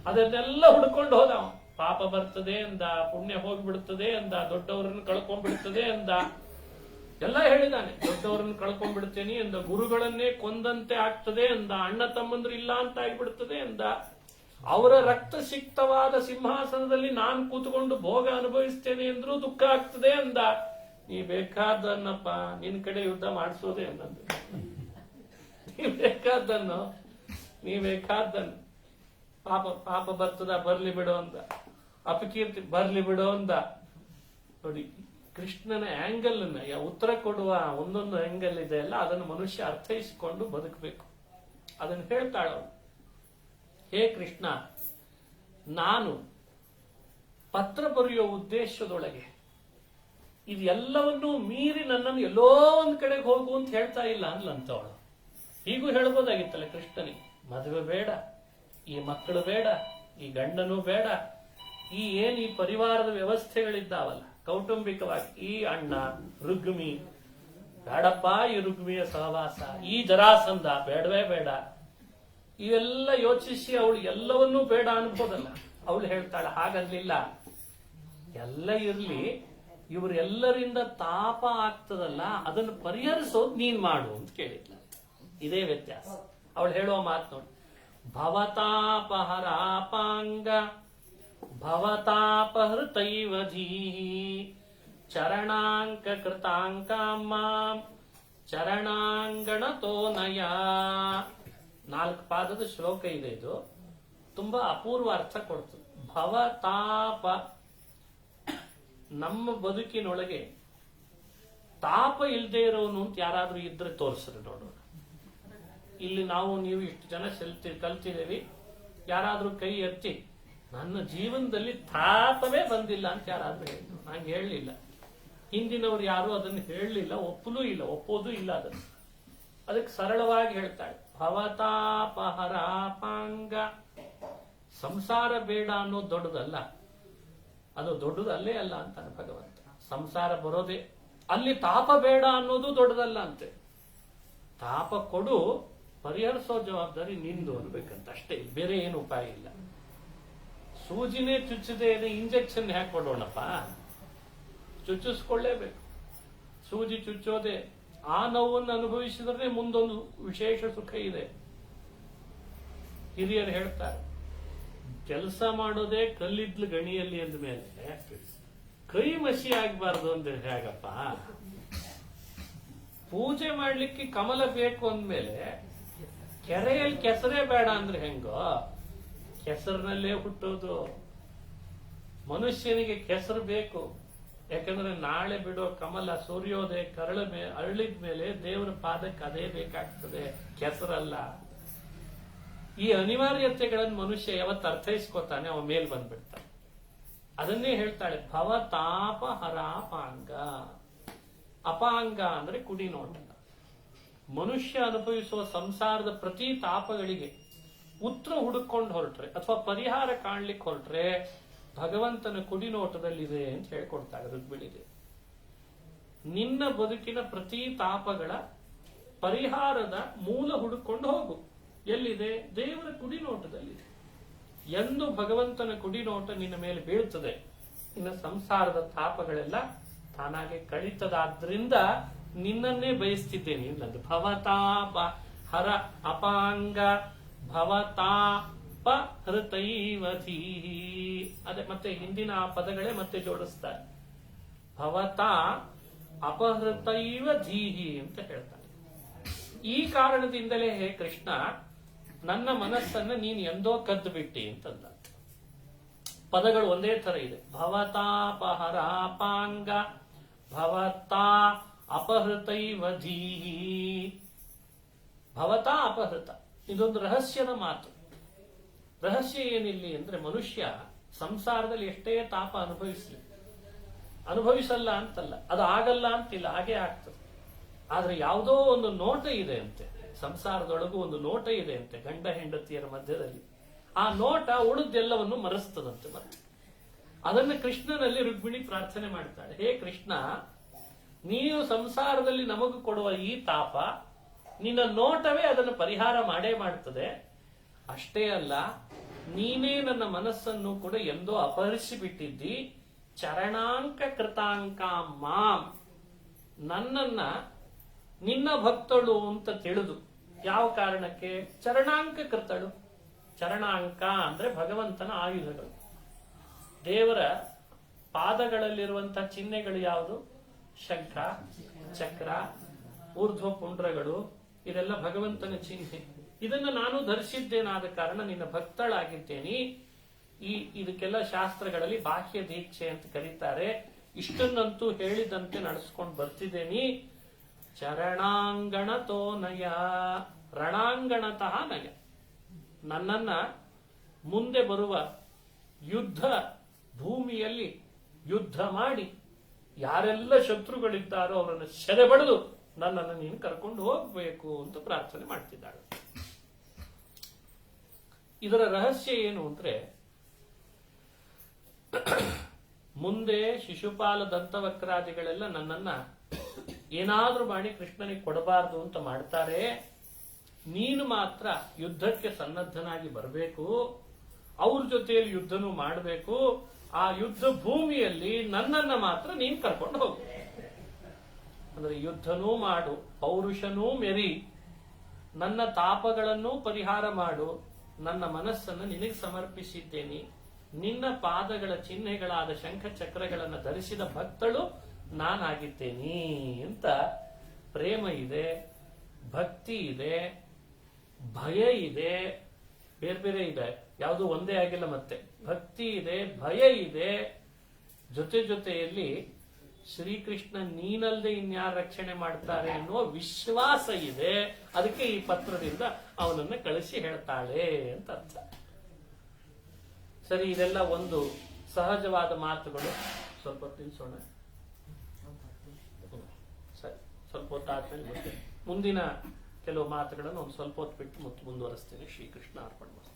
Speaker 1: ಅದನ್ನೆಲ್ಲ ಹುಡ್ಕೊಂಡು ಹೋದ. ಪಾಪ ಬರ್ತದೆ ಅಂದ, ಪುಣ್ಯ ಹೋಗ್ಬಿಡ್ತದೆ ಅಂದ, ದೊಡ್ಡವರನ್ನು ಕಳ್ಕೊಂಡ್ಬಿಡ್ತದೆ ಅಂದ, ಎಲ್ಲ ಹೇಳಿದಾನೆ. ದೊಡ್ಡವರನ್ನು ಕಳ್ಕೊಂಡ್ಬಿಡ್ತೇನೆ ಅಂದ, ಗುರುಗಳನ್ನೇ ಕೊಂದಂತೆ ಆಗ್ತದೆ ಅಂದ, ಅಣ್ಣ ತಮ್ಮಂದ್ರು ಇಲ್ಲ ಅಂತ ಆಗ್ಬಿಡ್ತದೆ ಅಂದ, ಅವರ ರಕ್ತ ಸಿಕ್ತವಾದ ಸಿಂಹಾಸನದಲ್ಲಿ ನಾನು ಕೂತ್ಕೊಂಡು ಭೋಗ ಅನುಭವಿಸ್ತೇನೆ ಅಂದ್ರೂ ದುಃಖ ಆಗ್ತದೆ ಅಂದ. ನೀ ಬೇಕಾದನ್ನಪ್ಪ, ನಿನ್ ಕಡೆ ಯುದ್ಧ ಮಾಡಿಸೋದೇ ಅನ್ನೋದು. ನೀ ಬೇಕಾದ್ದನ್ನು ಪಾಪ ಬರ್ತದ ಬರ್ಲಿ ಬಿಡೋ ಅಂದ, ಅಪಕೀರ್ತಿ ಬರ್ಲಿ ಬಿಡೋ ಅಂದ. ನೋಡಿ ಕೃಷ್ಣನ ಆಂಗಲ್ ಅನ್ನ ಉತ್ತರ ಕೊಡುವ ಒಂದೊಂದು ಆಂಗಲ್ ಇದೆ ಅಲ್ಲ, ಅದನ್ನು ಮನುಷ್ಯ ಅರ್ಥೈಸಿಕೊಂಡು ಬದುಕಬೇಕು. ಅದನ್ನು ಹೇಳ್ತಾಳ, ಹೇ ಕೃಷ್ಣ, ನಾನು ಪತ್ರ ಬರೆಯೋ ಉದ್ದೇಶದೊಳಗೆ ಇದೆಲ್ಲವನ್ನೂ ಮೀರಿ ನನ್ನನ್ನು ಎಲ್ಲೋ ಒಂದ್ ಕಡೆಗೆ ಹೋಗು ಅಂತ ಹೇಳ್ತಾ ಇಲ್ಲ ಅನ್ಲಂತವಳು. ಹೀಗೂ ಹೇಳ್ಬೋದಾಗಿತ್ತಲ್ಲ ಕೃಷ್ಣನಿಗೆ, ಮದುವೆ ಬೇಡ, ಈ ಮಕ್ಕಳು ಬೇಡ, ಈ ಗಂಡನೂ ಬೇಡ, ಈ ಪರಿವಾರದ ವ್ಯವಸ್ಥೆಗಳಿದ್ದಾವಲ್ಲ ಕೌಟುಂಬಿಕವಾಗಿ, ಈ ಅಣ್ಣ ರುಗ್ಮಿ ಬೇಡಪ್ಪ, ಈ ರುಗ್ಮಿಯ ಸಹವಾಸ, ಈ ಜರಾಸಂಧ ಬೇಡವೇ ಬೇಡ, ಇವೆಲ್ಲ ಯೋಚಿಸಿ ಅವಳು ಎಲ್ಲವನ್ನೂ ಬೇಡ ಅನ್ಬೋದಲ್ಲ. ಅವಳು ಹೇಳ್ತಾಳ ಹಾಗಲ್ಲಿಲ್ಲ, ಎಲ್ಲ ಇರ್ಲಿ, ಇವರೆಲ್ಲರಿಂದ ತಾಪ ಆಗ್ತದಲ್ಲ ಅದನ್ನು ಪರಿಹರಿಸೋದು ನೀನ್ ಮಾಡು ಅಂತ ಕೇಳಿದ್ಲ. ಇದೇ ವ್ಯತ್ಯಾಸ. ಅವಳು ಹೇಳುವ ಮಾತು ನೋಡಿ, ಭವತಾಪಹರಾಪಾಂಗ ಭವತಾಪಹೃತೈವಧೀ ಚರಣಾಂಕ ಕೃತಾಂಕಾಂ ಚರಣಾಂಗಣತೋ ನಯ. 4 ಪಾದದ ಶ್ಲೋಕ ಇದೆ. ಇದು ತುಂಬಾ ಅಪೂರ್ವ ಅರ್ಥ ಕೊಡ್ತದೆ. ಭವತಾಪ, ನಮ್ಮ ಬದುಕಿನೊಳಗೆ ತಾಪ ಇಲ್ಲದೆ ಇರೋನು ಅಂತ ಯಾರಾದ್ರೂ ಇದ್ರೆ ತೋರಿಸ್ರಿ ನೋಡೋಣ. ಇಲ್ಲಿ ನಾವು ನೀವು ಇಷ್ಟು ಜನ ಕಲ್ತಿದ್ದೇವೆ, ಯಾರಾದ್ರೂ ಕೈ ಎತ್ತಿ ನನ್ನ ಜೀವನದಲ್ಲಿ ತಾಪವೇ ಬಂದಿಲ್ಲ ಅಂತ ಯಾರಾದ್ರೂ ಹೇಳಿದ್ರು? ನಂಗೆ ಹೇಳಲಿಲ್ಲ. ಹಿಂದಿನವ್ರು ಯಾರು ಅದನ್ನು ಹೇಳಲಿಲ್ಲ, ಒಪ್ಪಲೂ ಇಲ್ಲ, ಒಪ್ಪೋದು ಇಲ್ಲ ಅದನ್ನು. ಅದಕ್ಕೆ ಸರಳವಾಗಿ ಹೇಳ್ತಾಳೆ, ಭವತಾಪಹರಾಪಾಂಗ. ಸಂಸಾರ ಬೇಡ ಅನ್ನೋದು ದೊಡ್ಡದಲ್ಲ, ಅದು ದೊಡ್ಡದಲ್ಲೇ ಅಲ್ಲ ಅಂತಾನೆ ಭಗವಂತ. ಸಂಸಾರ ಬರೋದೇ ಅಲ್ಲಿ, ತಾಪ ಬೇಡ ಅನ್ನೋದು ದೊಡ್ಡದಲ್ಲ ಅಂತೆ. ತಾಪ ಕೊಡು, ಪರಿಹರಿಸೋ ಜವಾಬ್ದಾರಿ ನಿಂದು ಅನ್ಬೇಕಂತ ಅಷ್ಟೇ, ಬೇರೆ ಏನು ಉಪಾಯ ಇಲ್ಲ. ಸೂಜಿನೇ ಚುಚ್ಚದೆ ಇಂಜೆಕ್ಷನ್ ಯಾಕೆ ಕೊಡೋಣಪ್ಪ? ಚುಚ್ಚಿಸ್ಕೊಳ್ಳೇಬೇಕು. ಸೂಜಿ ಚುಚ್ಚೋದೆ, ಆ ನೋವನ್ನು ಅನುಭವಿಸಿದ್ರೆ ಮುಂದೊಂದು ವಿಶೇಷ ಸುಖ ಇದೆ. ಹಿರಿಯರು ಹೇಳ್ತಾರೆ, ಕೆಲಸ ಮಾಡೋದೇ ಕಲ್ಲಿದ್ಲು ಗಣಿಯಲ್ಲಿ ಅಂದ ಮೇಲೆ ಕೈ ಮಸಿ ಆಗ್ಬಾರ್ದು ಅಂದ್ರೆ ಹೇಗಪ್ಪ? ಪೂಜೆ ಮಾಡ್ಲಿಕ್ಕೆ ಕಮಲ ಬೇಕು ಅಂದ್ಮೇಲೆ ಕೆರೆಯಲ್ಲಿ ಕೆಸರೇ ಬೇಡ ಅಂದ್ರೆ ಹೆಂಗೋ? ಕೆಸರಿನಲ್ಲೇ ಹುಟ್ಟೋದು. ಮನುಷ್ಯನಿಗೆ ಕೆಸರು ಬೇಕು, ಯಾಕಂದ್ರೆ ನಾಳೆ ಬಿಡೋ ಕಮಲ ಸೂರ್ಯೋದಯ ಅರಳಿದ ಮೇಲೆ ದೇವರ ಪಾದಕ್ಕೆ ಅದೇ ಬೇಕಾಗ್ತದೆ, ಕೆಸರಲ್ಲ. ಈ ಅನಿವಾರ್ಯತೆಗಳನ್ನು ಮನುಷ್ಯ ಯಾವತ್ತು ಅರ್ಥೈಸ್ಕೊತಾನೆ ಅವ ಮೇಲ್ ಬಂದ್ಬಿಡ್ತಾನೆ. ಅದನ್ನೇ ಹೇಳ್ತಾಳೆ, ಭವತಾಪ ಹರಾಪಾಂಗ. ಅಪಾಂಗ ಅಂದ್ರೆ ಕುಡಿ ನೋಟ. ಮನುಷ್ಯ ಅನುಭವಿಸುವ ಸಂಸಾರದ ಪ್ರತಿ ತಾಪಗಳಿಗೆ ಉತ್ತರ ಹುಡುಕೊಂಡು ಹೊರಟ್ರೆ ಅಥವಾ ಪರಿಹಾರ ಕಾಣ್ಲಿಕ್ಕೆ ಹೊರಟ್ರೆ ಭಗವಂತನ ಕುಡಿ ನೋಟದಲ್ಲಿದೆ ಅಂತ ಹೇಳ್ಕೊಡ್ತಾಳೆ ಋಗ್ವೇದಿಗೆ. ನಿನ್ನ ಬದುಕಿನ ಪ್ರತಿ ತಾಪಗಳ ಪರಿಹಾರದ ಮೂಲ ಹುಡುಕೊಂಡು ಹೋಗು. ಎಲ್ಲಿದೆ? ದೇವರ ಕುಡಿ ನೋಟದಲ್ಲಿದೆ. ಎಂದು ಭಗವಂತನ ಕುಡಿ ನೋಟ ನಿನ್ನ ಮೇಲೆ ಬೀಳ್ತದೆ, ನಿನ್ನ ಸಂಸಾರದ ತಾಪಗಳೆಲ್ಲ ತಾನಾಗೆ ಕಳೀತದಾದ್ರಿಂದ ನಿನ್ನನ್ನೇ ಬಯಸ್ತಿದ್ದೇನೆ ಇಲ್ಲಂದ್ರೆ ಭವತಾಪ ಹರ ಅಪಾಂಗ ಭವತಾಪ ಹೃತೈವಧೀ. ಅದೇ ಮತ್ತೆ ಹಿಂದಿನ ಆ ಪದಗಳೇ ಮತ್ತೆ ಜೋಡಿಸ್ತಾರೆ. ಭವತಾ ಅಪಹೃತೈವ ಧೀಹಿ ಅಂತ ಹೇಳ್ತಾರೆ. ಈ ಕಾರಣದಿಂದಲೇ ಹೇ ಕೃಷ್ಣ, ನನ್ನ ಮನಸ್ಸನ್ನ ನೀನು ಎಂದೋ ಕದ್ದು ಬಿಟ್ಟಿ ಅಂತಂದ. ಪದಗಳು ಒಂದೇ ತರ ಇದೆ. ಭವತಾಪಹರಾಪಾಂಗ ಭವತಾ ಅಪಹೃತೈವ ಧೀಹಿ. ಭವತಾ ಅಪಹೃತ, ಇದೊಂದು ರಹಸ್ಯದ ಮಾತು. ರಹಸ್ಯ ಏನಿಲ್ಲಿ ಅಂದ್ರೆ, ಮನುಷ್ಯ ಸಂಸಾರದಲ್ಲಿ ಎಷ್ಟೇ ತಾಪ ಅನುಭವಿಸಲ್ಲ ಅಂತಲ್ಲ, ಅದು ಆಗಲ್ಲ ಅಂತಿಲ್ಲ, ಹಾಗೆ ಆಗ್ತದೆ. ಆದ್ರೆ ಯಾವುದೋ ಒಂದು ನೋಟ ಇದೆ ಅಂತೆ, ಸಂಸಾರದೊಳಗೂ ಒಂದು ನೋಟ ಇದೆ ಅಂತೆ ಗಂಡ ಹೆಂಡತಿಯರ ಮಧ್ಯದಲ್ಲಿ. ಆ ನೋಟ ಉಳಿದೆಲ್ಲವನ್ನು ಮರೆಸ್ತದಂತೆ. ಮತ್ತೆ ಅದನ್ನು ಕೃಷ್ಣನಲ್ಲಿ ರುಕ್ಮಿಣಿ ಪ್ರಾರ್ಥನೆ ಮಾಡ್ತಾಳೆ. ಹೇ ಕೃಷ್ಣ, ನೀನು ಸಂಸಾರದಲ್ಲಿ ನಮಗೂ ಕೊಡುವ ಈ ತಾಪ, ನಿನ್ನ ನೋಟವೇ ಅದನ್ನು ಪರಿಹಾರ ಮಾಡೇ ಮಾಡ್ತದೆ. ಅಷ್ಟೇ ಅಲ್ಲ, ನೀನೇ ನನ್ನ ಮನಸ್ಸನ್ನು ಕೂಡ ಎಂದೋ ಅಪಹರಿಸಿ ಬಿಟ್ಟಿದ್ದಿ. ಚರಣಾಂಕ ಕೃತಾಂಕ ಮಾಂ, ನನ್ನನ್ನ ನಿನ್ನ ಭಕ್ತಳು ಅಂತ ತಿಳಿದು. ಯಾವ ಕಾರಣಕ್ಕೆ? ಚರಣಾಂಕ ಕೃತಳು. ಚರಣಾಂಕ ಅಂದ್ರೆ ಭಗವಂತನ ಆಯುಧಗಳು. ದೇವರ ಪಾದಗಳಲ್ಲಿರುವಂತಹ ಚಿಹ್ನೆಗಳು ಯಾವುದು? ಶಂಖ, ಚಕ್ರ, ಊರ್ಧ್ವ ಪುಂಡ್ರಗಳು, ಇದೆಲ್ಲ ಭಗವಂತನ ಚಿಹ್ನೆ. ಇದನ್ನು ನಾನು ಧರಿಸಿದ್ದೇನಾದ ಕಾರಣ ನಿನ್ನ ಭಕ್ತಳಾಗಿದ್ದೇನೆ. ಇದಕ್ಕೆಲ್ಲ ಶಾಸ್ತ್ರಗಳಲ್ಲಿ ಬಾಹ್ಯ ದೀಕ್ಷೆ ಅಂತ ಕರೀತಾರೆ. ಇಷ್ಟನ್ನಂತೂ ಹೇಳಿದಂತೆ ನಡೆಸ್ಕೊಂಡು ಬರ್ತಿದ್ದೇನೆ. ಚರಣಾಂಗಣತೋ ನಯ, ರಣಾಂಗಣತಃ ನಯ. ನನ್ನನ್ನ ಮುಂದೆ ಬರುವ ಯುದ್ಧ ಭೂಮಿಯಲ್ಲಿ ಯುದ್ಧ ಮಾಡಿ ಯಾರೆಲ್ಲ ಶತ್ರುಗಳಿದ್ದಾರೋ ಅವರನ್ನು ಸೆರೆಬಡಿದು ನನ್ನನ್ನು ನೀನು ಕರ್ಕೊಂಡು ಹೋಗ್ಬೇಕು ಅಂತ ಪ್ರಾರ್ಥನೆ ಮಾಡ್ತಿದ್ದಾಳೆ. ಇದರ ರಹಸ್ಯ ಏನು ಅಂದ್ರೆ, ಮುಂದೆ ಶಿಶುಪಾಲ ದಂತವಕ್ರಾದಿಗಳೆಲ್ಲ ನನ್ನನ್ನ ಏನಾದ್ರೂ ಮಾಡಿ ಕೃಷ್ಣನಿಗೆ ಕೊಡಬಾರದು ಅಂತ ಮಾಡ್ತಾರೆ. ನೀನು ಮಾತ್ರ ಯುದ್ಧಕ್ಕೆ ಸನ್ನದ್ಧನಾಗಿ ಬರಬೇಕು, ಅವ್ರ ಜೊತೆಯಲ್ಲಿ ಯುದ್ಧನೂ ಮಾಡಬೇಕು. ಆ ಯುದ್ಧ ಭೂಮಿಯಲ್ಲಿ ನನ್ನನ್ನ ಮಾತ್ರ ನೀನು ಕರ್ಕೊಂಡು ಹೋಗು. ಅಂದ್ರೆ ಯುದ್ಧನೂ ಮಾಡು, ಪೌರುಷನೂ ಮೆರಿ, ನನ್ನ ತಾಪಗಳನ್ನೂ ಪರಿಹಾರ ಮಾಡು. ನನ್ನ ಮನಸ್ಸನ್ನು ನಿನಗೆ ಸಮರ್ಪಿಸಿದ್ದೇನೆ. ನಿನ್ನ ಪಾದಗಳ ಚಿಹ್ನೆಗಳಾದ ಶಂಖ ಚಕ್ರಗಳನ್ನು ಧರಿಸಿದ ಭಕ್ತಳು ನಾನಾಗಿದ್ದೇನೆ ಅಂತ ಪ್ರೇಮ ಇದೆ, ಭಕ್ತಿ ಇದೆ, ಭಯ ಇದೆ, ಬೇರೆ ಬೇರೆ ಇದೆ, ಯಾವುದು ಒಂದೇ ಆಗಿಲ್ಲ. ಮತ್ತೆ ಭಕ್ತಿ ಇದೆ, ಭಯ ಇದೆ, ಜೊತೆಯಲ್ಲಿ ಶ್ರೀಕೃಷ್ಣ ನೀನಲ್ಲದೆ ಇನ್ಯಾರು ರಕ್ಷಣೆ ಮಾಡ್ತಾರೆ ಅನ್ನುವ ವಿಶ್ವಾಸ ಇದೆ. ಅದಕ್ಕೆ ಈ ಪತ್ರದಿಂದ ಅವನನ್ನ ಕಳಿಸಿ ಹೇಳ್ತಾಳೆ ಅಂತ ಅರ್ಥ. ಸರಿ, ಇದೆಲ್ಲ ಒಂದು ಸಹಜವಾದ ಮಾತುಗಳು. ಸ್ವಲ್ಪ ಹೊತ್ತು ನಿಲ್ಸೋಣ. ಸರಿ, ಸ್ವಲ್ಪ ಹೊತ್ತಾದ್ಮೇಲೆ ಮತ್ತೆ ಮುಂದಿನ ಕೆಲವು ಮಾತುಗಳನ್ನು ಒಂದು ಸ್ವಲ್ಪ ಹೊತ್ತು ಬಿಟ್ಟು ಮುಂದುವರಿಸ್ತೇನೆ. ಶ್ರೀಕೃಷ್ಣ ಅರ್ಪಣೆ.